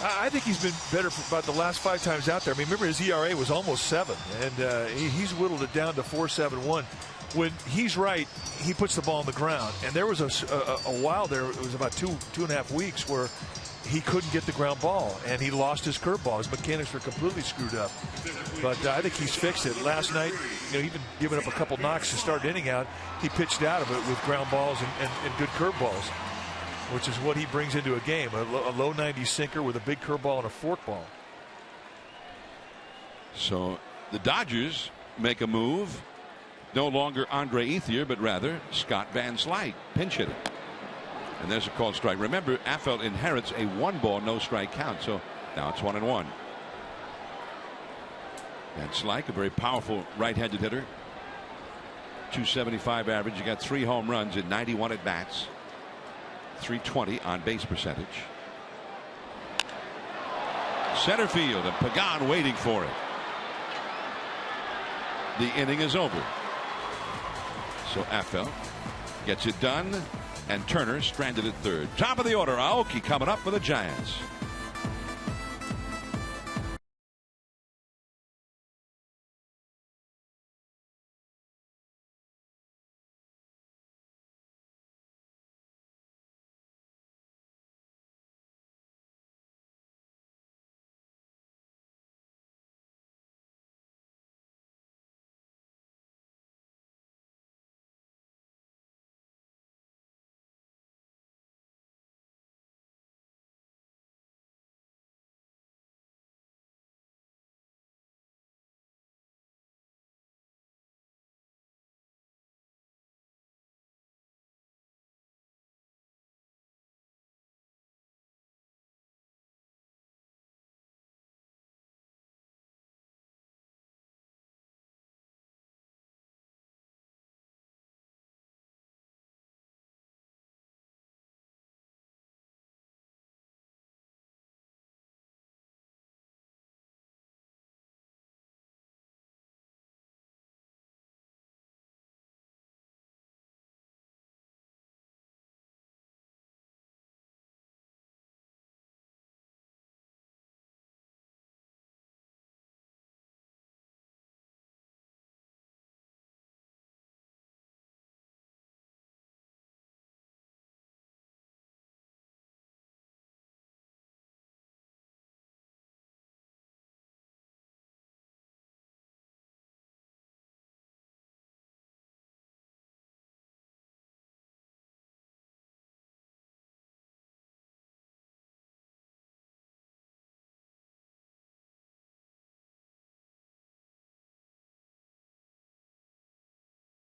D: I think he's been better for about the last 5 times out there. I mean, remember his ERA was almost 7, and he's whittled it down to 4.71. When he's right, he puts the ball on the ground. And there was a while there, it was about 2.5 weeks where he couldn't get the ground ball, and he lost his curveball. His mechanics were completely screwed up. But I think he's fixed it. Last night, even giving up a couple knocks to start the inning out, he pitched out of it with ground balls and good curveballs, which is what he brings into a game. A low 90 sinker with a big curveball and a forkball.
A: So the Dodgers make a move. No longer Andre Ethier, but rather Scott Van Slyke, pinch hitter. And there's a called strike. Remember, Affeldt inherits a 1-ball, no strike count. So now it's 1-1. Van Slyke, a very powerful right-handed hitter. 275 average. You got 3 home runs in 91 at bats. 320 on base percentage. Center field, and Pagan waiting for it. The inning is over. So Affeldt gets it done, and Turner stranded at third. Top of the order, Aoki coming up for the Giants.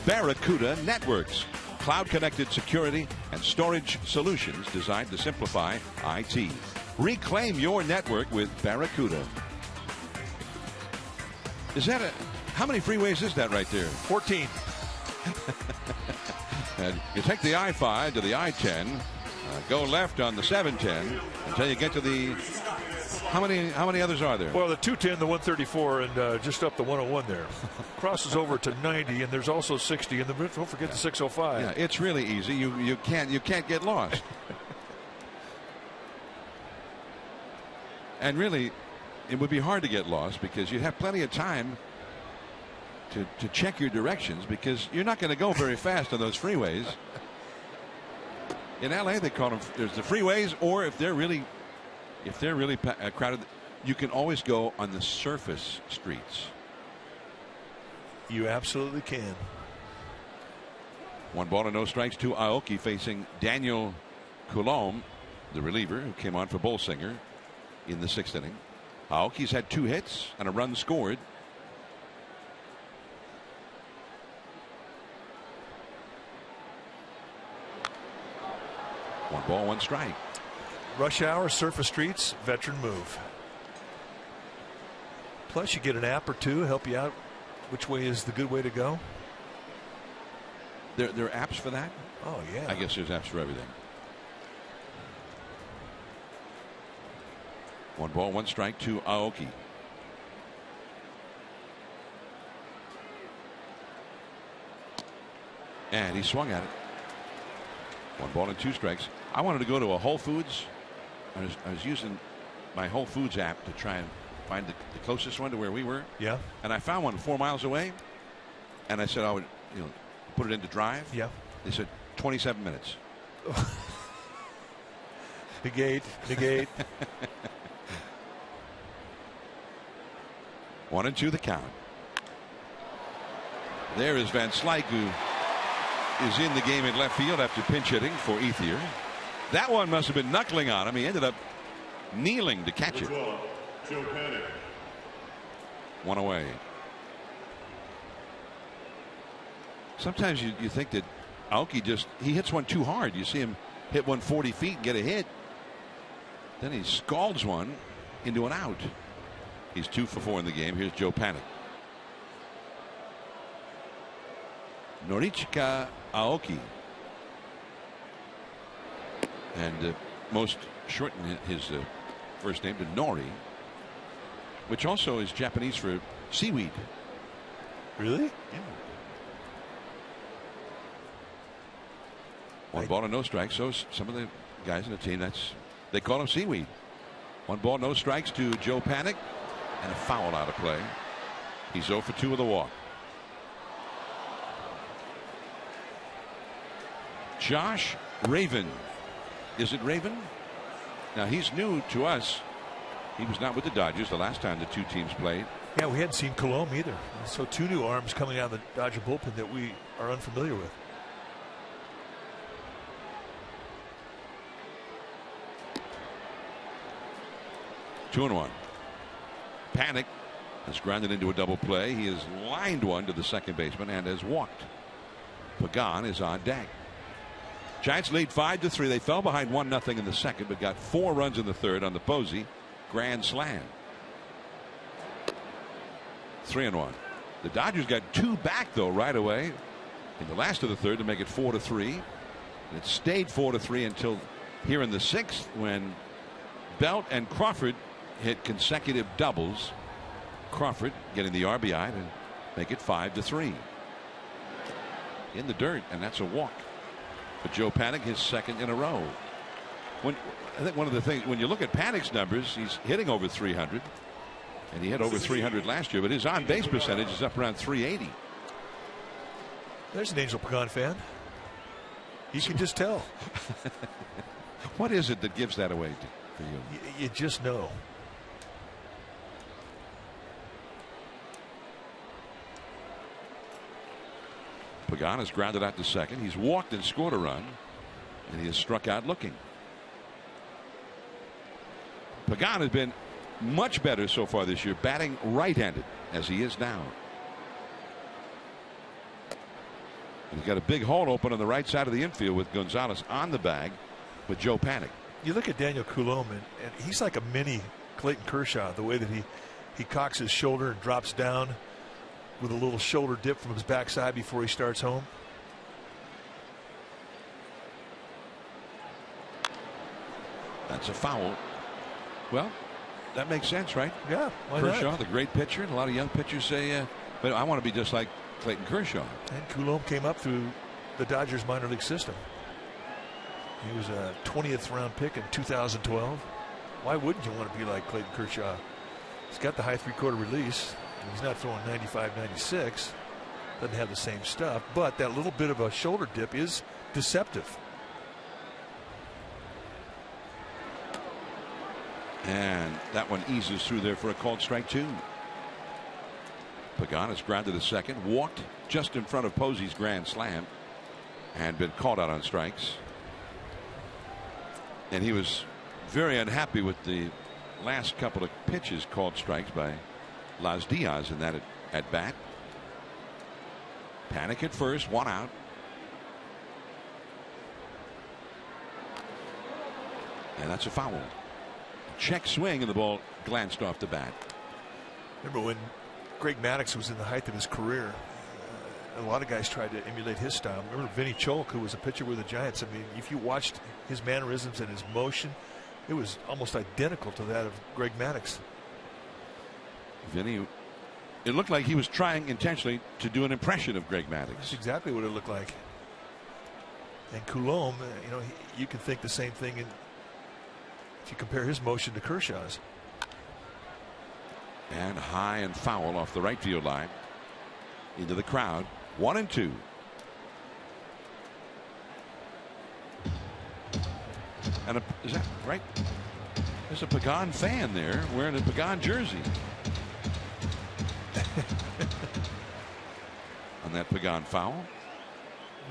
A: Barracuda Networks, cloud-connected security and storage solutions designed to simplify IT. Reclaim your network with Barracuda. Is that how many freeways is that right there?
D: 14.
A: And you take the I-5 to the I-10, go left on the 710 until you get to the. How many others are there?
D: Well, the 210, the 134, and just up the 101 there. Crosses over to 90, and there's also 60, and don't forget the 605.
A: Yeah, it's really easy. You can't get lost. And really, it would be hard to get lost because you'd have plenty of time to check your directions, because you're not going to go very fast on those freeways. In LA, they call them, there's the freeways, or if they're really crowded, you can always go on the surface streets.
D: You absolutely can.
A: 1 ball and no strikes to Aoki, facing Daniel Coulombe, the reliever who came on for Bolsinger in the 6th inning. Aoki's had 2 hits and a run scored. One ball, 1 strike.
D: Rush hour, surface streets, veteran move. Plus, you get an app or two, help you out which way is the good way to go.
A: There are apps for that?
D: Oh, yeah.
A: I guess there's apps for everything. 1 ball, 1 strike to Aoki. And he swung at it. 1 ball and 2 strikes. I wanted to go to a Whole Foods. I was using my Whole Foods app to try and find the closest one to where we were.
D: Yeah.
A: And I found one 4 miles away. And I said I would, put it into drive.
D: Yeah.
A: They said 27 minutes.
D: Negate.
A: 1-2 the count. There is Van Slyke, who is in the game in left field after pinch hitting for Ethier. That one must have been knuckling on him. He ended up kneeling to catch it.
C: Joe Panic.
A: 1 away. Sometimes you think that Aoki he hits one too hard. You see him hit one 40 feet and get a hit. Then he scalds one into an out. He's 2 for 4 in the game. Here's Joe Panic. Norichika Aoki. And most shorten his first name to Nori, which also is Japanese for seaweed.
D: Really?
A: Yeah. 1 ball and no strikes. So some of the guys in the team, they call him seaweed. 1 ball, no strikes to Joe Panic, and a foul out of play. He's 0 for 2 with a walk. Josh Raven. Is it Raven? Now he's new to us. He was not with the Dodgers the last time the 2 teams played.
D: Yeah, we hadn't seen Colomb either. So 2 new arms coming out of the Dodger bullpen that we are unfamiliar with.
A: Two and 1. Panic has grounded into a double play. He has lined one to the second baseman and has walked. Pagan is on deck. Giants lead 5-3. They fell behind 1-0 in the second, but got 4 runs in the third on the Posey grand slam. 3-1. The Dodgers got 2 back though right away in the last of the third to make it 4-3. And it stayed 4-3 until here in the 6th when Belt and Crawford hit consecutive doubles. Crawford getting the RBI to make it 5-3. In the dirt, and that's a walk. But Joe Panic, his 2nd in a row. I think one of the things, when you look at Panic's numbers, he's hitting over 300. And he hit over 300 last year, but his on base percentage is up around 380.
D: There's an Angel Pagan fan. You can just tell.
A: What is it that gives that away for you?
D: You just know.
A: Pagan has grounded out to second. He's walked and scored a run, and he has struck out looking. Pagan has been much better so far this year, batting right-handed as he is now. He's got a big hole open on the right side of the infield with Gonzalez on the bag with Joe Panic.
D: You look at Daniel Coulombe, and he's like a mini Clayton Kershaw, the way that he cocks his shoulder and drops down with a little shoulder dip from his backside before he starts home.
A: That's a foul. Well, that makes sense, right?
D: Yeah, why
A: Kershaw,
D: not?
A: the great pitcher, and a lot of young pitchers say, but I want to be just like Clayton Kershaw.
D: And Coulombe came up through the Dodgers minor league system. He was a 20th round pick in 2012. Why wouldn't you want to be like Clayton Kershaw? He's got the high 3/4 release. He's not throwing 95, 96. Doesn't have the same stuff, but that little bit of a shoulder dip is deceptive.
A: And that one eases through there for a called strike 2. Pagan has grounded to second, walked just in front of Posey's grand slam, and been called out on strikes. And he was very unhappy with the last couple of pitches called strikes by Las Diaz in that at bat. Panic at first, 1 out. And that's a foul. Check swing, and the ball glanced off the bat.
D: Remember when Greg Maddux was in the height of his career? a lot of guys tried to emulate his style. Remember Vinny Cholk, who was a pitcher with the Giants. I mean, if you watched his mannerisms and his motion, it was almost identical to that of Greg Maddux.
A: Vinny, it looked like he was trying intentionally to do an impression of Greg Maddux.
D: That's exactly what it looked like. And Coulombe, you know, you can think the same thing if you compare his motion to Kershaw's.
A: And high and foul off the right field line into the crowd. 1-2. And is that right? There's a Pagan fan there wearing a Pagan jersey. On that Pagan foul.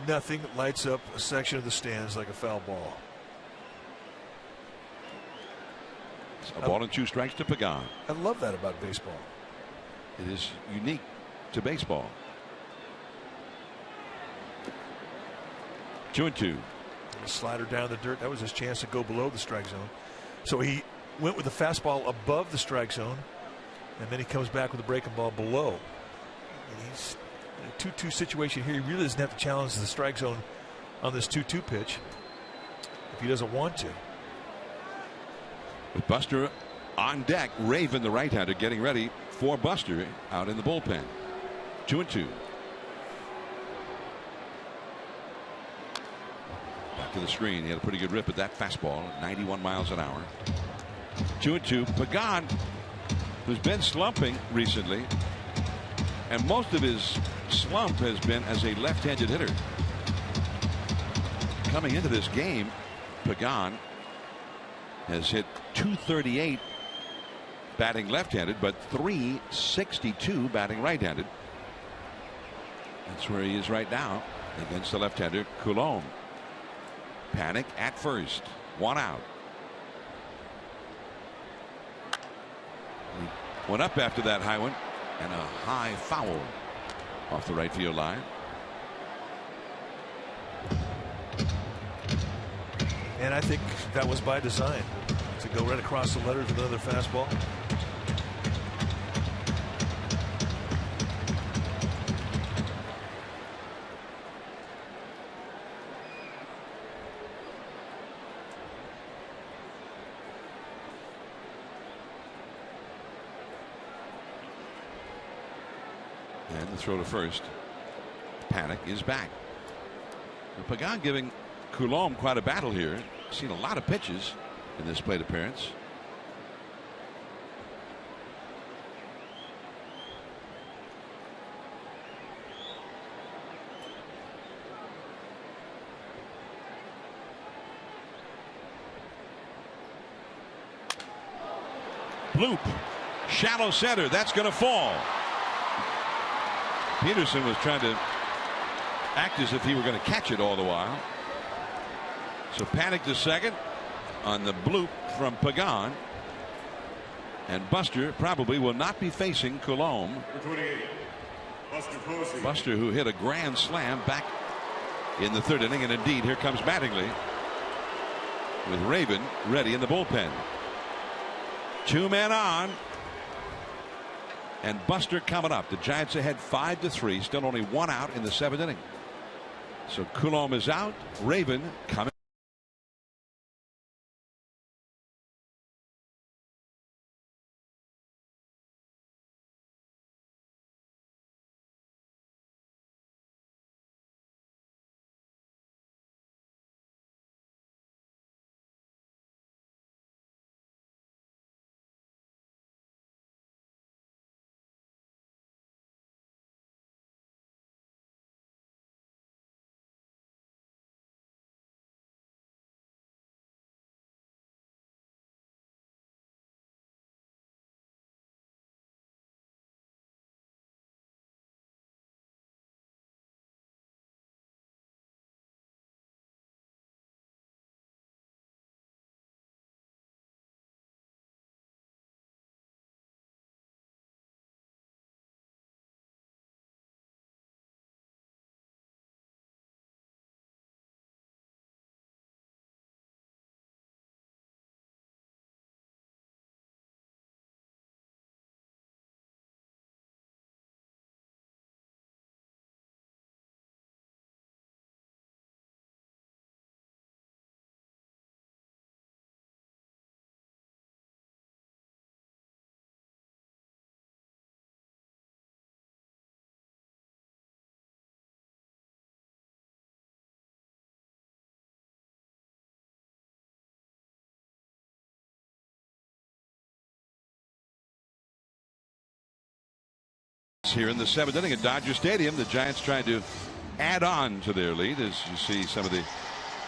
D: Nothing lights up a section of the stands like a foul ball.
A: A ball and 2 strikes to Pagan.
D: I love that about baseball.
A: It is unique to baseball. 2-2.
D: A slider down the dirt. That was his chance to go below the strike zone. So he went with the fastball above the strike zone, and then he comes back with a breaking ball below. And he's in a 2-2 situation here. He really doesn't have to challenge the strike zone on this 2-2 pitch if he doesn't want to.
A: With Buster on deck, Raven, the right-hander, getting ready for Buster out in the bullpen. 2-2. Back to the screen. He had a pretty good rip at that fastball at 91 miles an hour. 2-2. Pagan, who's been slumping recently, and most of his slump has been as a left-handed hitter. Coming into this game, Pagan has hit .238 batting left-handed, but .362 batting right-handed. That's where he is right now against the left-hander Coulombe. Panic at first. 1 out. He went up after that high one, and a high foul off the right field line.
D: And I think that was by design, to go right across the letters with another fastball.
A: And the throw to first. Panic is back. Pagan giving Coulombe quite a battle here. Seen a lot of pitches in this plate appearance. Bloop. Shallow center. That's going to fall. Peterson was trying to act as if he were going to catch it all the while. So Panic to second on the bloop from Pagan. And Buster probably will not be facing Coulombe. Buster, who hit a grand slam back in the 3rd inning. And indeed, here comes Mattingly with Raven ready in the bullpen. 2 men on. And Buster coming up. The Giants ahead 5-3. Still only 1 out in the 7th inning. So Coulombe is out. Raven coming. Here in the 7th inning at Dodger Stadium, the Giants trying to add on to their lead. As you see some of the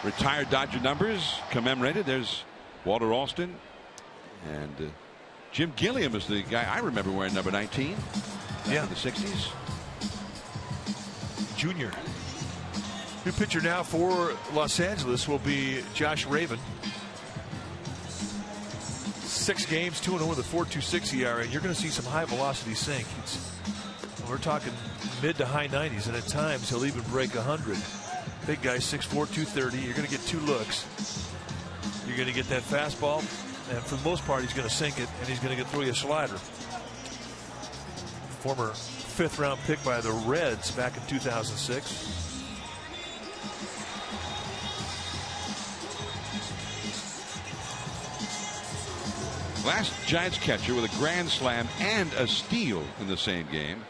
A: retired Dodger numbers commemorated. There's Walter Alston, and Jim Gilliam is the guy I remember wearing number 19 in the 60s.
D: Junior. New pitcher now for Los Angeles will be Josh Raven. 6 games, 2-0 with a 4.26 ERA. You're going to see some high velocity sink. We're talking mid to high 90s, and at times he'll even break 100. Big guy, 6'4", 230. You're going to get 2 looks. You're going to get that fastball, and for the most part, he's going to sink it, and he's going to throw you a slider. Former 5th round pick by the Reds back in 2006.
A: Last Giants catcher with a grand slam and a steal in the same game.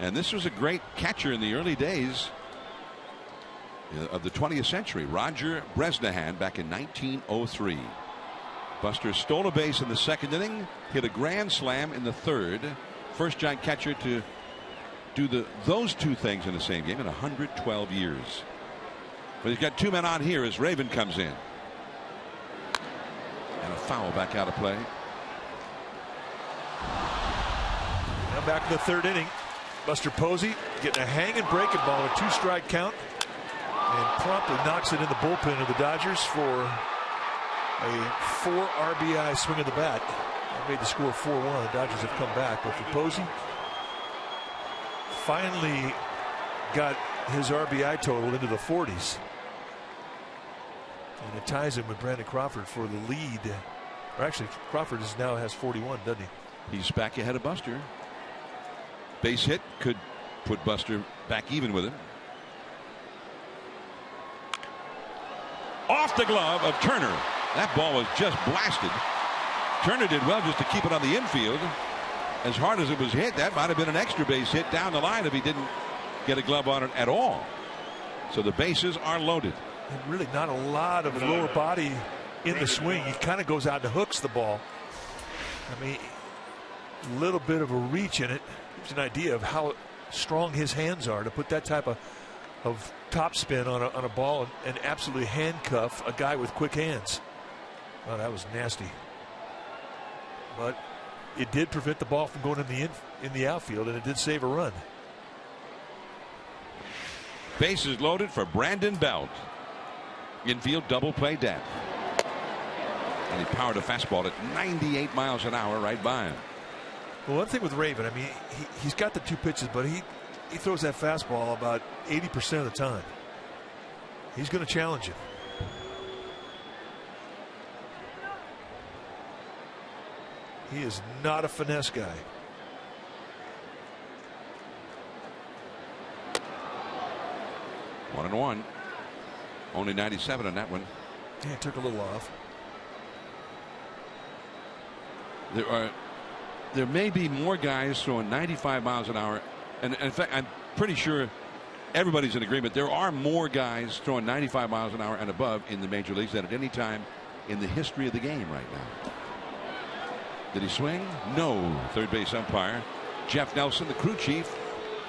A: And this was a great catcher in the early days of the 20th century. Roger Bresnahan back in 1903. Buster stole a base in the 2nd inning, hit a grand slam in the 3rd. First Giant catcher to do those 2 things in the same game in 112 years. But he's got 2 men on here as Raven comes in. And a foul back out of play.
D: Now back in the 3rd inning. Buster Posey getting a hanging breaking ball, a 2-strike count, and promptly knocks it in the bullpen of the Dodgers for a 4 RBI swing of the bat. That made the score 4-1. The Dodgers have come back, but for Posey, finally got his RBI total into the 40s. And it ties him with Brandon Crawford for the lead. Or actually, Crawford now has 41, doesn't he?
A: He's back ahead of Buster. Base hit could put Buster back even with him. Off the glove of Turner. That ball was just blasted. Turner did well just to keep it on the infield. As hard as it was hit, that might have been an extra base hit down the line if he didn't get a glove on it at all. So the bases are loaded.
D: And really not a lot of lower body in the swing. He kind of goes out and hooks the ball. I mean, a little bit of a reach in it. Gives an idea of how strong his hands are to put that type of top spin on a ball and absolutely handcuff a guy with quick hands. Oh, that was nasty. But it did prevent the ball from going in the outfield, and it did save a run.
A: Bases loaded for Brandon Belt. Infield double play death. And he powered a fastball at 98 miles an hour right by him.
D: Well, one thing with Raven, I mean, he's got the 2 pitches, but he throws that fastball about 80% of the time. He's going to challenge him. He is not a finesse guy.
A: One and one. Only 97 on that one.
D: Yeah, it took a little off.
A: There may be more guys throwing 95 miles an hour, and in fact, I'm pretty sure everybody's in agreement. There are more guys throwing 95 miles an hour and above in the major leagues than at any time in the history of the game right now. Did he swing? No. Third base umpire Jeff Nelson, the crew chief,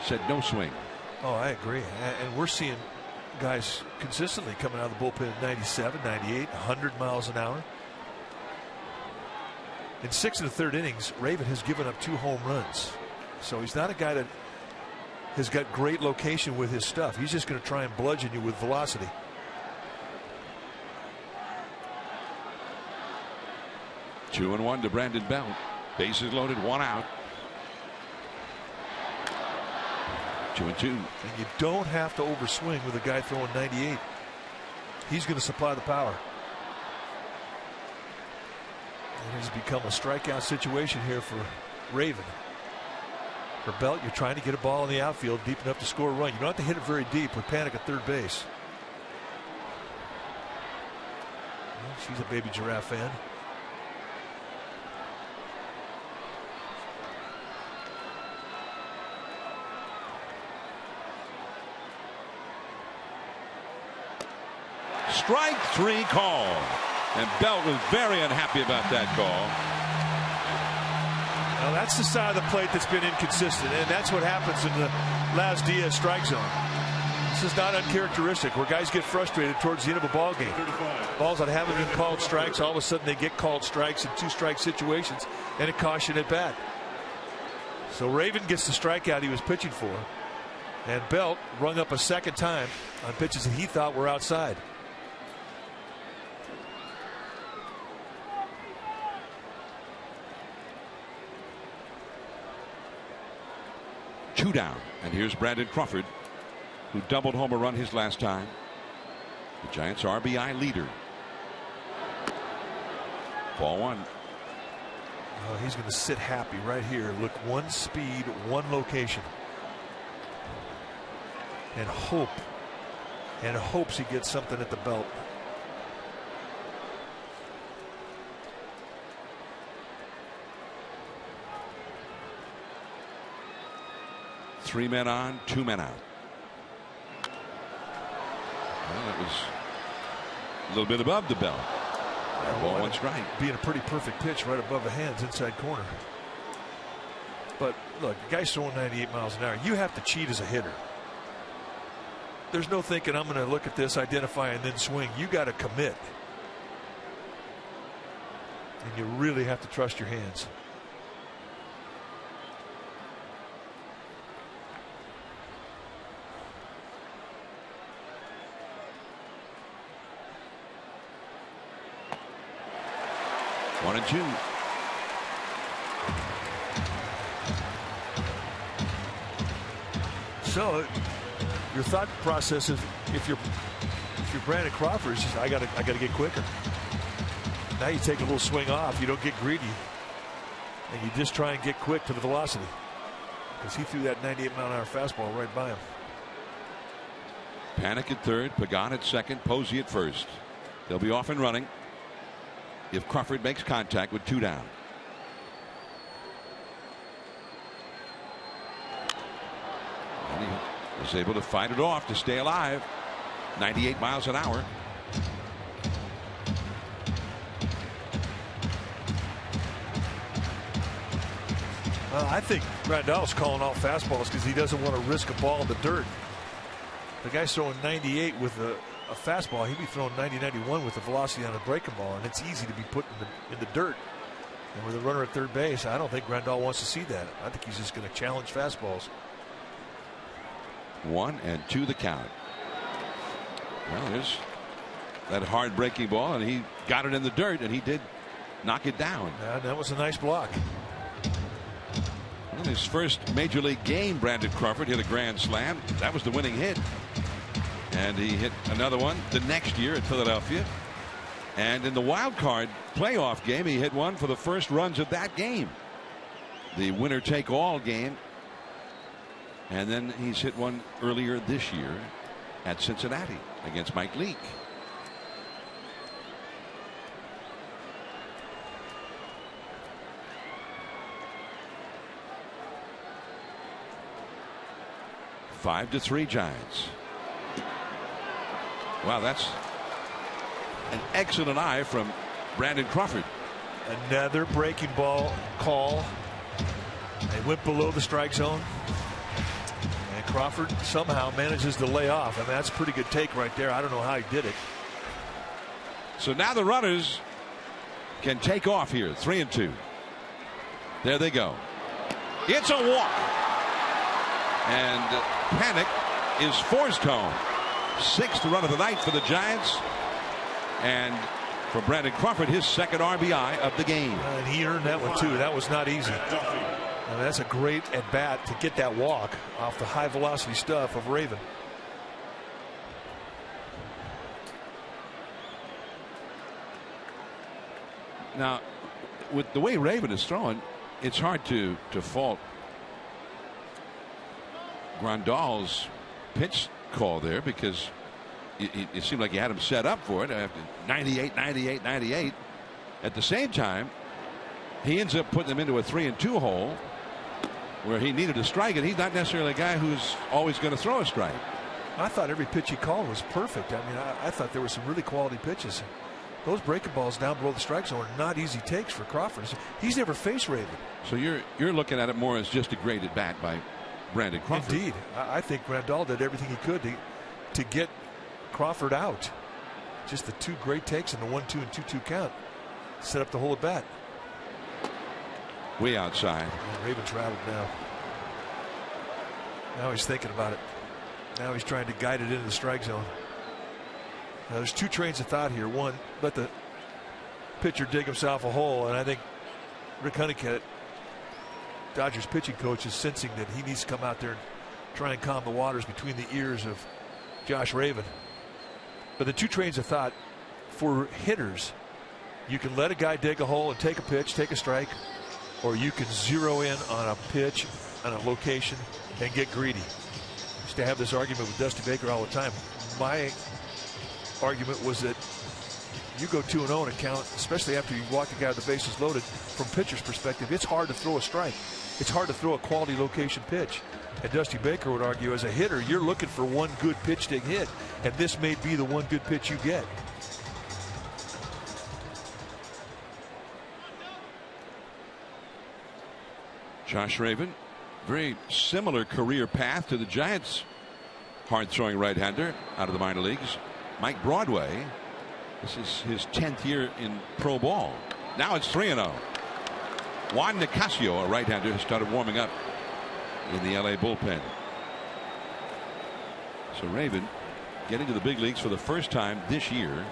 A: said no swing.
D: Oh, I agree. And we're seeing guys consistently coming out of the bullpen at 97, 98, 100 miles an hour. In 6 of the 3rd innings, Raven has given up 2 home runs. So he's not a guy that has got great location with his stuff. He's just going to try and bludgeon you with velocity.
A: Two and one to Brandon Belt. Bases loaded, 1 out. 2-2.
D: And you don't have to overswing with a guy throwing 98. He's going to supply the power. It has become a strikeout situation here for Raven. For Belt, you're trying to get a ball in the outfield deep enough to score a run. You don't have to hit it very deep with panic at third base. Well, she's a baby Giraffe fan.
A: Strike 3 call. And Belt was very unhappy about that call.
D: Now that's the side of the plate that's been inconsistent, and that's what happens in the last Diaz strike zone. This is not uncharacteristic, where guys get frustrated towards the end of a ball game. Balls that haven't been called strikes, all of a sudden they get called strikes in 2-strike situations, and a caution at bat. So Raven gets the strikeout he was pitching for, and Belt rung up a second time on pitches that he thought were outside.
A: Two down, and here's Brandon Crawford, who doubled home a run his last time. The Giants RBI leader. Ball one.
D: Oh, he's going to sit happy right here. Look, one speed, one location, and hopes he gets something at the belt.
A: Three men on, 2 men out. Well, it was a little bit above the belt. Ball one strike.
D: Being a pretty perfect pitch right above the hands, inside corner. But look, the guy's throwing 98 miles an hour. You have to cheat as a hitter. There's no thinking I'm going to look at this, identify, and then swing. You got to commit. And you really have to trust your hands.
A: One and two.
D: So your thought process is, if you're Brandon Crawford, it's just, I gotta get quicker. Now you take a little swing off, you don't get greedy, and you just try and get quick to the velocity, because he threw that 98-mile-an-hour fastball right by him.
A: Panic at third, Pagan at second, Posey at first. They'll be off and running if Crawford makes contact with 2 down. And he was able to fight it off to stay alive. 98 miles an hour.
D: I think Grandal's calling off fastballs because he doesn't want to risk a ball in the dirt. The guy's throwing 98 with a fastball. He'd be throwing 90-91 with the velocity on a breaking ball, and it's easy to be put in the dirt. And with a runner at third base, I don't think Grandal wants to see that. I think he's just going to challenge fastballs.
A: 1-2 the count. Well, there's that hard breaking ball, and he got it in the dirt, and he did knock it down.
D: Yeah, that was a nice block.
A: In his first major league game, Brandon Crawford hit a grand slam. That was the winning hit. And he hit another one the next year at Philadelphia. And in the wild card playoff game, he hit one for the first runs of that game. The winner take all game. And then he's hit one earlier this year at Cincinnati against Mike Leake. Five to 3 Giants. Wow, that's an excellent eye from Brandon Crawford.
D: Another breaking ball call. They went below the strike zone, and Crawford somehow manages to lay off. I mean, that's a pretty good take right there. I don't know how he did it.
A: So now the runners can take off here. 3-2. There they go. It's a walk. And panic is forced home. 6th run of the night for the Giants. And for Brandon Crawford, his second RBI of the game.
D: And he earned that one too. That was not easy. I mean, that's a great at bat to get that walk off the high velocity stuff of Raven.
A: Now, with the way Raven is throwing, it's hard to fault Grandal's pitch call there, because it seemed like he had him set up for it after 98, 98, 98. At the same time, he ends up putting him into a 3-2 hole where he needed a strike, and he's not necessarily a guy who's always going to throw a strike.
D: I thought every pitch he called was perfect. I mean, I thought there were some really quality pitches. those breaking balls down below the strike zone are not easy takes for Crawford. He's never faced Raven.
A: So you're looking at it more as just a great at bat by Brandon Crawford.
D: Indeed. I think Grandal did everything he could to get Crawford out. Just the two great takes and the 1-2 and 2-2 count set up the whole at bat.
A: Way outside.
D: And Raven's rattled now. Now he's thinking about it. Now he's trying to guide it into the strike zone. Now there's two trains of thought here. One, let the pitcher dig himself a hole, and I think Rick Honeycutt, Dodgers pitching coach, is sensing that he needs to come out there and try and calm the waters between the ears of Josh Raven. But the two trains of thought for hitters, you can let a guy dig a hole and take a pitch, take a strike, or you can zero in on a pitch, on a location, and get greedy. I used to have this argument with Dusty Baker all the time. My argument was that you go 2-0 in a count, especially after you walk the guy with the bases loaded. From pitcher's perspective, it's hard to throw a strike. It's hard to throw a quality location pitch. And Dusty Baker would argue, as a hitter, you're looking for one good pitch to hit, and this may be the one good pitch you get.
A: Josh Raven, very similar career path to the Giants' hard-throwing right-hander out of the minor leagues, Mike Broadway. This is his 10th year in pro ball. Now it's 3-0. Juan Nicasio, a right-hander, has started warming up in the LA bullpen. So Raven getting to the big leagues for the first time this year.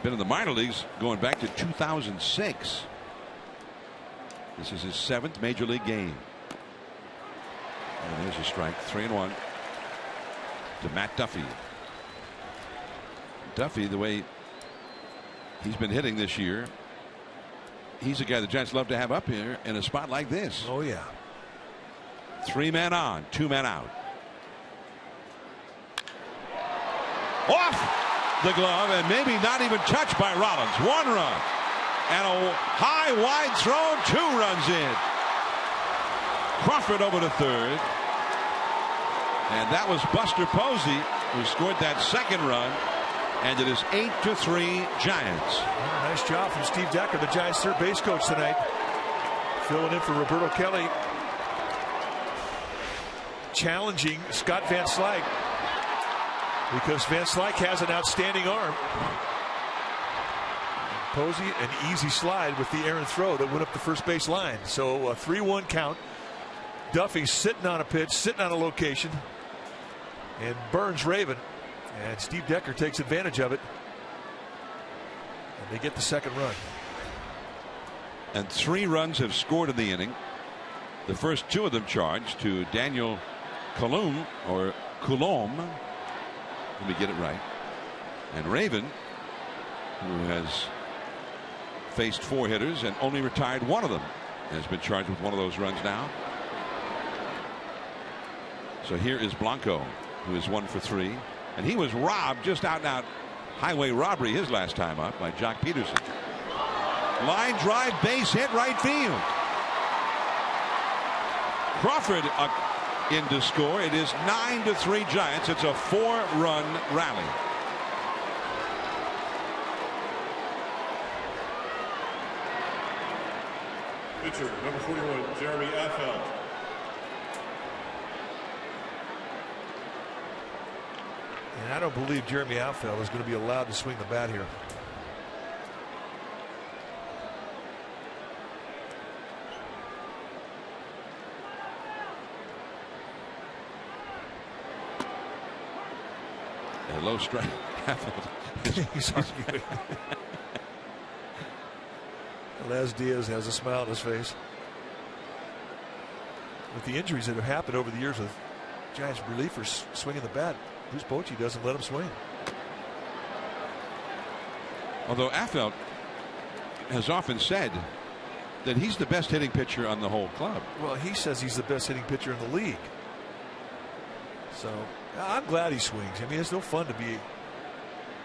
A: Been in the minor leagues going back to 2006. This is his 7th major league game. And there's a strike. 3-1 to Matt Duffy. Duffy, the way he's been hitting this year, he's a guy the Giants love to have up here in a spot like this.
D: Oh yeah.
A: 3 men on, 2 men out. Off the glove and maybe not even touched by Rollins. 1 run and a high wide throw, 2 runs in. Crawford over to third, and that was Buster Posey who scored that 2nd run, and it is 8-3 Giants.
D: Nice job from Steve Decker, the Giants' third base coach tonight, filling in for Roberto Kelly, challenging Scott Van Slyke, because Van Slyke has an outstanding arm. Posey, an easy slide with the errant throw that went up the first base line. So a 3-1 count. Duffy sitting on a pitch, sitting on a location, and burns Raven. And Steve Decker takes advantage of it. And they get the 2nd run.
A: And 3 runs have scored in the inning. The first 2 of them charged to Daniel Coulombe, or Coulombe. Let me get it right. And Raven, who has faced 4 hitters and only retired 1 of them, has been charged with 1 of those runs now. So here is Blanco, who is 1 for 3. And he was robbed, just out and out highway robbery his last time up, by Jock Peterson. Line drive, base hit, right field. Crawford in to score. It is 9-3 Giants. It's a 4-run rally.
C: Pitcher, number 41, Jeremy Affeldt.
D: And I don't believe Jeremy Affeldt is going to be allowed to swing the bat here.
A: A low strike.
D: He's arguing. Les Diaz has a smile on his face. With the injuries that have happened over the years with Giants relievers swinging the bat, Bruce Bochy doesn't let him swing.
A: Although Affeldt has often said that he's the best hitting pitcher on the whole club.
D: Well, he says he's the best hitting pitcher in the league. So I'm glad he swings. I mean, it's no fun to be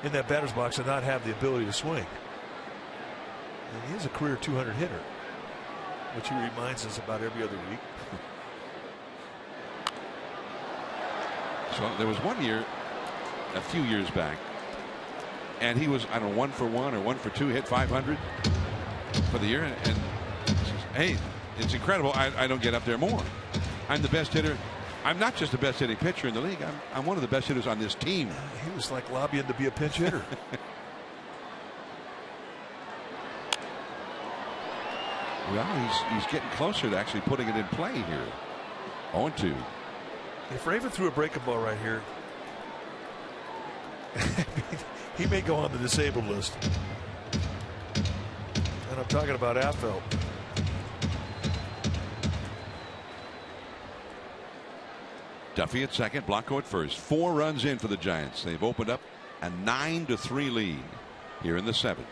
D: in that batter's box and not have the ability to swing. And he is a career 200 hitter, which he reminds us about every other week.
A: So there was one year, a few years back, And he was, I don't know, 1 for 1 or 1 for 2, hit 500 for the year. And hey, it's incredible. I don't get up there more. I'm the best hitter. I'm not just the best hitting pitcher in the league. I'm one of the best hitters on this team.
D: He was like lobbying to be a pinch hitter.
A: Well, he's getting closer to actually putting it in play here. 0-2.
D: If Raven threw a breaking ball right here, he may go on the disabled list. And I'm talking about Affel.
A: Duffy at second, Blanco at first. 4 runs in for the Giants. They've opened up a 9-3 lead here in the 7th.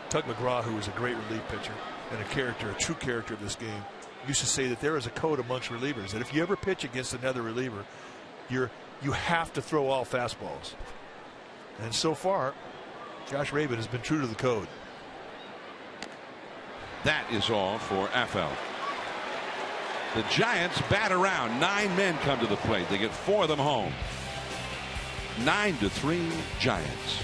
D: Tug McGraw, who was a great relief pitcher and a character, a true character of this game, used to say that there is a code amongst relievers that if you ever pitch against another reliever, you have to throw all fastballs. And so far, Josh Raven has been true to the code.
A: That is all for Affel. The Giants bat around. 9 men come to the plate. They get 4 of them home. 9-3 Giants.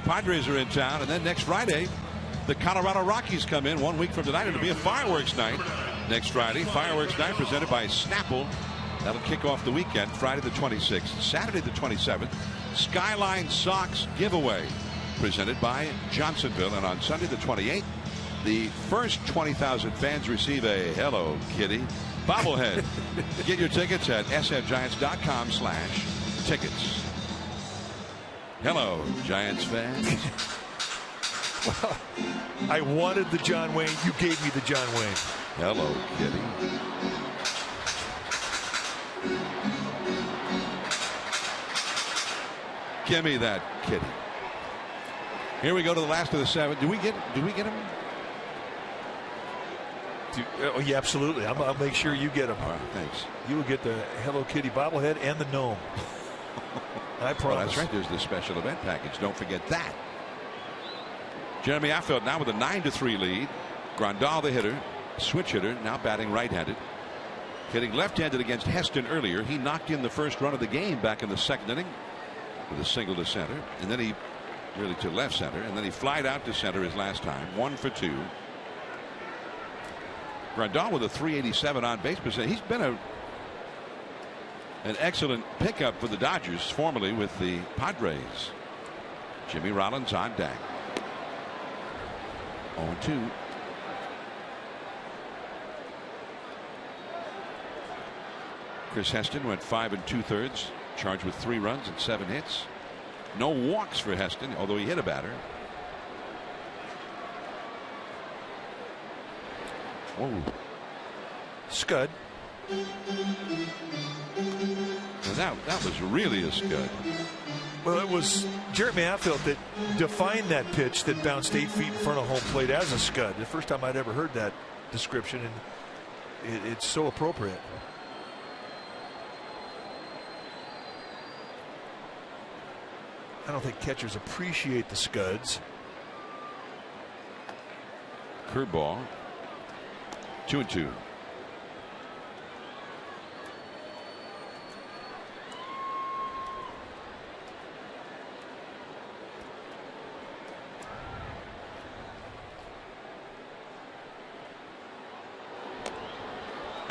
A: Padres are in town, and then next Friday the Colorado Rockies come in 1 week from tonight. It'll be a fireworks night next Friday. Fireworks night presented by Snapple. That'll kick off the weekend, Friday the 26th. Saturday the 27th, Skyline Sox giveaway presented by Johnsonville. And on Sunday the 28th, the first 20,000 fans receive a Hello Kitty bobblehead. Get your tickets at sfgiants.com/tickets. Hello, Giants fans.
D: Well, I wanted the John Wayne. You gave me the John Wayne.
A: Hello, Kitty. Give me that kitty. Here we go to the last of the 7. Do we get him?
D: Oh yeah, absolutely. I'll make sure you get them.
A: All right, thanks.
D: You will get the Hello Kitty bobblehead and the gnome. I promise.
A: Well, that's right. There's the special event package. Don't forget that. Jeremy Affel now with a 9-3 lead. Grandal, the hitter, switch hitter, now batting right-handed. Hitting left-handed against Heston earlier. He knocked in the first run of the game back in the 2nd inning with a single to center, and then he really to left center, and then he flied out to center his last time. 1 for 2. Grandal with a 387 on base percentage. He's been an excellent pickup for the Dodgers, formerly with the Padres. Jimmy Rollins on deck. 0-2. Chris Heston went 5 2/3, charged with 3 runs and 7 hits. No walks for Heston, although he hit a batter. Whoa.
D: scud.
A: Now, that was really a scud.
D: Well, it was Jeremy Affeldt that defined that pitch that bounced 8 feet in front of home plate as a scud. The first time I'd ever heard that description, and it's so appropriate. I don't think catchers appreciate the scuds.
A: Curveball. 2-2.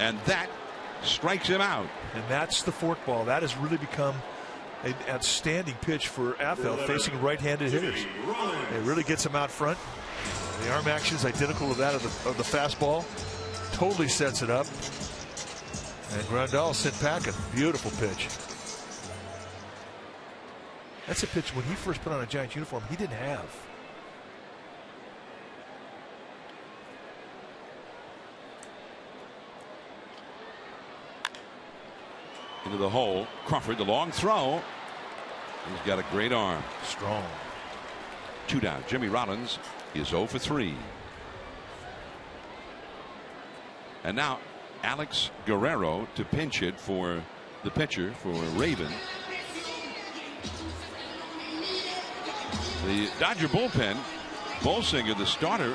A: And that strikes him out.
D: And that's the forkball. That has really become an outstanding pitch for Affeldt facing right-handed hitters. It really gets him out front. The arm action is identical to that of the fastball. Totally sets it up. And Grandal sent packing. Beautiful pitch. That's a pitch when he first put on a Giants uniform he didn't have.
A: Into the hole. Crawford, the long throw. He's got a great arm.
D: Strong.
A: 2 down. Jimmy Rollins is 0 for 3. And now Alex Guerrero to pinch it for the pitcher for Raven. The Dodger bullpen, Bolsinger, the starter,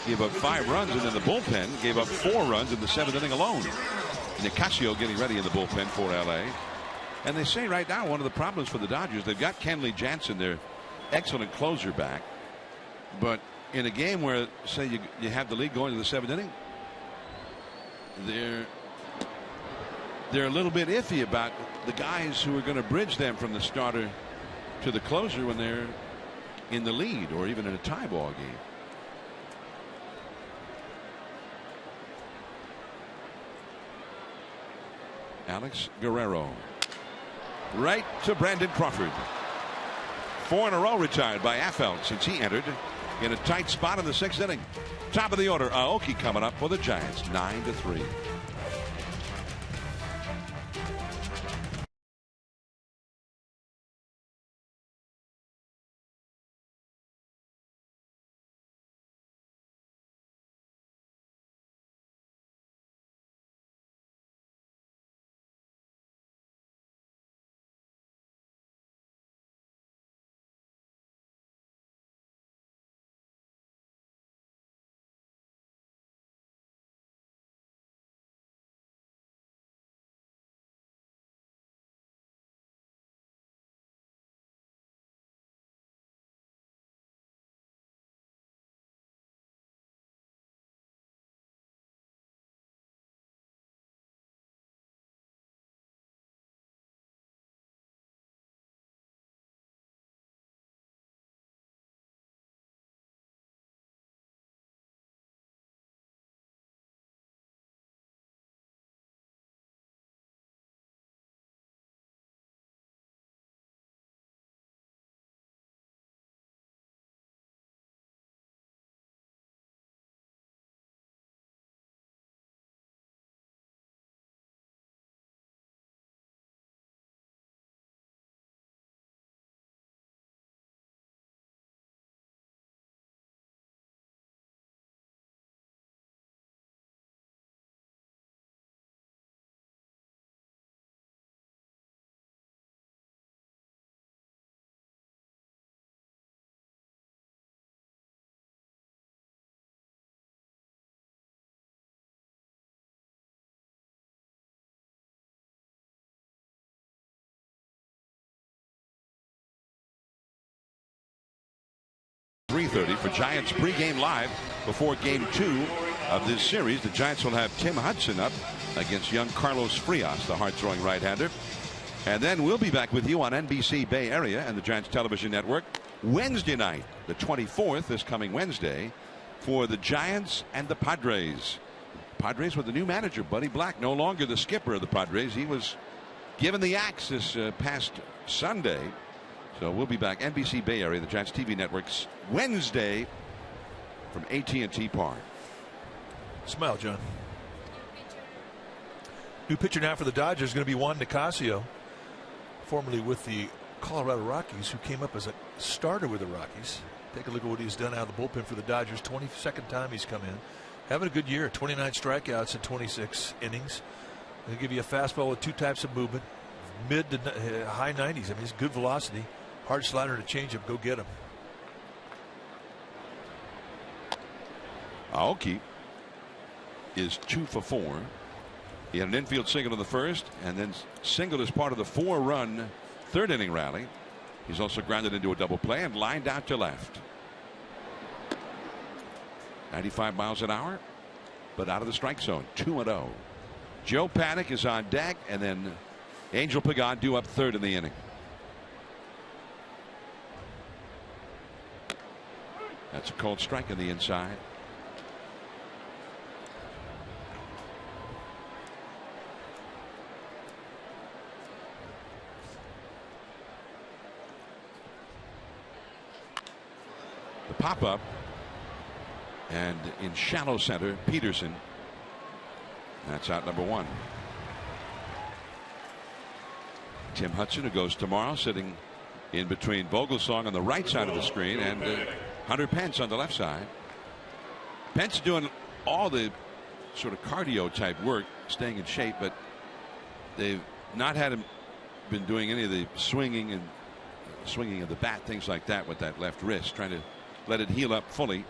A: gave up 5 runs, and then the bullpen gave up 4 runs in the 7th inning alone. Nicasio getting ready in the bullpen for LA. And they say right now one of the problems for the Dodgers, they've got Kenley Jansen, their excellent closer, back. But in a game where, say, you have the lead going to the 7th inning, they're a little bit iffy about the guys who are going to bridge them from the starter to the closer when they're in the lead or even in a tie ball game. Alex Guerrero right to Brandon Crawford. 4 in a row retired by Affeldt since he entered in a tight spot in the 6th inning. Top of the order, Aoki coming up for the Giants, 9-3. .330 for Giants pregame live before game 2 of this series. The Giants will have Tim Hudson up against young Carlos Frias, the hard-throwing right-hander. And then we'll be back with you on NBC Bay Area and the Giants television network Wednesday night, the 24th, this coming Wednesday, for the Giants and the Padres. Padres with the new manager, Buddy Black, no longer the skipper of the Padres. He was given the axe this past Sunday. So we'll be back, NBC Bay Area, the Giants TV networks, Wednesday from AT&T Park.
D: Smile, John. New pitcher now for the Dodgers is going to be Juan Nicasio, formerly with the Colorado Rockies, who came up as a starter with the Rockies. Take a look at what he's done out of the bullpen for the Dodgers. 22nd time he's come in. Having a good year. 29 strikeouts in 26 innings. They'll give you a fastball with 2 types of movement. Mid to high 90s. I mean, he's good velocity. Hard slider and a changeup. Go get him.
A: Aoki is 2 for 4. He had an infield single in the first and then singled as part of the 4-run 3rd inning rally. He's also grounded into a double play and lined out to left. 95 miles an hour, but out of the strike zone. 2-0. Joe Paddock is on deck, and then Angel Pagan due up 3rd in the inning. That's a cold strike on the inside. The pop-up, and in shallow center, Peterson. That's out number 1. Tim Hudson, who goes tomorrow, sitting in between Vogelsong on the right side of the screen and Hunter Pence on the left side. Pence doing all the sort of cardio type work, staying in shape, but they've not had him been doing any of the swinging of the bat, things like that with that left wrist, trying to let it heal up fully.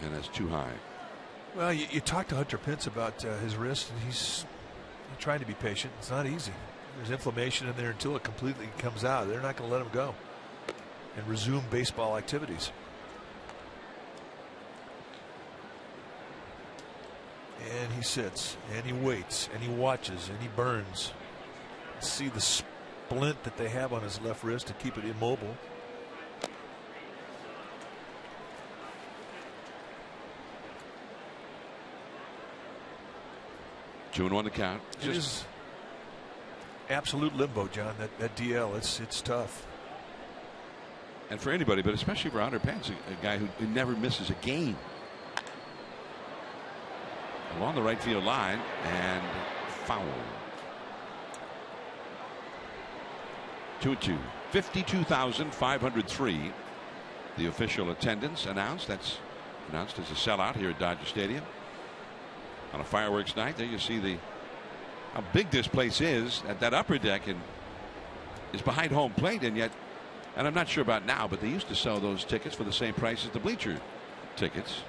A: And that's too high.
D: Well, you talk to Hunter Pence about his wrist, and he's trying to be patient. It's not easy. There's inflammation in there until it completely comes out. They're not going to let him go and resume baseball activities. And he sits, and he waits, and he watches, and he burns. See the splint that they have on his left wrist to keep it immobile.
A: Two and 1 to count.
D: It is absolute limbo, John. That DL, it's tough.
A: And for anybody, but especially for Hunter Pence, a guy who never misses a game. Along the right field line, and foul. 2-2. 52,503. The official attendance announced. That's announced as a sellout here at Dodger Stadium. On a fireworks night, there you see how big this place is. At that upper deck and is behind home plate, and yet, and I'm not sure about now, but they used to sell those tickets for the same price as the bleacher tickets.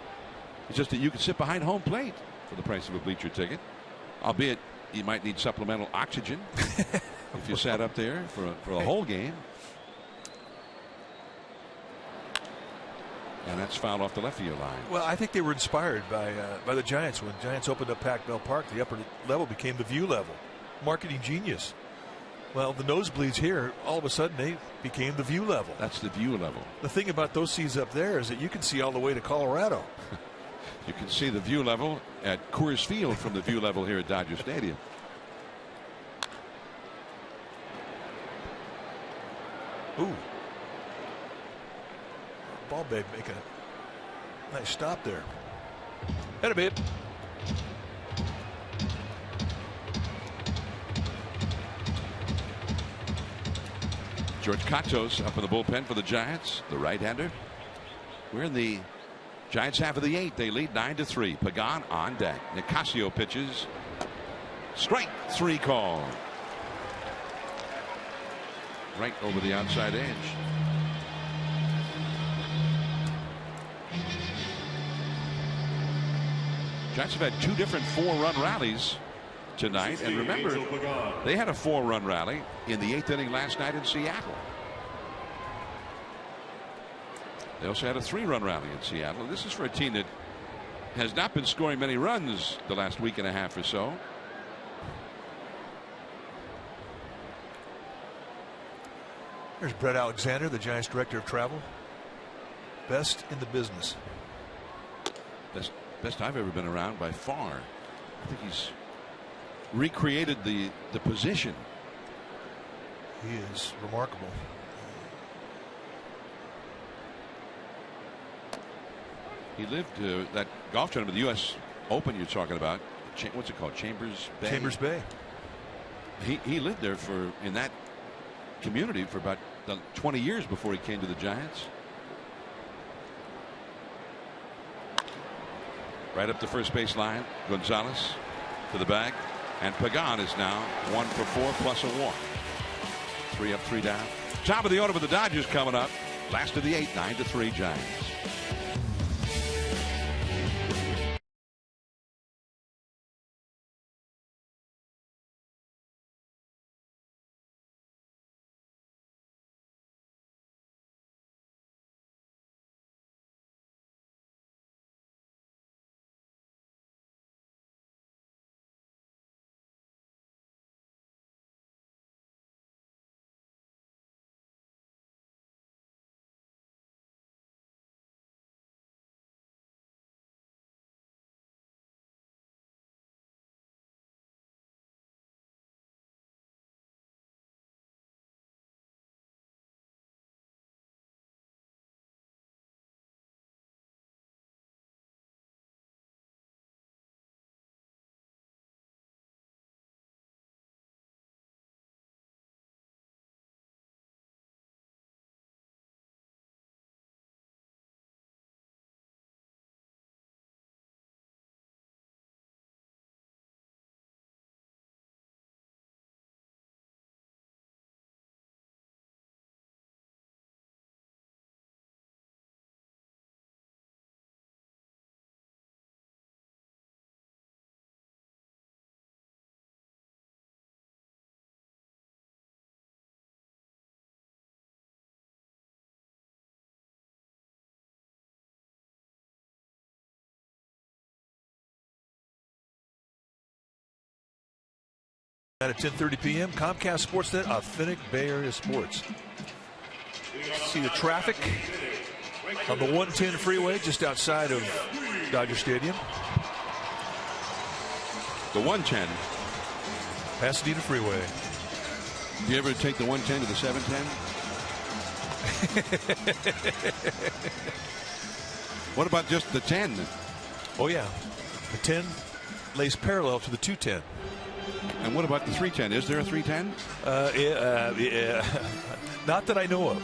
A: It's just that you could sit behind home plate for the price of a bleacher ticket, albeit you might need supplemental oxygen if you sat up there for a whole game. And that's fouled off the left field line.
D: Well, I think they were inspired by the Giants. When Giants opened up Pac-Bell Park, the upper level became the view level. Marketing genius. Well, the nosebleeds here, all of a sudden, they became the view level.
A: That's the view level.
D: The thing about those seats up there is that you can see all the way to Colorado.
A: You can see the view level at Coors Field from the view level here at Dodger Stadium.
D: Ooh. Ball bag making a nice stop there. Had a bit.
A: George Katos up in the bullpen for the Giants, the right-hander. We're in the Giants half of the 8th. They lead 9-3. Pagan on deck. Nicasio pitches. Strike 3 call. Right over the outside edge. Giants have had 2 different 4-run rallies tonight, and remember, they had a 4-run rally in the 8th inning last night in Seattle. They also had a 3-run rally in Seattle. This is for a team that has not been scoring many runs the last week and a half or so.
D: There's Brett Alexander, the Giants director of travel. Best in the business.
A: Best I've ever been around by far. I think he's recreated the position.
D: He is remarkable.
A: He lived that golf tournament, the U.S. Open you're talking about. What's it called? Chambers Bay.
D: Chambers Bay.
A: He lived there in that community for about 20 years before he came to the Giants. Right up the first base line. Gonzalez to the bag. And Pagan is now 1 for 4 plus a walk. 3 up, 3 down. Top of the order with the Dodgers coming up. Last of the 8, 9-3 Giants.
D: At 10:30 p.m. Comcast Sportsnet, authentic Bay Area sports. See the traffic on the 110 freeway just outside of Dodger Stadium.
A: The 110.
D: Pasadena Freeway.
A: Do you ever take the 110 to the 710? What about just the 10?
D: Oh yeah, the 10 lays parallel to the 210.
A: And what about the 310? Is there a 310?
D: Yeah. Not that I know of.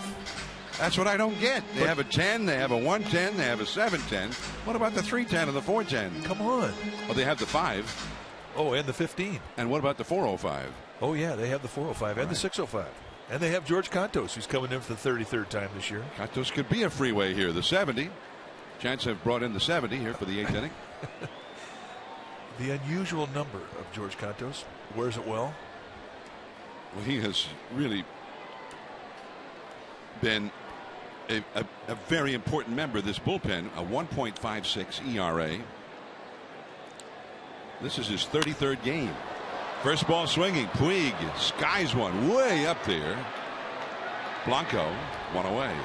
A: That's what I don't get. They have a 10, they have a 110, they have a 710. What about the 310 and the 410?
D: Come on.
A: Oh, they have the 5.
D: Oh, and the 15.
A: And what about the 405?
D: Oh, yeah, they have the 405 and the 605. And they have George Cantos, who's coming in for the 33rd time this year.
A: Cantos could be a freeway here. The 70. Giants have brought in the 70 here for the 8th inning.
D: The unusual number of George Cantos. Wears it well.
A: Well, he has really been a very important member of this bullpen. A 1.56 ERA. This is his 33rd game. First ball swinging. Puig skies one way up there. Blanco one away.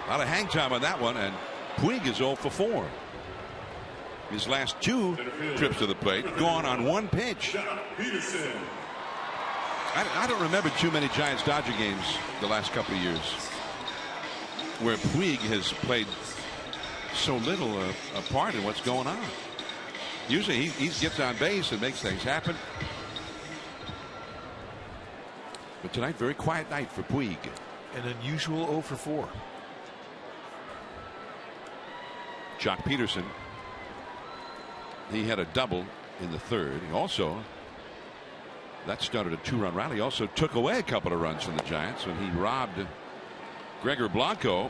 A: A lot of hang time on that one, and Puig is 0 for 4. His last 2 trips to the plate gone on 1 pitch. I don't remember too many Giants-Dodger games the last couple of years where Puig has played so little a part in what's going on. Usually he gets on base and makes things happen. But tonight, very quiet night for Puig.
D: An unusual 0 for 4.
A: Jock Peterson. He had a double in the 3rd. He also, that started a 2-run rally. He also took away a couple of runs from the Giants when he robbed Gregor Blanco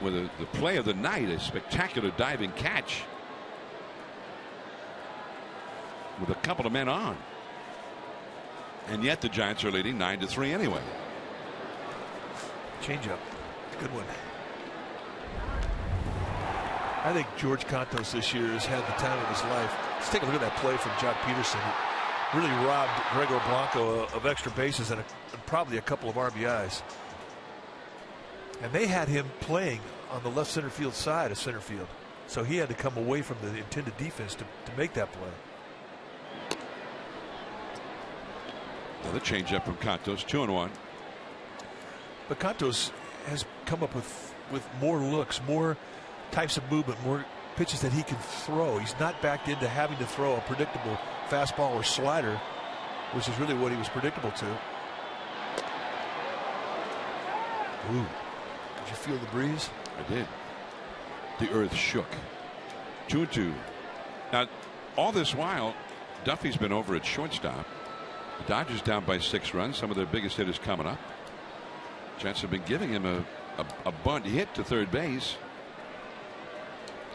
A: with the play of the night, a spectacular diving catch with a couple of men on. And yet the Giants are leading 9-3 anyway.
D: Changeup. Good one. I think George Cantos this year has had the time of his life. Let's take a look at that play from Jock Peterson. He really robbed Gregor Blanco of extra bases and probably a couple of RBIs. And they had him playing on the left center field side of center field. So he had to come away from the intended defense to make that play.
A: Another changeup from Cantos, 2-1.
D: But Cantos has come up with more looks, more types of movement, more pitches that he can throw. He's not backed into having to throw a predictable fastball or slider, which is really what he was predictable to. Ooh. Did you feel the breeze?
A: I did. The earth shook. 2-2. Now, all this while, Duffy's been over at shortstop. The Dodgers down by 6 runs. Some of their biggest hitters coming up. Giants have been giving him a bunt hit to third base.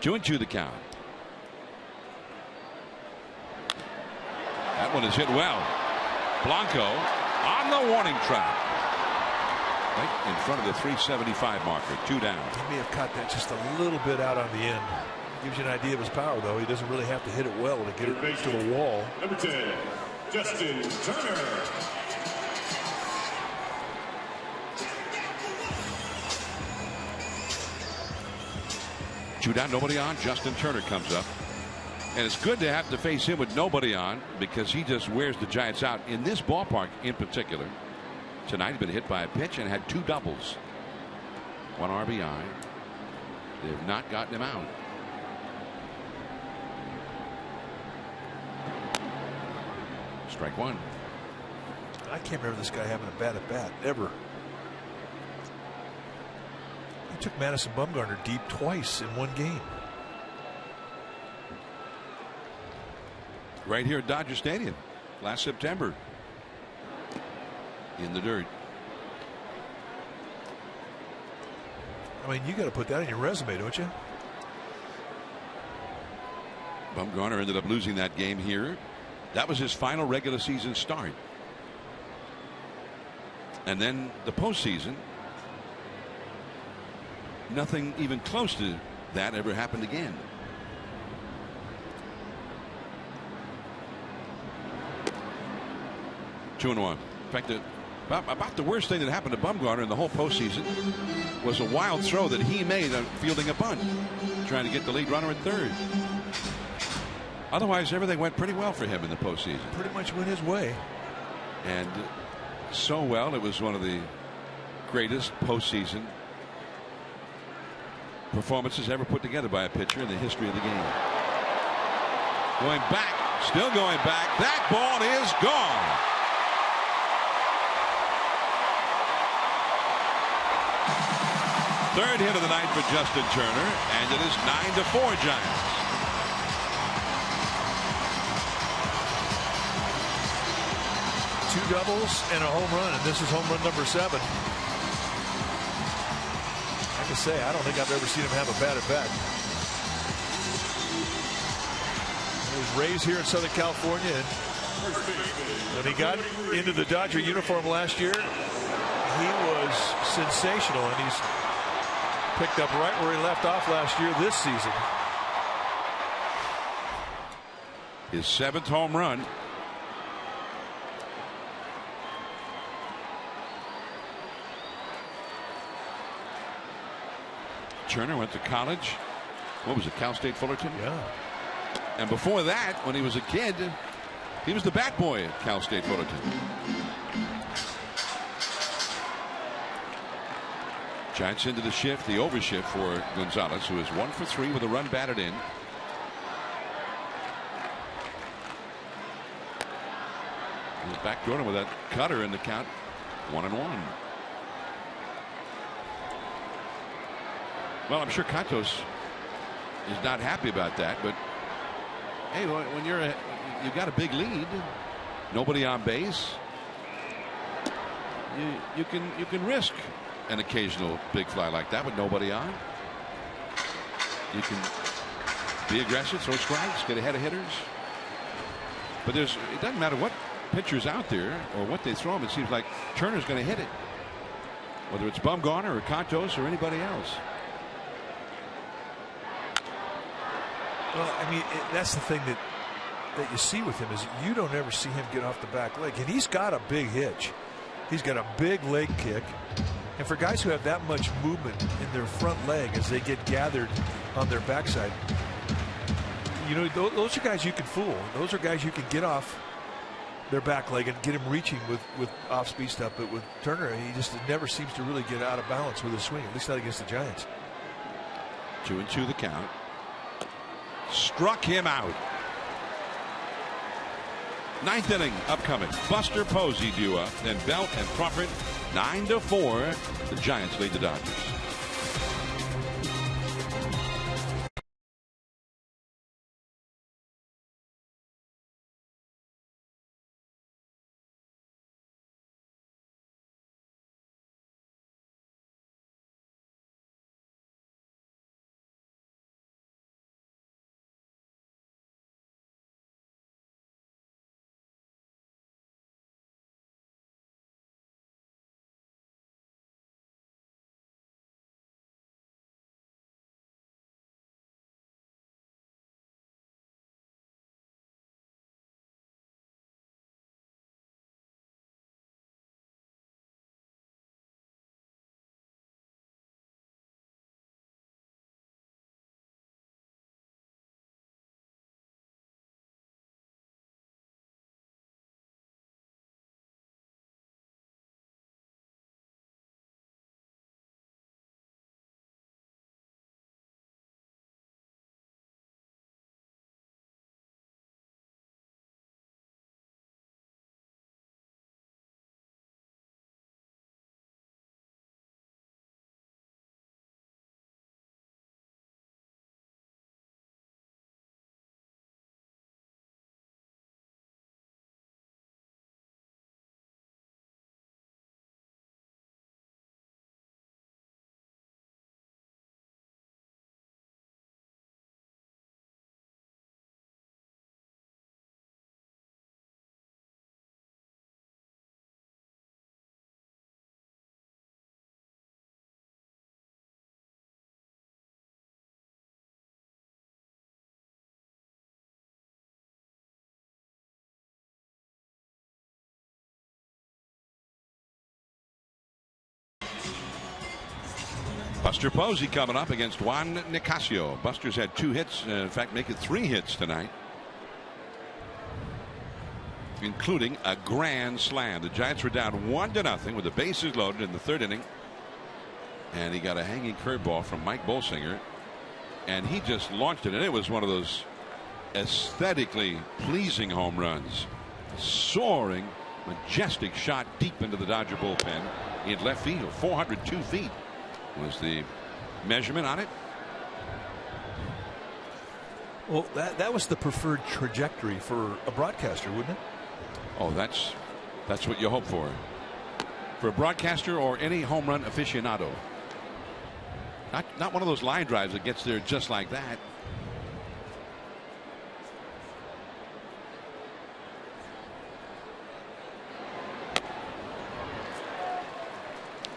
A: 2-2 the count. That one is hit well. Blanco on the warning track. Right in front of the 375 marker. 2 down.
D: He may have caught that just a little bit out on the end. Gives you an idea of his power, though. He doesn't really have to hit it well to get it to the wall.
C: Number 10, Justin Turner.
A: Two down, nobody on. Justin Turner comes up. And it's good to have to face him with nobody on because he just wears the Giants out in this ballpark in particular. Tonight he's been hit by a pitch and had 2 doubles. 1 RBI. They've not gotten him out. Strike 1.
D: I can't remember this guy having a bad at bat ever. He took Madison Bumgarner deep twice in one game.
A: Right here at Dodger Stadium last September. In the dirt.
D: I mean, you got to put that in your resume, don't you?
A: Bumgarner ended up losing that game here. That was his final regular season start. And then the postseason, nothing even close to that ever happened again. Two and one. In fact, about the worst thing that happened to Bumgarner in the whole postseason was a wild throw that he made on fielding a bunt, trying to get the lead runner at third. Otherwise, everything went pretty well for him in the postseason.
D: Pretty much went his way.
A: And so well, it was one of the greatest postseason performances ever put together by a pitcher in the history of the game. Going back, still going back. That ball is gone. Third hit of the night for Justin Turner, and it is 9-4 Giants.
D: Two doubles and a home run, and this is home run number 7. I can say I don't think I've ever seen him have a bad at bat. There's Rays here in Southern California, and when he got into the Dodger uniform last year, he was sensational, and he's picked up right where he left off last year this season.
A: His 7th home run. Turner went to college. What was it, Cal State Fullerton?
D: Yeah.
A: And before that, when he was a kid, he was the bat boy at Cal State Fullerton. Giants into the shift, the overshift for Gonzalez, who is 1 for 3 with a run batted in. He's backdoored him with that cutter in the count. 1-1. Well, I'm sure Cantos is not happy about that, but hey, when you've got a big lead, nobody on base, you can risk an occasional big fly like that with nobody on. You can be aggressive, throw strikes, get ahead of hitters. But it doesn't matter what pitcher's out there or what they throw him. It seems like Turner's going to hit it, whether it's Bumgarner or Cantos or anybody else.
D: Well, I mean, that's the thing that you see with him is you don't ever see him get off the back leg, and he's got a big hitch. He's got a big leg kick. And for guys who have that much movement in their front leg as they get gathered on their backside, you know, those are guys you can fool. Those are guys you can get off their back leg and get him reaching with off-speed stuff. But with Turner, he just never seems to really get out of balance with his swing, at least not against the Giants.
A: 2-2 the count. Struck him out. Ninth inning upcoming. Buster Posey due up. Then Belt and Crawford. 9-4. The Giants lead the Dodgers. Buster Posey coming up against Juan Nicasio. Buster's had 2 hits, in fact, making 3 hits tonight, including a grand slam. The Giants were down 1-0 with the bases loaded in the 3rd inning, and he got a hanging curveball from Mike Bolsinger, and he just launched it, and it was one of those aesthetically pleasing home runs. Soaring, majestic shot deep into the Dodger bullpen in left field. 402 feet was the measurement on it.
D: Well, that was the preferred trajectory for a broadcaster, wouldn't it?
A: Oh, that's what you hope for a broadcaster or any home run aficionado. Not one of those line drives that gets there just like that.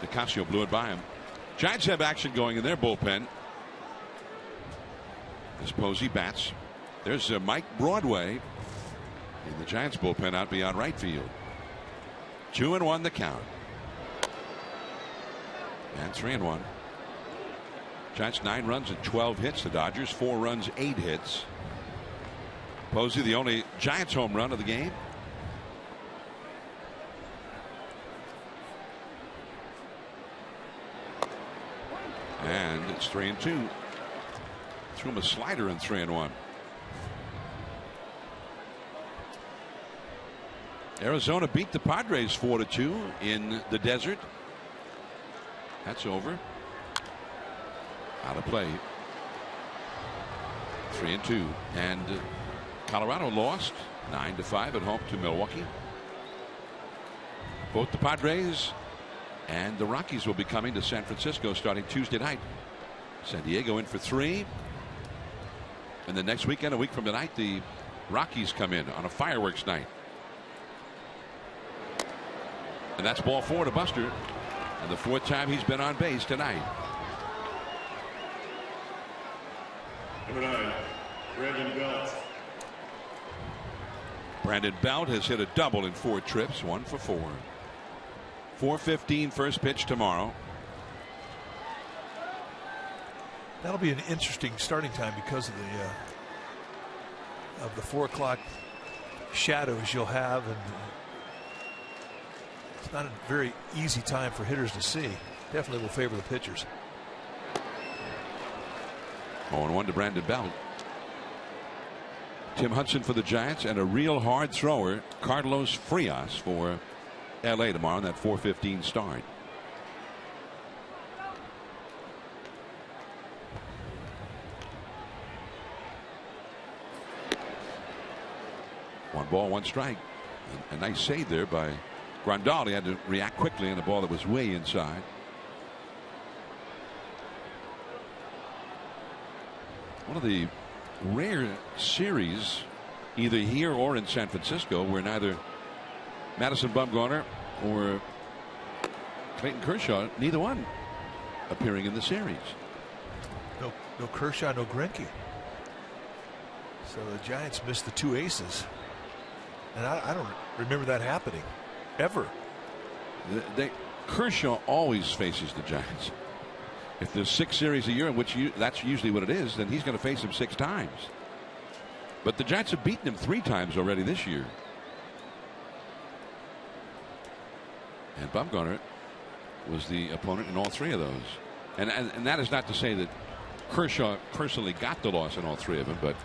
A: Nicasio blew it by him. Giants have action going in their bullpen as Posey bats. There's Mike Broadway in the Giants bullpen out beyond right field. 2-1 the count. And 3-1. Giants 9 runs and 12 hits. The Dodgers 4 runs, 8 hits. Posey the only Giants home run of the game. And it's 3-2. Threw him a slider in 3-1. Arizona beat the Padres 4-2 in the desert. That's over. Out of play. 3-2. And Colorado lost 9-5 at home to Milwaukee. Both the Padres and the Rockies will be coming to San Francisco starting Tuesday night. San Diego in for 3. And the next weekend, a week from tonight, the Rockies come in on a fireworks night. And that's ball 4 to Buster. And the 4th time he's been on base tonight.
C: Number 9, Brandon Belt.
A: Brandon Belt has hit a double in 4 trips, 1 for 4. 4:15 first pitch tomorrow.
D: That'll be an interesting starting time because of the 4 o'clock shadows you'll have, and it's not a very easy time for hitters to see. Definitely will favor the pitchers.
A: 0-1 to Brandon Belt. Tim Hudson for the Giants, and a real hard thrower, Carlos Frias, for LA tomorrow in that 4:15 start. One ball, one strike. A nice save there by Grandal. He had to react quickly on a ball that was way inside. One of the rare series, either here or in San Francisco, where neither Madison Bumgarner or Clayton Kershaw, neither one appearing in the series.
D: No Kershaw, no Greinke. So the Giants missed the two aces. And I don't remember that happening ever.
A: Kershaw always faces the Giants. If there's 6 series a year, in which that's usually what it is, then he's going to face him 6 times. But the Giants have beaten him 3 times already this year. And Bumgarner was the opponent in all 3 of those. And that is not to say that Kershaw personally got the loss in all 3 of them, but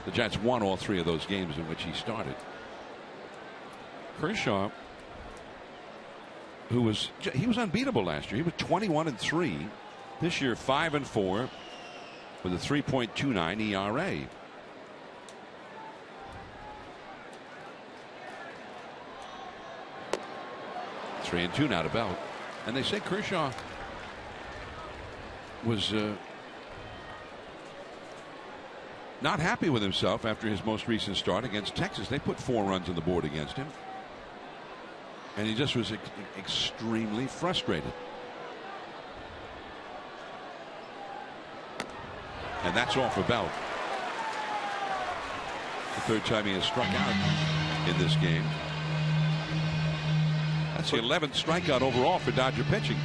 A: the Giants won all 3 of those games in which he started. Kershaw, he was unbeatable last year. He was 21-3. This year 5-4 with a 3.29 ERA. Three and 2 now to Belt. And they say Kershaw was not happy with himself after his most recent start against Texas. They put 4 runs on the board against him. And he just was extremely frustrated. And that's all for Belt. The 3rd time he has struck out in this game. That's the 11th strikeout overall for Dodger pitching.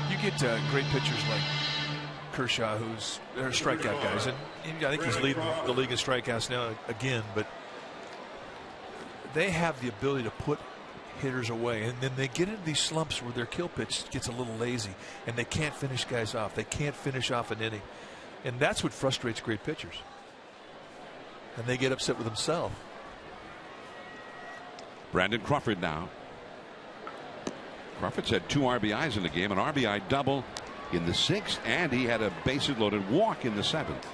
D: You get great pitchers like Kershaw, they're strikeout guys, and I think he's leading the league in strikeouts now again. But they have the ability to put hitters away, and then they get into these slumps where their kill pitch gets a little lazy, and they can't finish guys off. They can't finish off an inning, and that's what frustrates great pitchers. And they get upset with themselves.
A: Brandon Crawford now. Crawford's had 2 RBIs in the game, an RBI double in the 6th, and he had a bases loaded walk in the 7th.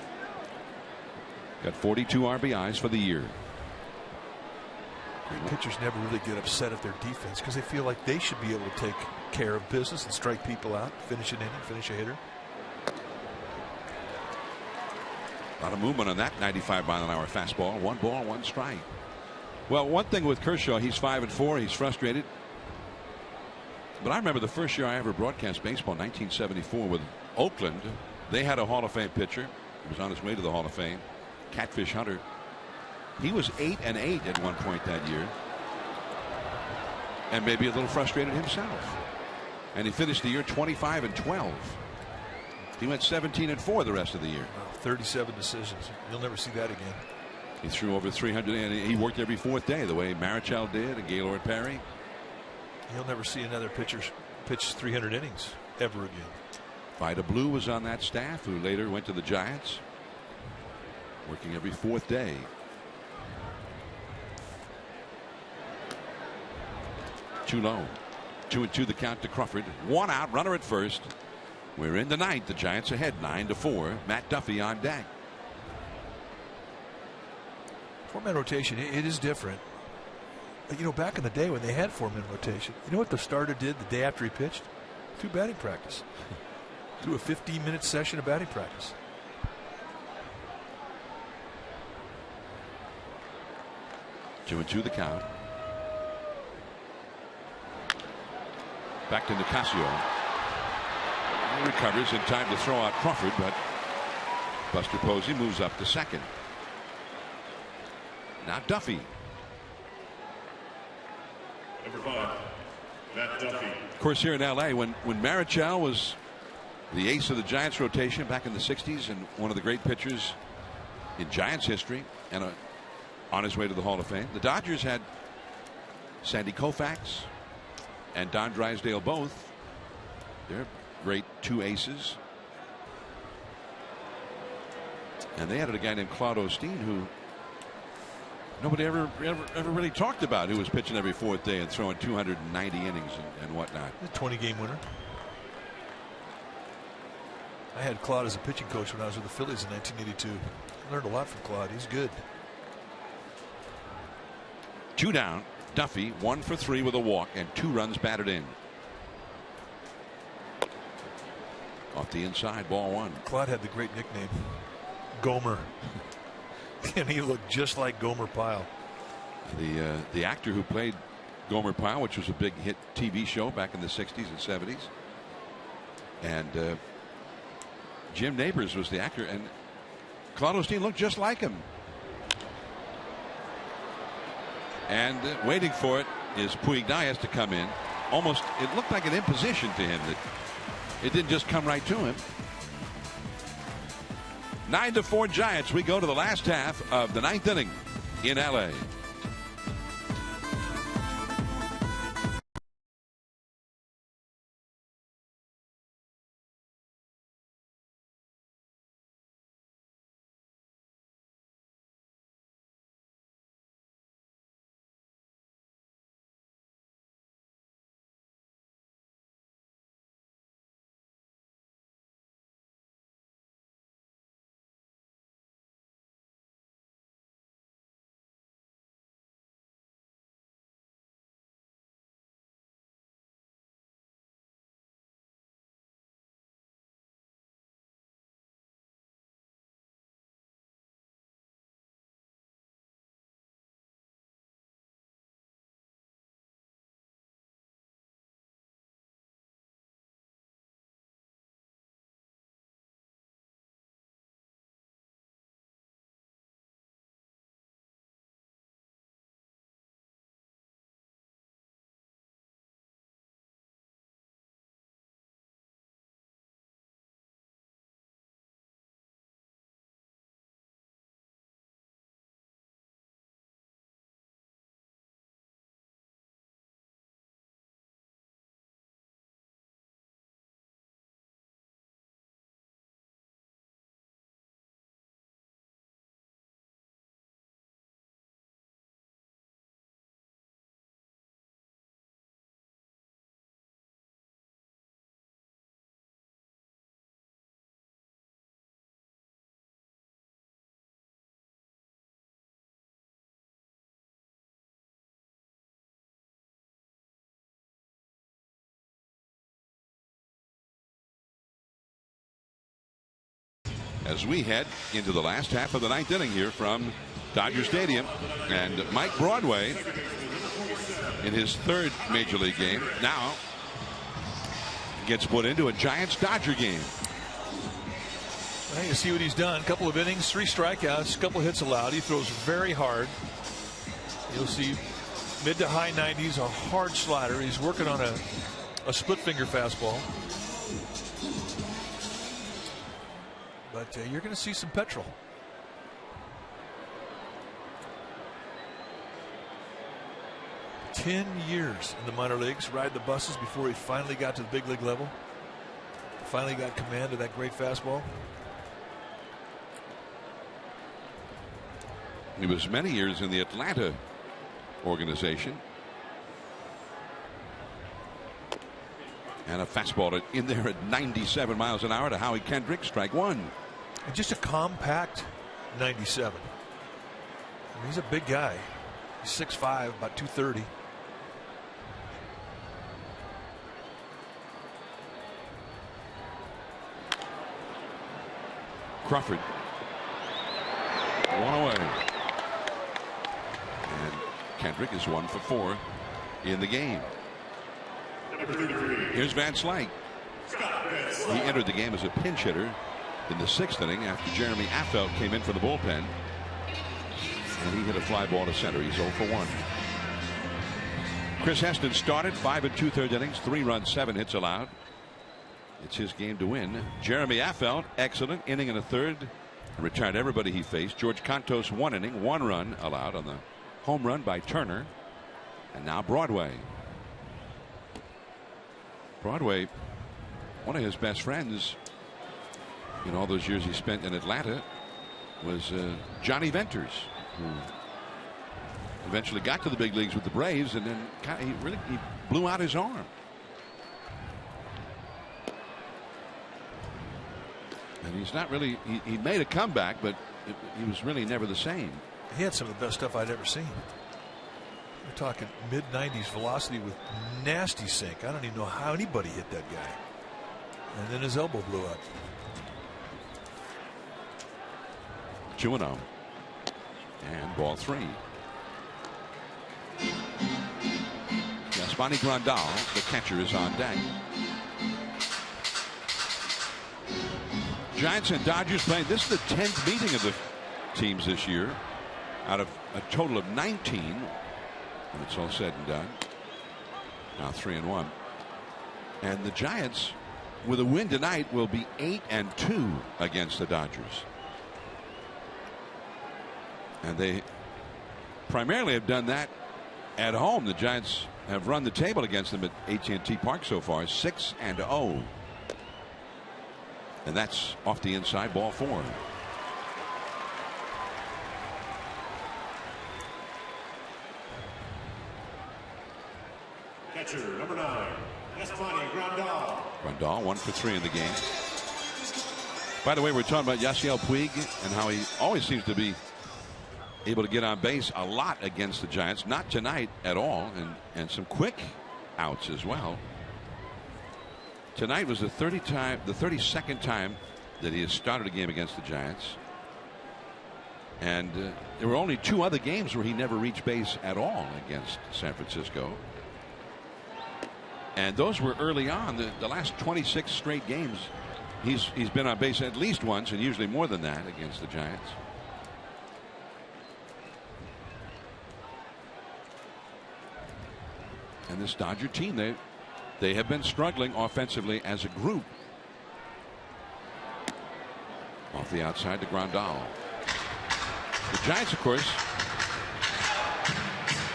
A: Got 42 RBIs for the year.
D: Great pitchers never really get upset at their defense because they feel like they should be able to take care of business and strike people out, finish an inning, finish a hitter.
A: A lot of movement on that 95-mile-an-hour fastball. 1 ball, 1 strike. Well, one thing with Kershaw, he's 5-4. He's frustrated. But I remember the first year I ever broadcast baseball, 1974, with Oakland. They had a Hall of Fame pitcher. He was on his way to the Hall of Fame, Catfish Hunter. He was 8-8 at one point that year, and maybe a little frustrated himself. And he finished the year 25-12. He went 17-4 the rest of the year.
D: 37 decisions. You'll never see that again.
A: He threw over 300, and he worked every 4th day, the way Marichal did and Gaylord Perry.
D: You'll never see another pitcher pitch 300 innings ever again.
A: Vida Blue was on that staff, who later went to the Giants, working every 4th day. Too low. 2-2 the count to Crawford. 1 out, runner at first. We're in the 9th. The Giants ahead 9-4. Matt Duffy on deck.
D: 4-man rotation, it is different. But, you know, back in the day when they had 4-man rotation, you know what the starter did the day after he pitched? Threw batting practice. Threw a 15-minute session of batting practice.
A: Two and 2 the count. Back to Nicasio. He recovers in time to throw out Crawford, but Buster Posey moves up to second. Now Duffy.
C: Number 5, Matt Duffy.
A: Of course, here in LA, when Marichal was the ace of the Giants rotation back in the 60s and one of the great pitchers in Giants history, and on his way to the Hall of Fame, the Dodgers had Sandy Koufax and Don Drysdale both. They're great 2 aces. And they added a guy named Claude Osteen, who nobody ever really talked about, who was pitching every fourth day and throwing 290 innings and whatnot.
D: A 20-game winner. I had Claude as a pitching coach when I was with the Phillies in 1982. I learned a lot from Claude. He's good.
A: 2 down. Duffy 1 for 3 with a walk and 2 runs batted in. Off the inside, ball 1.
D: Claude had the great nickname, Gomer. And he looked just like Gomer Pyle.
A: The actor who played Gomer Pyle, which was a big hit TV show back in the 60s and 70s. And Jim Nabors was the actor, and Claude Osteen looked just like him. And waiting for it is Puig Diaz to come in. Almost, it looked like an imposition to him. That it didn't just come right to him. 9-4 Giants. We go to the last half of the 9th inning in LA. As we head into the last half of the 9th inning here from Dodger Stadium, and Mike Broadway in his 3rd major league game now gets put into a Giants-Dodger game.
D: Well, you see what he's done. A couple of innings, 3 strikeouts, a couple hits allowed. He throws very hard. You'll see mid to high 90s, a hard slider. He's working on a split finger fastball. But you're going to see some petrol. Ten years in the minor leagues, riding the buses before he finally got to the big league level. Finally got command of that great fastball.
A: He was many years in the Atlanta organization. And a fastball in there at 97 miles an hour to Howie Kendrick, strike 1.
D: And just a compact 97. I mean, he's a big guy. He's 6'5", about 230.
A: Crawford. 1 away. And Kendrick is 1 for 4 in the game. Here's Van Slyke. He entered the game as a pinch hitter in the 6th inning after Jeremy Affeldt came in for the bullpen. And he hit a fly ball to center. He's 0 for 1. Chris Heston started 5 2/3 innings, 3 runs, 7 hits allowed. It's his game to win. Jeremy Affeldt, excellent inning and a third. Retired everybody he faced. George Contos, 1 inning, 1 run allowed on the home run by Turner. And now Broadway. Broadway, one of his best friends in all those years he spent in Atlanta, was Johnny Venters, who eventually got to the big leagues with the Braves, and then he blew out his arm. And he's not really, he made a comeback, but he was really never the same.
D: He had some of the best stuff I'd ever seen. We're talking mid-90s velocity with nasty sink. I don't even know how anybody hit that guy. And then his elbow blew up.
A: 2-0. And ball 3. Yasmani Grandal, the catcher, is on deck. Giants and Dodgers playing. This is the 10th meeting of the teams this year, out of a total of 19 when it's all said and done. Now 3-1, and the Giants, with a win tonight, will be 8-2 against the Dodgers, and they primarily have done that at home. The Giants have run the table against them at AT&T Park so far, 6-0. And that's off the inside, ball 4.
C: Catcher, number 9, Yasmani Grandal.
A: Grandal 1 for 3 in the game. By the way, we're talking about Yasiel Puig and how he always seems to be able to get on base a lot against the Giants. Not tonight at all, and some quick outs as well. Tonight was the 32nd time that he has started a game against the Giants. And there were only 2 other games where he never reached base at all against San Francisco. And those were early on. The last 26 straight games, he's been on base at least once, and usually more than that, against the Giants. And this Dodger team, they have been struggling offensively as a group. Off the outside to Grandal. The Giants, of course,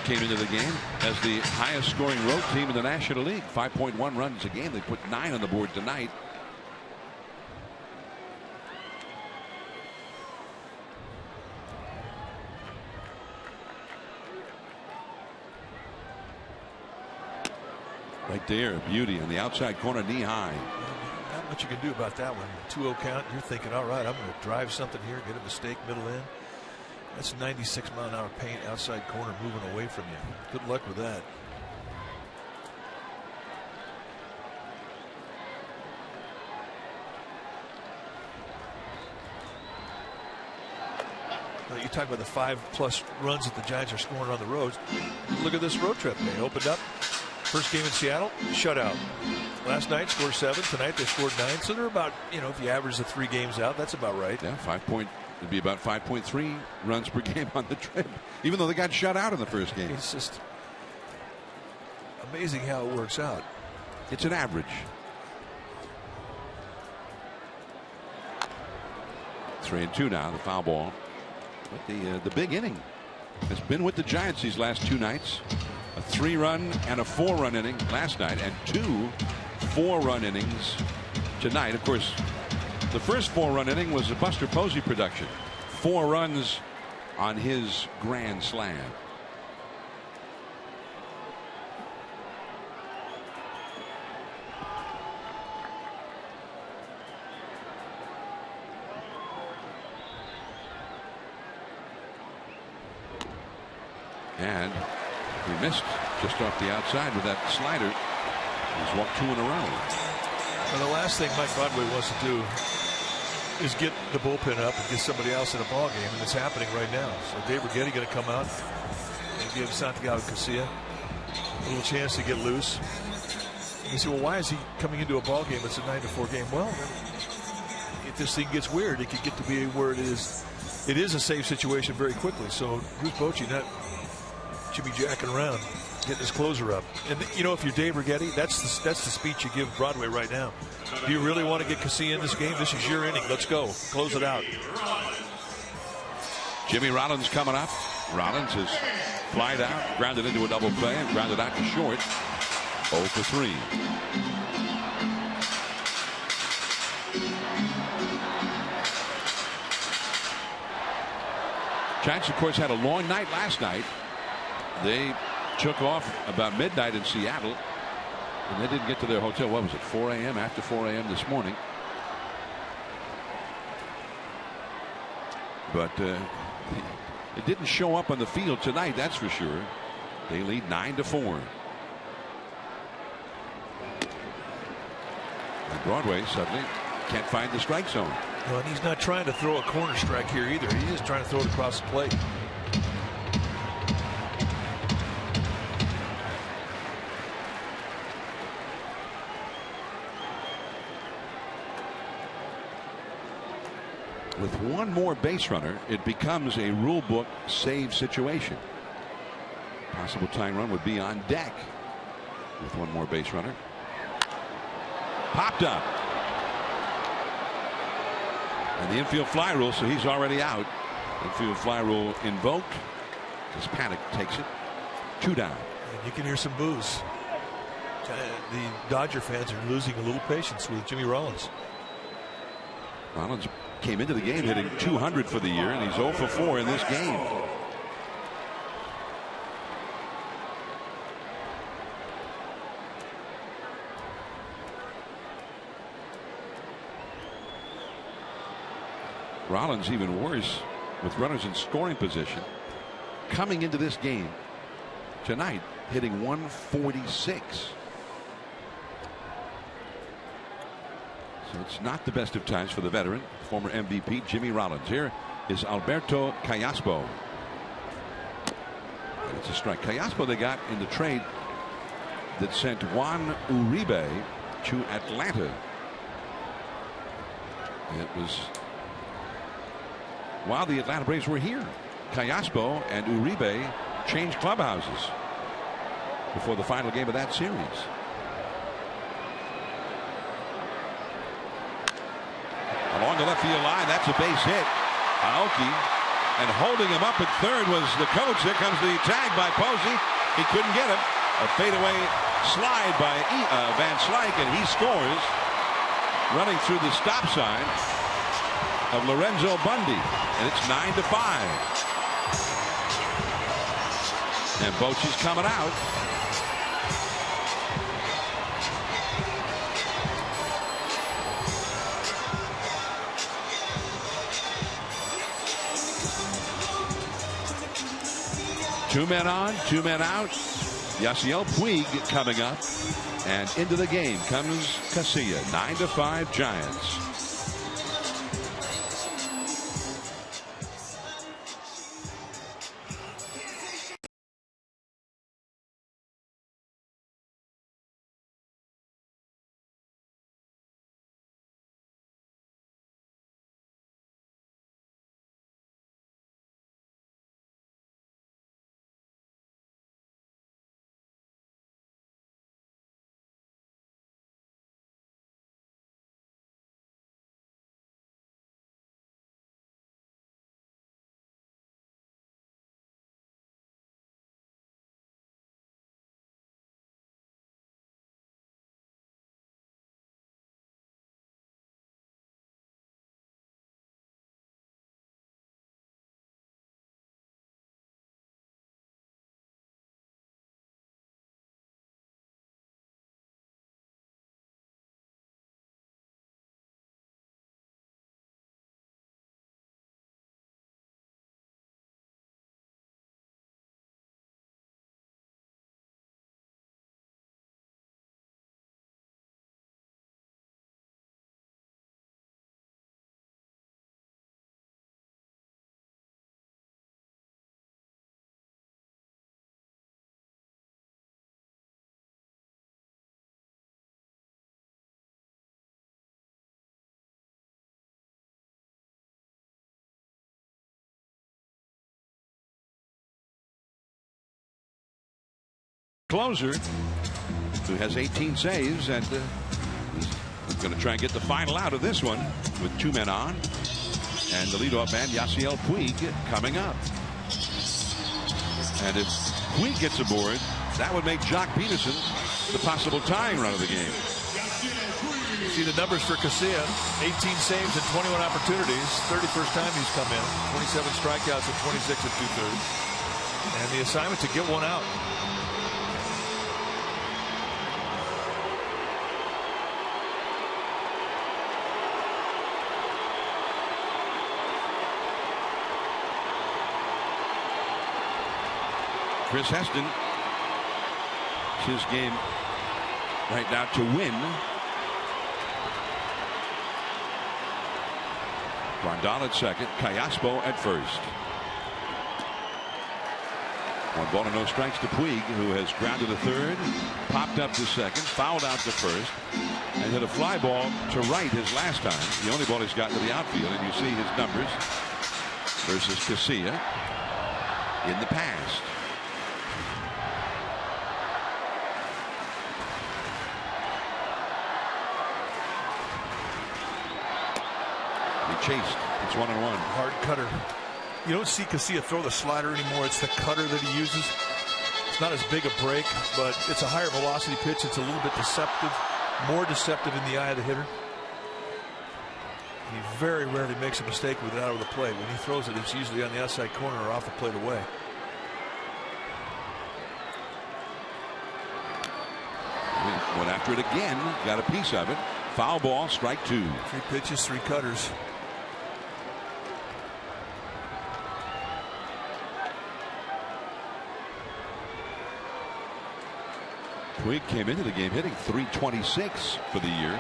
A: came into the game as the highest scoring road team in the National League. 5.1 runs a game. They put 9 on the board tonight. Right there, beauty on the outside corner, knee high.
D: Not much you can do about that one. 2-0 count. You're thinking, all right, I'm going to drive something here, get a mistake, middle in. That's 96-mile-an-hour paint, outside corner, moving away from you. Good luck with that. You talk about the 5+ runs that the Giants are scoring on the road. Look at this road trip. They opened up. First game in Seattle, shutout. Last night scored 7. Tonight they scored 9. So they're about, if you average the 3 games out, that's about right.
A: Yeah, it'd be about 5.3 runs per game on the trip, even though they got shut out in the first game.
D: It's just amazing how it works out.
A: It's an average. 3-2 now, the foul ball. But the big inning has been with the Giants these last 2 nights. A 3-run and a 4-run inning last night, and 2 4-run innings tonight. Of course, the first 4-run inning was a Buster Posey production. 4 runs on his grand slam. And he missed just off the outside with that slider. He's walked 2 in a row.
D: Well, the last thing Mike Broadway wants to do is get the bullpen up and get somebody else in a ball game, and it's happening right now. So Dave Righetti going to come out and give Santiago Casilla a little chance to get loose. And you say, well, why is he coming into a ball game? It's a 9-4 game. Well, if this thing gets weird, it could get to be where it is a safe situation very quickly. So Bruce Bochy not Jimmy jacking around, getting his closer up. And if you're Dave Righetti, that's the speech you give Broadway right now. Do you really want to get Casilla in this game? This is your inning. Let's go. Close it out.
A: Jimmy Rollins coming up. Rollins has flied out, grounded into a double play, and grounded out to short. 0 for 3. Giants, of course, had a long night last night. They took off about midnight in Seattle, and they didn't get to their hotel. What was it, 4 a.m.? After 4 a.m. this morning. But it didn't show up on the field tonight, that's for sure. They lead 9-4. And Broadway suddenly can't find the strike zone.
D: Well, and he's not trying to throw a corner strike here either. He's just trying to throw it across the plate.
A: With one more base runner, it becomes a rule book save situation. Possible tying run would be on deck with one more base runner. Popped up. And the infield fly rule, so he's already out. Infield fly rule invoked. His panic takes it. 2 down.
D: And you can hear some boos. The Dodger fans are losing a little patience with Jimmy Rollins.
A: Rollins came into the game hitting 200 for the year, and he's 0 for 4 in this game. Rollins even worse with runners in scoring position. Coming into this game tonight, hitting 146. So it's not the best of times for the veteran, former MVP Jimmy Rollins. Here is Alberto Callaspo. And it's a strike. Callaspo they got in the trade that sent Juan Uribe to Atlanta. It was while the Atlanta Braves were here. Callaspo and Uribe changed clubhouses before the final game of that series. Along the left field line, that's a base hit. Aoki, and holding him up at third was the coach. Here comes the tag by Posey. He couldn't get him. A fadeaway slide by Van Slyke, and he scores, running through the stop sign of Lorenzo Bundy, and it's 9-5. And Bochy's coming out. Two men on, 2 men out. Yasiel Puig coming up, and into the game comes Casilla. 9-5 Giants. Closer, who has 18 saves, and is going to try and get the final out of this one with 2 men on. And the leadoff man, Yasiel Puig, coming up. And if Puig gets aboard, that would make Jock Peterson the possible tying run of the game.
D: See the numbers for Casilla: 18 saves and 21 opportunities. 31st time he's come in. 27 strikeouts and 26 2/3. And the assignment to get one out.
A: Chris Heston, it's his game right now to win. Rondon at second, Callaspo at first. 1 ball and no strikes to Puig, who has grounded to third, popped up to second, fouled out to first, and hit a fly ball to right his last time. The only ball he's gotten to the outfield, and you see his numbers versus Casilla in the past. Chased. It's 1-1.
D: Hard cutter. You don't see Casilla throw the slider anymore. It's the cutter that he uses. It's not as big a break, but it's a higher velocity pitch. It's a little bit deceptive, more deceptive in the eye of the hitter. He very rarely makes a mistake with it out of the plate. When he throws it, it's usually on the outside corner or off the plate away.
A: Went after it again. Got a piece of it. Foul ball, strike 2.
D: 3 pitches, 3 cutters.
A: Puig came into the game hitting .326 for the year.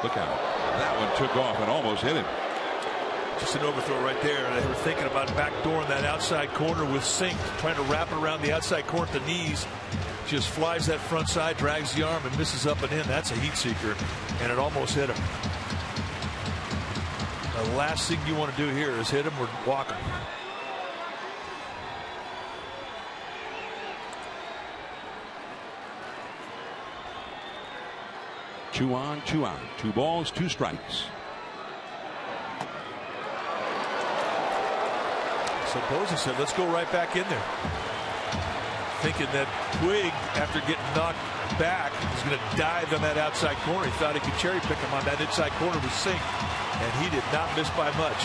A: Look out. That one took off and almost hit him.
D: Just an overthrow right there. They were thinking about backdooring that outside corner with Sink, trying to wrap it around the outside corner at the knees. Just flies that front side, drags the arm, and misses up and in. That's a heat seeker, and it almost hit him. The last thing you want to do here is hit him or walk him.
A: Two on, 2 out. 2 balls, 2 strikes.
D: So Posey said, let's go right back in there. Thinking that Puig, after getting knocked back, was going to dive on that outside corner. He thought he could cherry pick him on that inside corner with Sink, and he did not miss by much.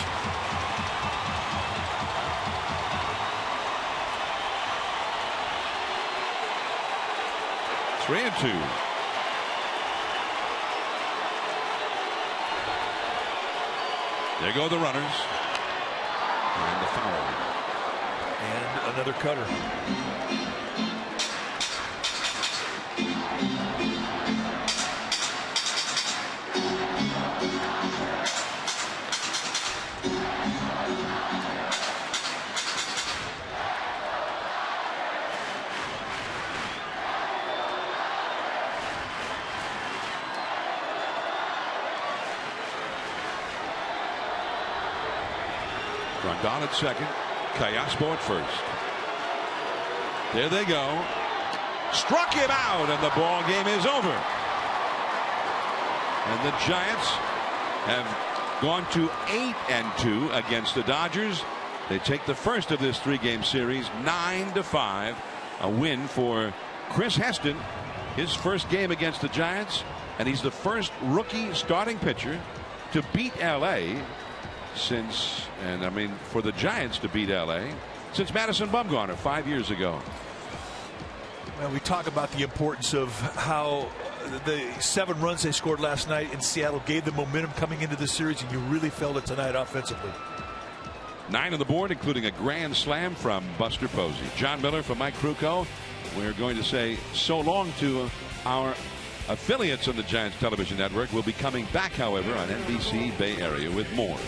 A: Three and 2. There go the runners. And the foul.
D: And another cutter.
A: Rondon at second, Callaspo at first. There they go. Struck him out, and the ball game is over. And the Giants have gone to 8-2 against the Dodgers. They take the first of this 3-game series, 9-5. A win for Chris Heston, his first game against the Giants, and he's the first rookie starting pitcher to beat L.A. since, and I mean for the Giants to beat L.A. since Madison Bumgarner 5 years ago.
D: Well, we talk about the importance of how the 7 runs they scored last night in Seattle gave them momentum coming into the series, and you really felt it tonight offensively.
A: 9 on the board, including a grand slam from Buster Posey. John Miller from Mike Krukow. We're going to say so long to our affiliates on the Giants television network. We'll be coming back, however, on NBC Bay Area with more.